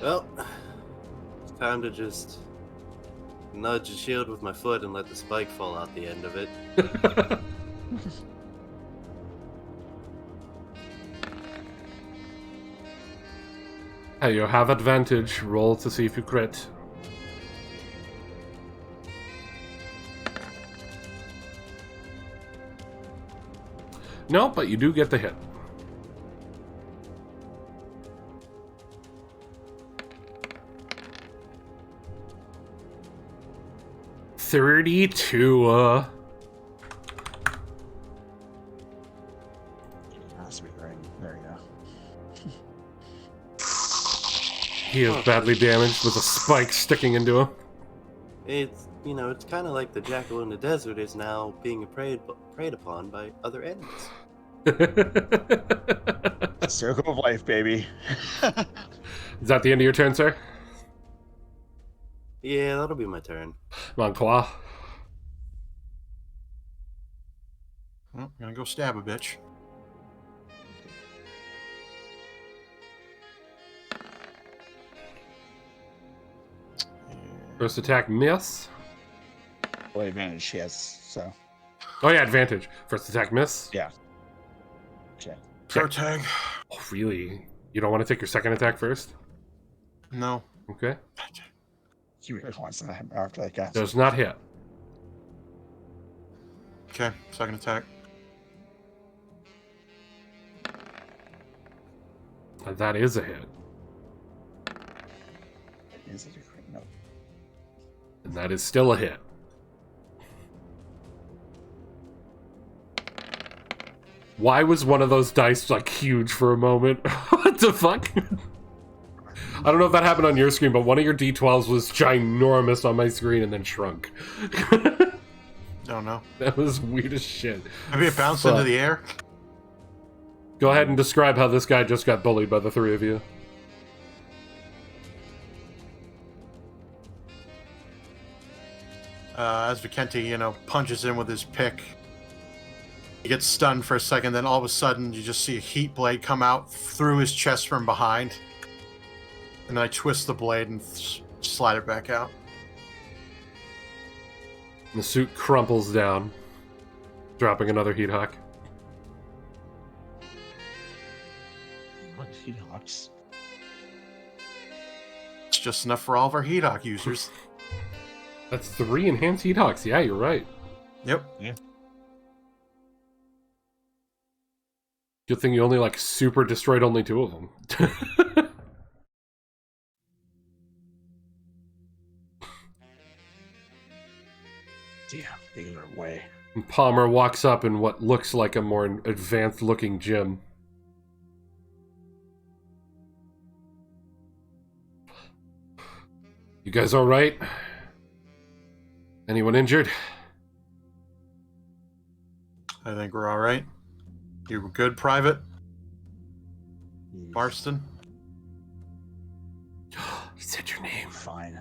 Well, it's time to just nudge the shield with my foot and let the spike fall out the end of it. Hey, you have advantage. Roll to see if you crit. No, but you do get the hit. $32. Has to be right. There you go. He is badly damaged with a spike sticking into him. It's it's kind of like the jackal in the desert is now being preyed upon by other animals. Circle of life, baby. Is that the end of your turn, sir? Yeah, that'll be my turn. Monqua. Well, I'm gonna go stab a bitch. First attack, miss. What advantage she has, so. Oh, yeah, advantage. First attack, miss. Yeah. Okay. Start tag. Oh, really? You don't want to take your second attack first? No. Okay. He really wants that after that guy. Does not hit. Okay, second attack. That is a hit. Is it a crit? No. And that is still a hit. Why was one of those dice like huge for a moment? What the fuck? I don't know if that happened on your screen, but one of your D12s was ginormous on my screen and then shrunk. Oh no. That was weird as shit. Maybe it bounced Fuck. into the air. Go ahead and describe how this guy just got bullied by the three of you. As Vicente, punches in with his pick. He gets stunned for a second, then all of a sudden you just see a heat blade come out through his chest from behind. And then I twist the blade and slide it back out. The suit crumples down, dropping another heat hawk. What heat hawks? It's just enough for all of our heat hawk users. That's 3 enhanced heat hawks. Yeah, you're right. Yep. Yeah. Good thing you only super destroyed only 2 of them. Damn, they are away. And Palmer walks up in what looks like a more advanced looking gym. You guys all right? Anyone injured? I think we're all right. You were good, Private Marston? He said your name. Fine.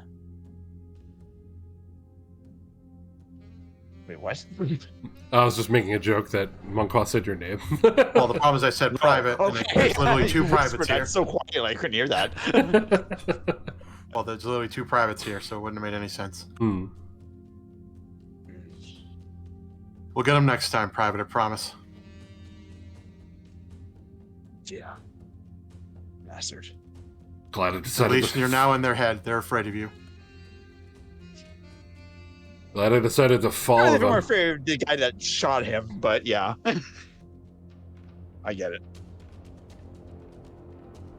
Wait, what? I was just making a joke that Monqua said your name. Well, the problem is I said private, and there's literally 2 You privates whispered here. that so quietly I couldn't hear that. Well, there's literally 2 privates here, so it wouldn't have made any sense. Hmm. We'll get them next time, Private, I promise. Yeah. Bastard. Glad I At decided. least you're now in their head. They're afraid of you. Glad I decided to I follow think I'm more them. afraid of the guy that shot him, but yeah. I get it.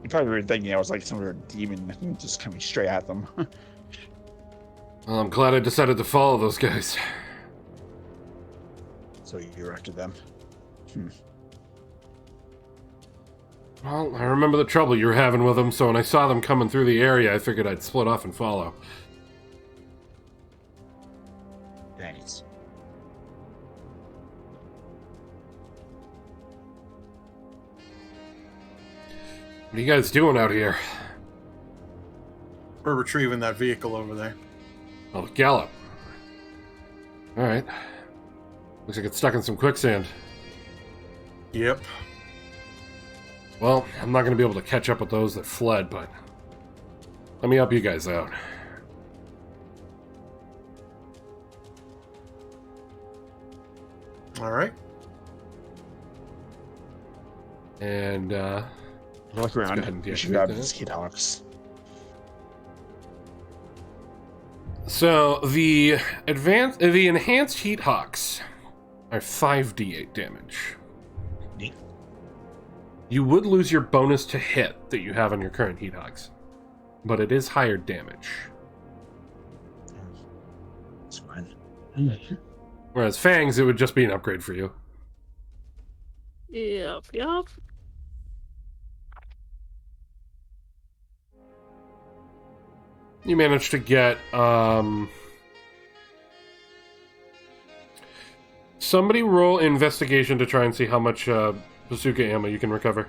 You probably were thinking I was like some sort of demon just coming straight at them. Well, I'm glad I decided to follow those guys. So you're after them. Well, I remember the trouble you were having with them, so when I saw them coming through the area, I figured I'd split off and follow. Thanks. What are you guys doing out here? We're retrieving that vehicle over there. Oh, the gallop. Alright. Looks like it's stuck in some quicksand. Yep. Well, I'm not going to be able to catch up with those that fled, but let me help you guys out. All right. And, Look go ahead around. and You should deactivate grab that. these kid hawks. so the enhanced heat hawks are 5d8 damage. Neat. You would lose your bonus to hit that you have on your current heat hawks, but it is higher damage. It's fine. Whereas Fangs, it would just be an upgrade for you. Yep. You managed to get Somebody roll investigation to try and see how much bazooka ammo you can recover.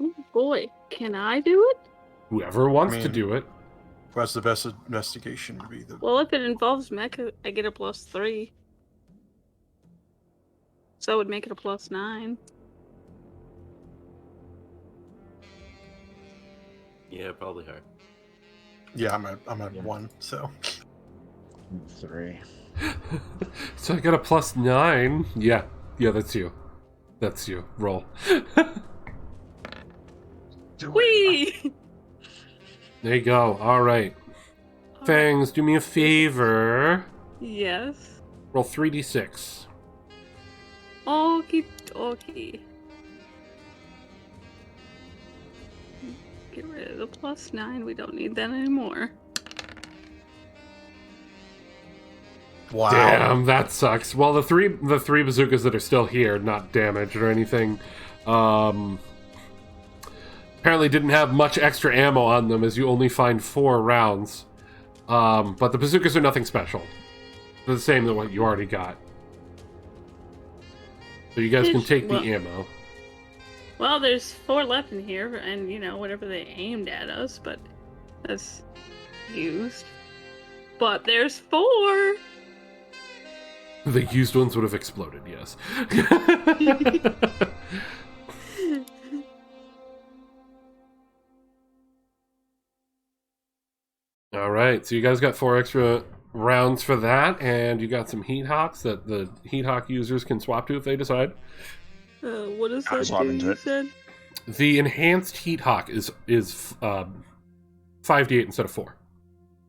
Oh boy, can I do it? Whoever wants to do it. What's the best investigation to be? Well, if it involves mecha, I get a +3. So it would make it a +9. Yeah, probably hard. Yeah, I'm at 1, so 3. So I got a +9. Yeah, that's you. That's you. Roll. Whee! There you go. All right. Fangs, do me a favor. Yes. Roll 3d6. Okie dokie. Get rid of the +9. We don't need that anymore. wow. Damn, that sucks. Well, the three bazookas that are still here, not damaged or anything, apparently didn't have much extra ammo on them, as you only find 4 rounds. But the bazookas are nothing special. They're the same than what you already got. So you guys can take the ammo. Well, there's 4 left in here, and whatever they aimed at us, but that's used. But there's 4. The used ones would have exploded, yes. All right, so you guys got 4 extra rounds for that, and you got some heat hawks that the heat hawk users can swap to if they decide. What is I was that into you it. said? The enhanced heat hawk is 5d8 instead of 4.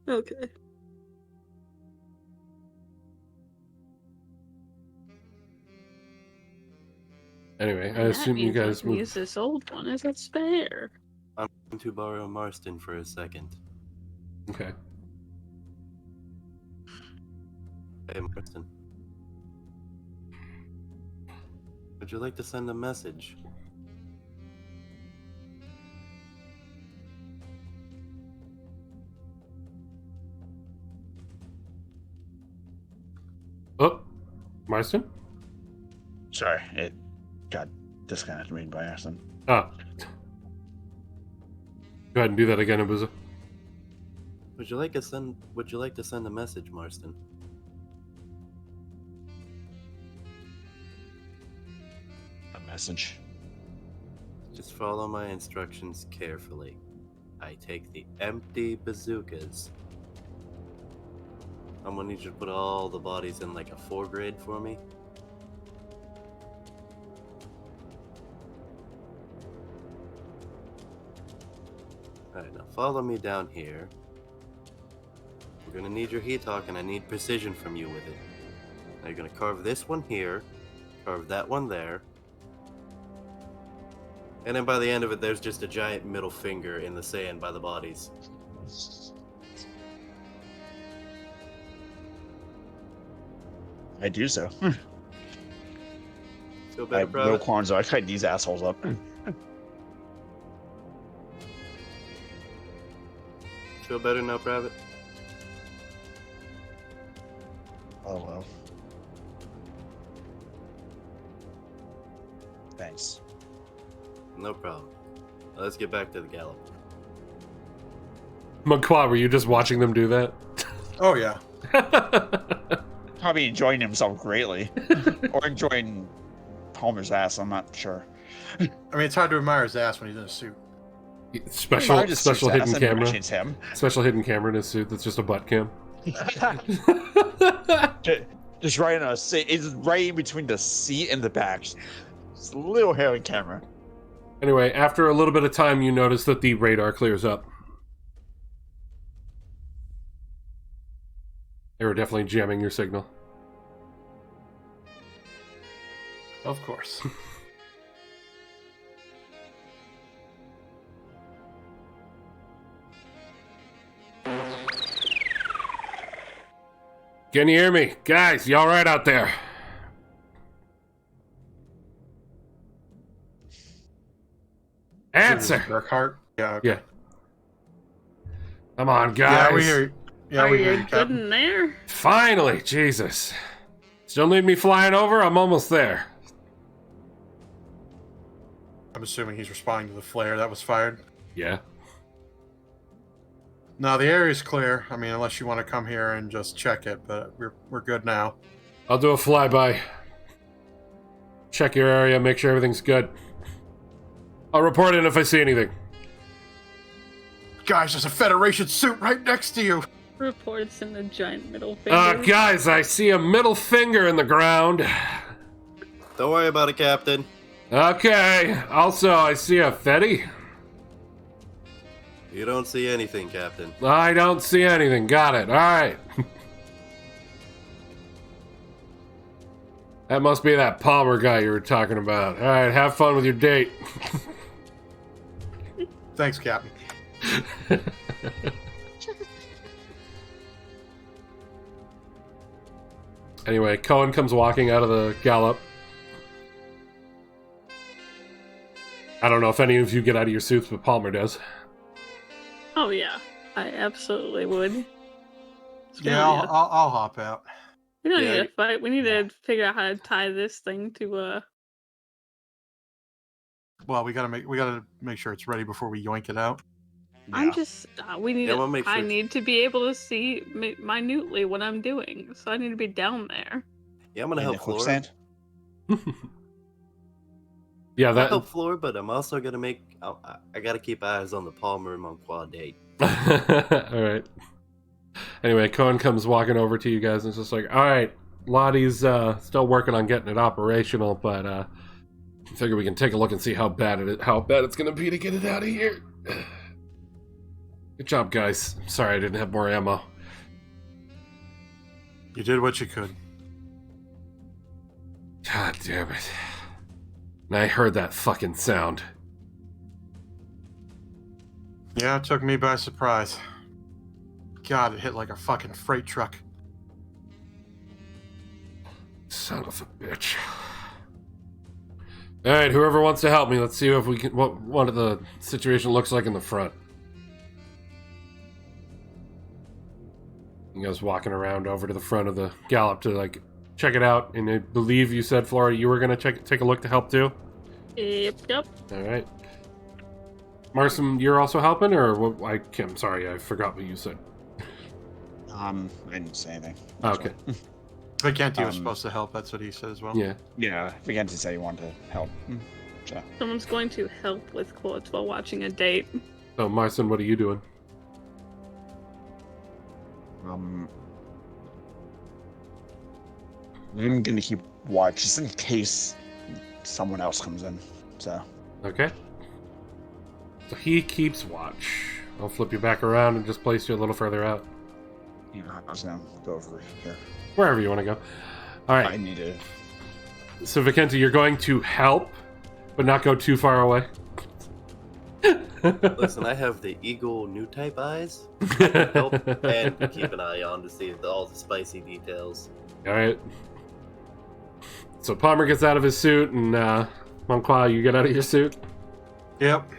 Okay. Anyway, I That assume you means I guys can move. use this old one as a spare. I'm going to borrow Marston for a second. Okay. Hey, Marston. Would you like to send a message? Oh, Marston? Sorry, it got disconnected me by accident. Ah. Go ahead and do that again, Abuza. Would you like to send a message, Marston? A message. Just follow my instructions carefully. I take the empty bazookas. I'm gonna need you to put all the bodies in like a 4 grade for me. Alright, now follow me down here. We're gonna need your heat hawk, and I need precision from you with it. Now you're gonna carve this one here, carve that one there, and then by the end of it, there's just a giant middle finger in the sand by the bodies. I do so. Feel I better, have no Private? qualms. I tied these assholes up. Feel better now, Private? Oh well. Thanks. No problem. Now let's get back to the gallop. Magqua, were you just watching them do that? Oh yeah. Probably enjoying himself greatly, or enjoying Homer's ass. I'm not sure. I mean, it's hard to admire his ass when he's in a suit. Special hidden camera. It's him. Special hidden camera in his suit that's just a butt cam. Just right on a seat. It's right in between the seat and the back. Just a little hair on camera. Anyway, after a little bit of time, you notice that the radar clears up. They were definitely jamming your signal. Of course. Can you hear me? Guys, you alright out there? Answer! Burkhart? Yeah. Okay. Yeah. Come on, guys. Yeah, we hear you. Yeah, Are we hear you you, good Captain. in there? Finally, Jesus. Still need me flying over? I'm almost there. I'm assuming he's responding to the flare that was fired. Yeah. No, the area's clear. I mean, unless you want to come here and just check it, but we're good now. I'll do a flyby. Check your area, make sure everything's good. I'll report in if I see anything. Guys, there's a Federation suit right next to you. Reports in the giant middle finger. Guys, I see a middle finger in the ground. Don't worry about it, Captain. Okay. Also, I see a Fetty. You don't see anything, Captain. I don't see anything. Got it. All right. That must be that Palmer guy you were talking about. All right, have fun with your date. Thanks, Captain. Anyway, Cohen comes walking out of the gallop. I don't know if any of you get out of your suits, but Palmer does. Oh yeah, I absolutely would. Yeah, I'll hop out. We don't Yeah, need to fight. We need to figure out how to tie this thing to Well, we gotta make sure it's ready before we yoink it out. I'm just. We need. Yeah, to, we'll make I sure- need to be able to see minutely what I'm doing, so I need to be down there. Yeah, I'm gonna In help the Floor. quicksand? Yeah, I'll that. help Floor, but I'm also gonna make. I gotta keep eyes on the Palmer and Monquad date. All right. Anyway, Cohen comes walking over to you guys and is just like, all right, Lottie's still working on getting it operational, but I figure we can take a look and see how bad it's going to be to get it out of here. Good job, guys. Sorry I didn't have more ammo. You did what you could. God damn it. And I heard that fucking sound. Yeah, it took me by surprise. God, it hit like a fucking freight truck. Son of a bitch. Alright, whoever wants to help me, let's see if we can what the situation looks like in the front. You guys walking around over to the front of the gallop to like check it out, and I believe you said, Flora, you were gonna take a look to help too? Yep. Alright. Marson, you're also helping, or what? I'm sorry, I forgot what you said. I didn't say anything. Okay. Vicanti was supposed to help, that's what he said as well. Yeah. Yeah, Viganti said he wanted to help. So, Someone's going to help with quotes while watching a date. So, Marson, what are you doing? I'm gonna keep watch just in case someone else comes in. So, Okay. So he keeps watch. I'll flip you back around and just place you a little further out. you know, I was gonna go over here. Wherever you want to go. All I right. need to. So, Vicente, you're going to help, but not go too far away. Listen, I have the Eagle new type eyes. Help and keep an eye on to see all the spicy details. All right. So Palmer gets out of his suit, and Monqua, you get out of your suit. Yep.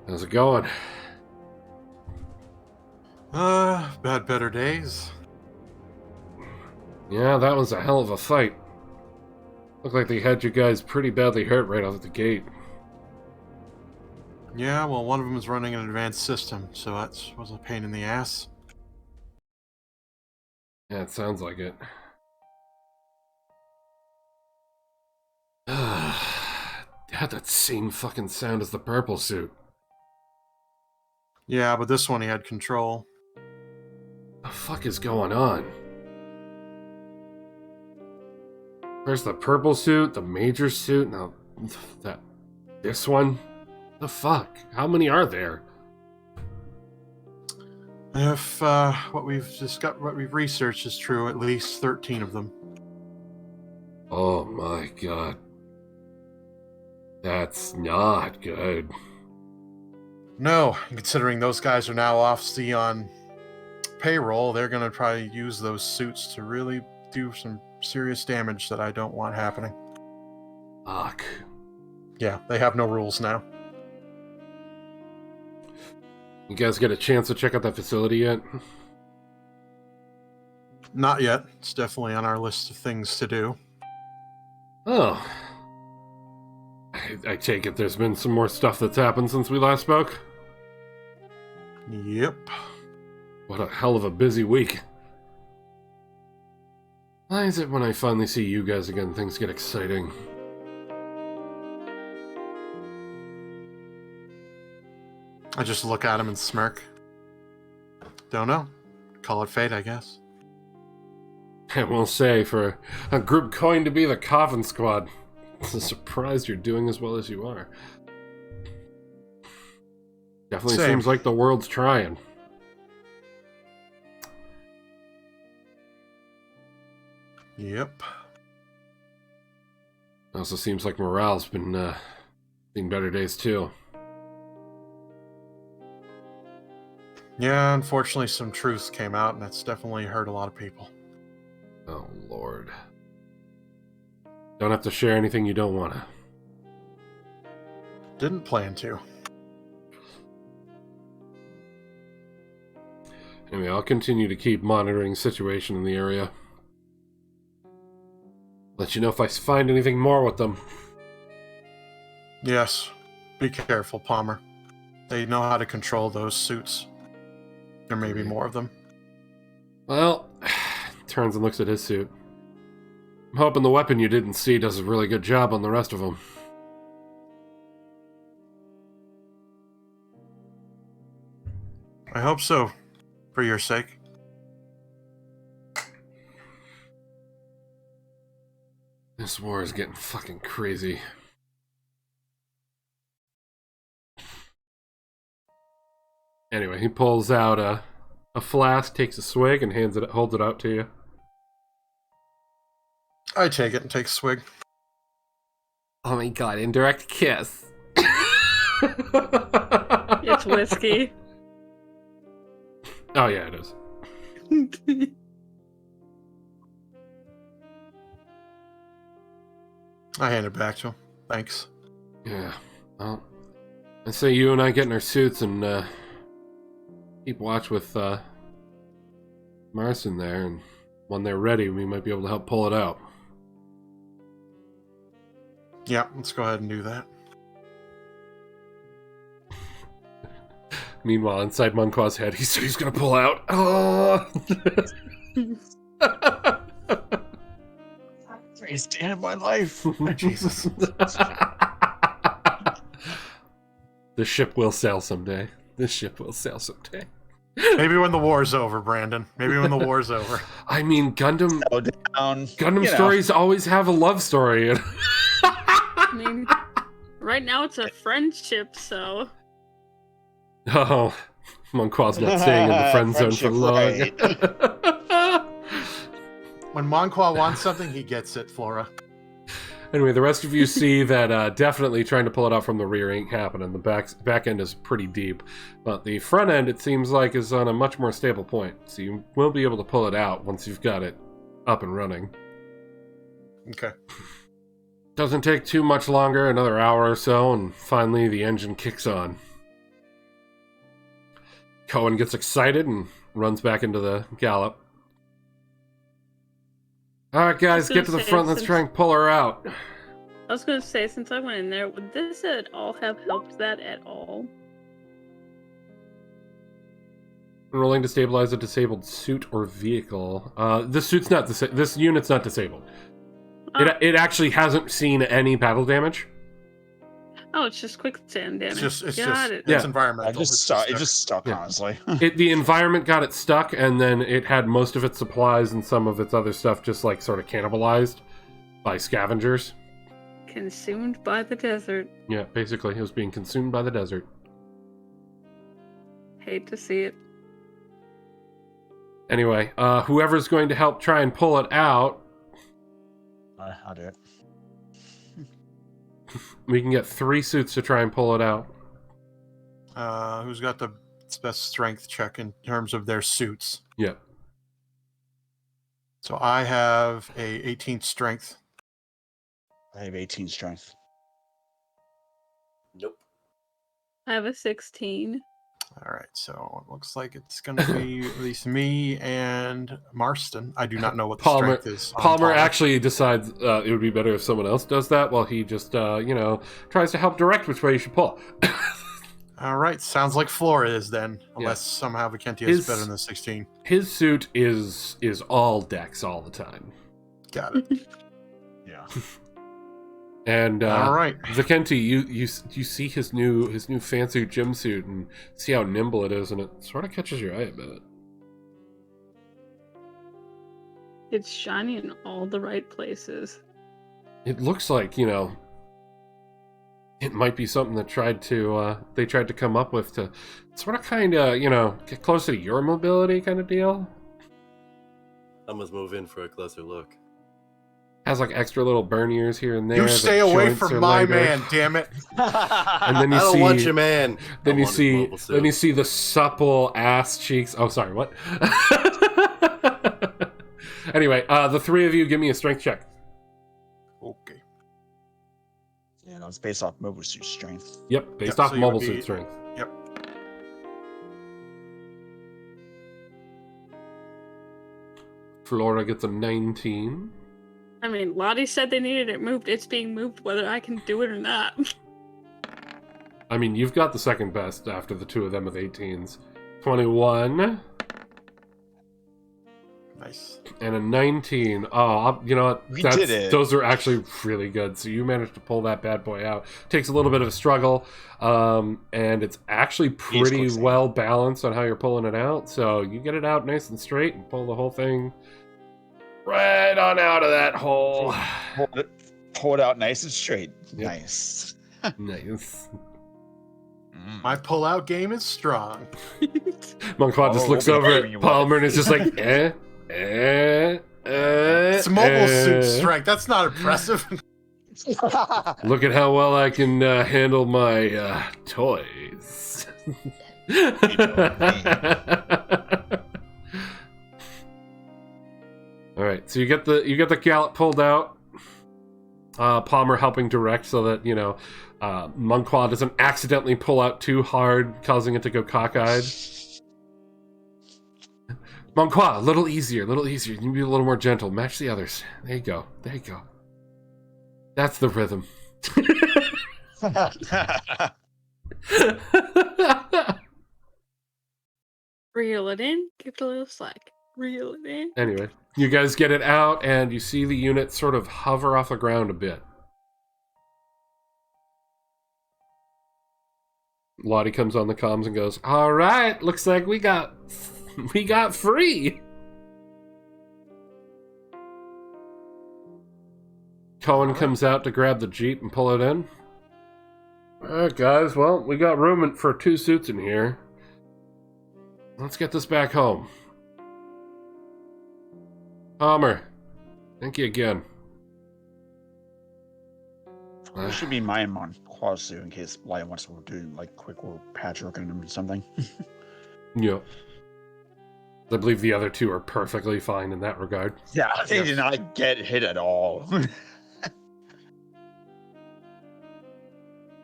How's it going? Had better days. Yeah, that was a hell of a fight. Looked like they had you guys pretty badly hurt right out of the gate. Yeah, well, one of them is running an advanced system, so that was a pain in the ass. Yeah, it sounds like it. Had that same fucking sound as the purple suit. Yeah, but this one he had control. The fuck is going on? There's the purple suit, the major suit, now this one? The fuck? How many are there? If what we've researched is true, at least 13 of them. Oh my god. That's not good. No, considering those guys are now off on payroll, they're gonna try to use those suits to really do some serious damage that I don't want happening. Fuck. Yeah, they have no rules now. You guys get a chance to check out that facility yet? Not yet. It's definitely on our list of things to do. Oh. I take it there's been some more stuff that's happened since we last spoke? Yep. What a hell of a busy week. Why is it when I finally see you guys again, things get exciting? I just look at him and smirk. Don't know. Call it fate, I guess. I will say, for a group coined to be the Coffin Squad, it's a surprise you're doing as well as you are. Definitely Same. seems like the world's trying. Yep. Also seems like morale's been seen better days too. Yeah, unfortunately some truths came out, and that's definitely hurt a lot of people. Oh, Lord. Don't have to share anything you don't want to. Didn't plan to. Anyway, I'll continue to keep monitoring the situation in the area. Let you know if I find anything more with them. Yes. Be careful, Palmer. They know how to control those suits. There may be more of them. Well, turns and looks at his suit. I'm hoping the weapon you didn't see does a really good job on the rest of them. I hope so. For your sake. This war is getting fucking crazy. Anyway, he pulls out a flask, takes a swig, and holds it out to you. I take it and take a swig. Oh my god, indirect kiss. It's whiskey. Oh yeah, it is. I hand it back to him. Thanks. Yeah. Well, I say you and I get in our suits and keep watch with Marson there, and when they're ready, we might be able to help pull it out. Yeah, let's go ahead and do that. Meanwhile, inside Munqua's head, he's gonna pull out. Oh! He's damn my life. Jesus. The ship will sail someday. This ship will sail someday. Maybe when the war's over, Brandon. Maybe when the war's over. I mean, Gundam Down. stories always have a love story. I mean, right now it's a friendship, so. Oh, Munqua's not staying in the friend zone for Friendship, long. When Monqua wants something, he gets it, Flora. Anyway, the rest of you see that definitely trying to pull it out from the rear ain't happening. The back end is pretty deep, but the front end, it seems like, is on a much more stable point. So you will be able to pull it out once you've got it up and running. Okay. Doesn't take too much longer, another hour or so, and finally the engine kicks on. Cohen gets excited and runs back into the gallop. Alright guys, get to the front, let's try and pull her out. I was gonna say, since I went in there, would this at all have helped that at all? Rolling to stabilize a disabled suit or vehicle. This unit's not disabled. It actually hasn't seen any battle damage. Oh, it's just quicksand damage. It's Yeah. environmental. It just stuck, Yeah. honestly. The environment got it stuck, and then it had most of its supplies and some of its other stuff just like sort of cannibalized by scavengers. Consumed by the desert. Yeah, basically, it was being consumed by the desert. Hate to see it. Anyway, whoever's going to help try and pull it out, I'll do it. we can get 3 suits to try and pull it out. Who's got the best strength check in terms of their suits? Yeah. So I have a 18th strength. I have 18 strength. Nope. I have a 16. All right, so it looks like it's going to be at least me and Marston. I do not know what the strength is. On Palmer actually decides it would be better if someone else does that, while he just, tries to help direct which way you should pull. All right, sounds like Flora is then, unless somehow Vikentia is better than 16. His suit is all dex all the time. Got it. Yeah. And all right, Vikenti, you see his new fancy gym suit and see how nimble it is, and it sort of catches your eye a bit. It's shiny in all the right places. It looks like, it might be something that they tried to come up with to sort of kind of, get closer to your mobility kind of deal. I must move in for a closer look. Has like extra little burn ears here and there. you stay away joints from are my lighter. man, damn it. And then you I don't see, want your man. Then I you want his see, mobile suit. then you see the supple ass cheeks. Oh, sorry, what? Anyway, the three of you, give me a strength check. Okay. Yeah, that's based off mobile suit strength. Yep, based Yep, off so you mobile would be- suit strength. Yep. Flora gets a 19. I mean, Lottie said they needed it moved. It's being moved whether I can do it or not. I mean, you've got the second best after the two of them with 18s. 21 Nice. and a 19. Oh, you know what? We did it. Those are actually really good. So you managed to pull that bad boy out. Takes a little bit of a struggle, and it's actually pretty quicksand. well balanced on how you're pulling it out. So you get it out nice and straight and pull the whole thing right on out of that hole. Pull it out nice and straight. Yep. Nice. Nice. My pull-out game is strong. Monkwa just Oh, looks we'll be over giving you at one. Palmer and is just like, It's mobile suit strength. That's not impressive. Look at how well I can handle my toys. All right, so you get the gallop pulled out. Palmer helping direct so that Monkwa doesn't accidentally pull out too hard, causing it to go cockeyed. Monkwa, a little easier. You can be a little more gentle. Match the others. There you go. That's the rhythm. Reel it in, give it a little slack. Reel it in. Anyway, you guys get it out, and you see the unit sort of hover off the ground a bit. Lottie comes on the comms and goes, "All right, looks like we got free." Cohen comes out to grab the Jeep and pull it in. All right, guys, well, we got room for 2 suits in here. Let's get this back home. Palmer, thank you again. It should be my Monkwa suit in case Lion wants to do like quick work patchwork on him or something. Yeah. I believe the other two are perfectly fine in that regard. Yeah, they did not get hit at all.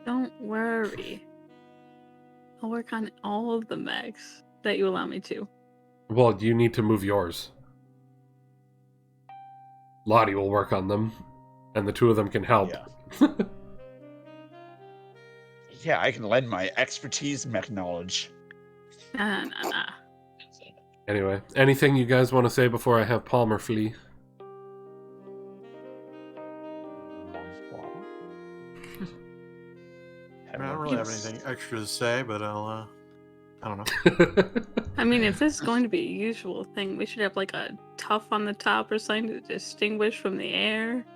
Don't worry. I'll work on all of the mechs that you allow me to. Well, you need to move yours. Lottie will work on them, and the two of them can help. Yeah. Yeah, I can lend my expertise mech knowledge. Nah. Anyway, anything you guys want to say before I have Palmer flee? I don't really have anything extra to say, but I don't know. I mean, if this is going to be a usual thing, we should have like a tuff on the top or something to distinguish from the air.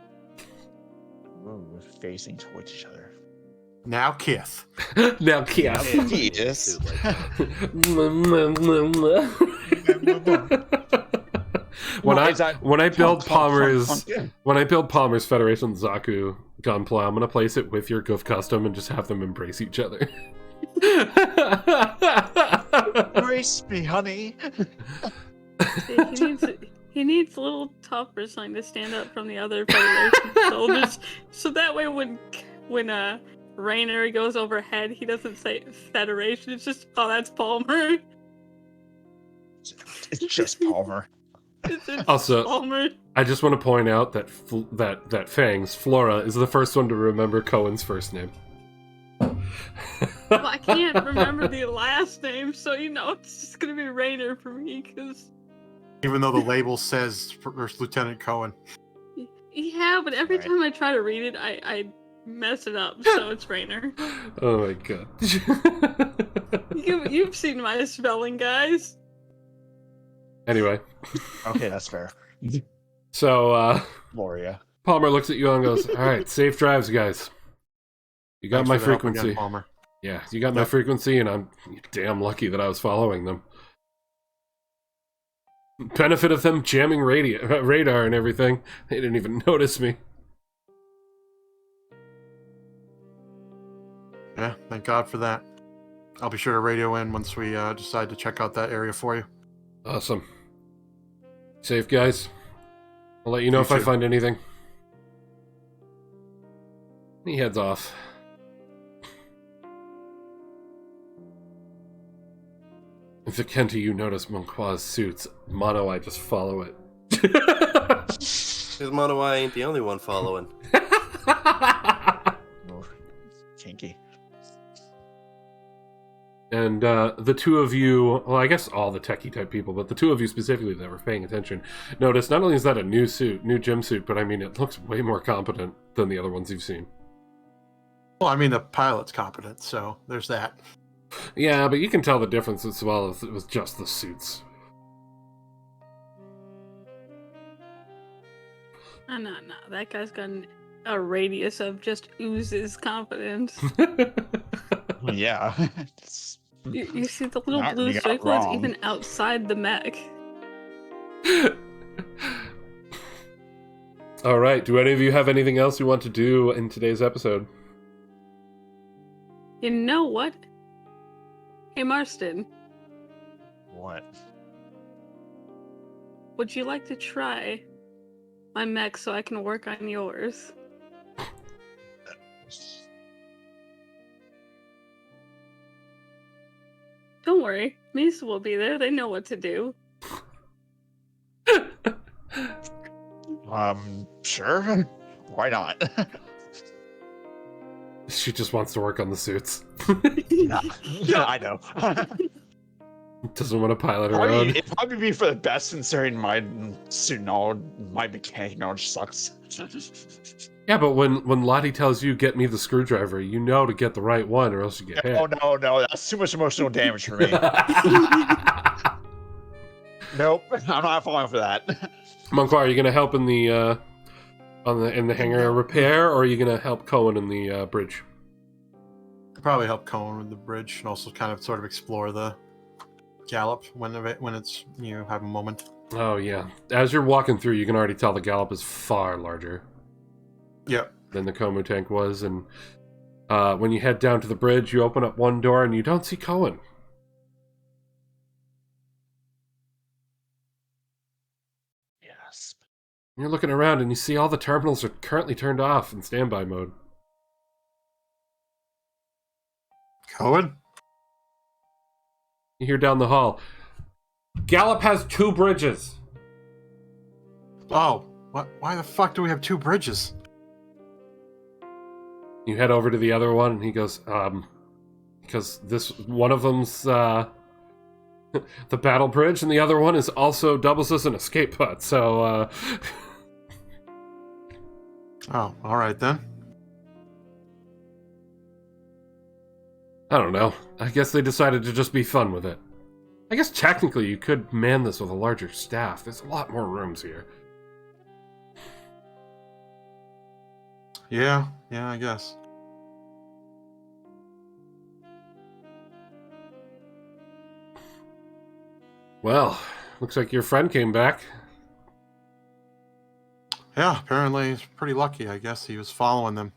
Ooh, we're facing towards each other. Now kiss. Now, Kia. Yes. Suit like that. when I build When I build Palmer's Federation Zaku gunpla, I'm gonna place it with your Goof custom and just have them embrace each other. Embrace me, honey. He needs a little tough or something to stand up from the other Federation soldiers, so that way when Rainer goes overhead. He doesn't say Federation. It's just, oh, that's Palmer. It's just Palmer. It's Also, Palmer. I just want to point out that that Fangs, Flora, is the first one to remember Cohen's first name. Well, I can't remember the last name, so it's just gonna be Rainer for me, because... Even though the label says First Lieutenant Cohen. Yeah, but every Right. time I try to read it, I mess it up, so it's Rainer. Oh my god. You've seen my spelling, guys. Anyway, Okay, that's fair. so Gloria. Palmer looks at you and goes, "Alright, safe drives, guys. You got Thanks my for the help frequency. again, Palmer. Yeah, you got my Yep. frequency, and I'm damn lucky that I was following them. Benefit of them jamming radar and everything. They didn't even notice me." Yeah, thank God for that. I'll be sure to radio in once we decide to check out that area for you. Awesome. Safe, guys. I'll let you know You if I too. find anything. He heads off. If Vikenta, you notice Monqua's suits, Mono, I just follow it. Because Mono I ain't the only one following. Oh, kinky. And the two of you, well, I guess all the techie type people, but the two of you specifically that were paying attention, notice not only is that a new suit, new gym suit, but I mean, it looks way more competent than the other ones you've seen. Well, I mean, the pilot's competent, so there's that. Yeah, but you can tell the difference as well if it was just the suits. No. That guy's got a radius of just oozes confidence. Yeah. You see the little Not- blue you're not circlets wrong. even outside the mech. All right, do any of you have anything else you want to do in today's episode? You know what? Hey, Marston, What? would you like to try my mech so I can work on yours? Don't worry, Misa will be there. They know what to do. Sure. Why not? She just wants to work on the suits. Yeah, I know. Doesn't want to pilot her Probably, own. it'd probably be for the best, considering my suit knowledge, my mechanic knowledge sucks. Yeah, but when Lottie tells you, "Get me the screwdriver," you know to get the right one or else you get hit. Oh no, that's too much emotional damage for me. Nope, I'm not falling for that. Monqua, are you going to help in the in the hangar repair, or are you going to help Cohen in the bridge? Probably help Cohen with the bridge and also kind of sort of explore the gallop when it's you have a moment. Oh yeah. As you're walking through, you can already tell the Gallop is far larger Yep. than the Komu tank was, and when you head down to the bridge, you open up one door and you don't see Cohen. Yes. You're looking around and you see all the terminals are currently turned off in standby mode. Cohen? You hear down the hall, "Gallop has 2 bridges." Oh, what? Why the fuck do we have 2 bridges? You head over to the other one and he goes, because this one of them's the battle bridge and the other one is also doubles as an escape pod, so Oh, all right then. I don't know. I guess they decided to just be fun with it. I guess technically you could man this with a larger staff. There's a lot more rooms here. Yeah, I guess. Well, looks like your friend came back. Yeah, apparently he's pretty lucky. I guess he was following them.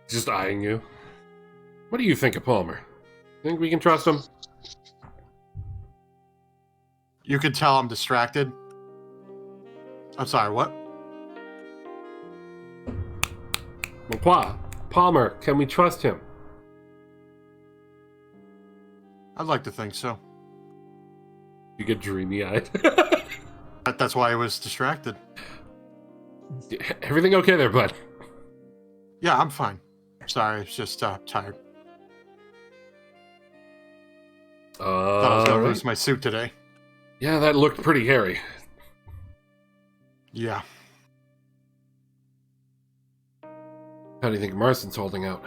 Just eyeing you. What do you think of Palmer? Think we can trust him? You could tell I'm distracted. I'm sorry, what? Maqua, Palmer, can we trust him? I'd like to think so. You get dreamy-eyed. That's why I was distracted. Everything okay there, bud? Yeah, I'm fine. Sorry, it's just tired. Thought I was gonna lose my suit today. Yeah, that looked pretty hairy. Yeah. How do you think Marston's holding out?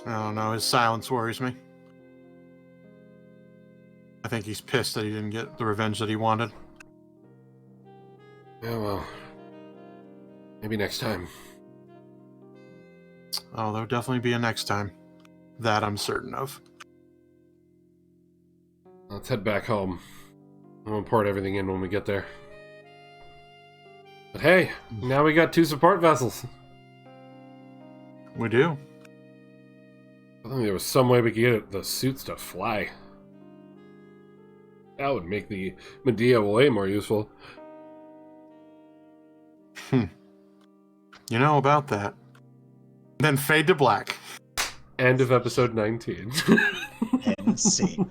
I don't know. His silence worries me. I think he's pissed that he didn't get the revenge that he wanted. Yeah, well, maybe next time. Oh, there'll definitely be a next time. That I'm certain of. Let's head back home. We'll import everything in when we get there. But hey, now we got 2 support vessels. We do. I think there was some way we could get the suits to fly. That would make the Medea way more useful. You know about that. Then fade to black. End of episode 19. Insane.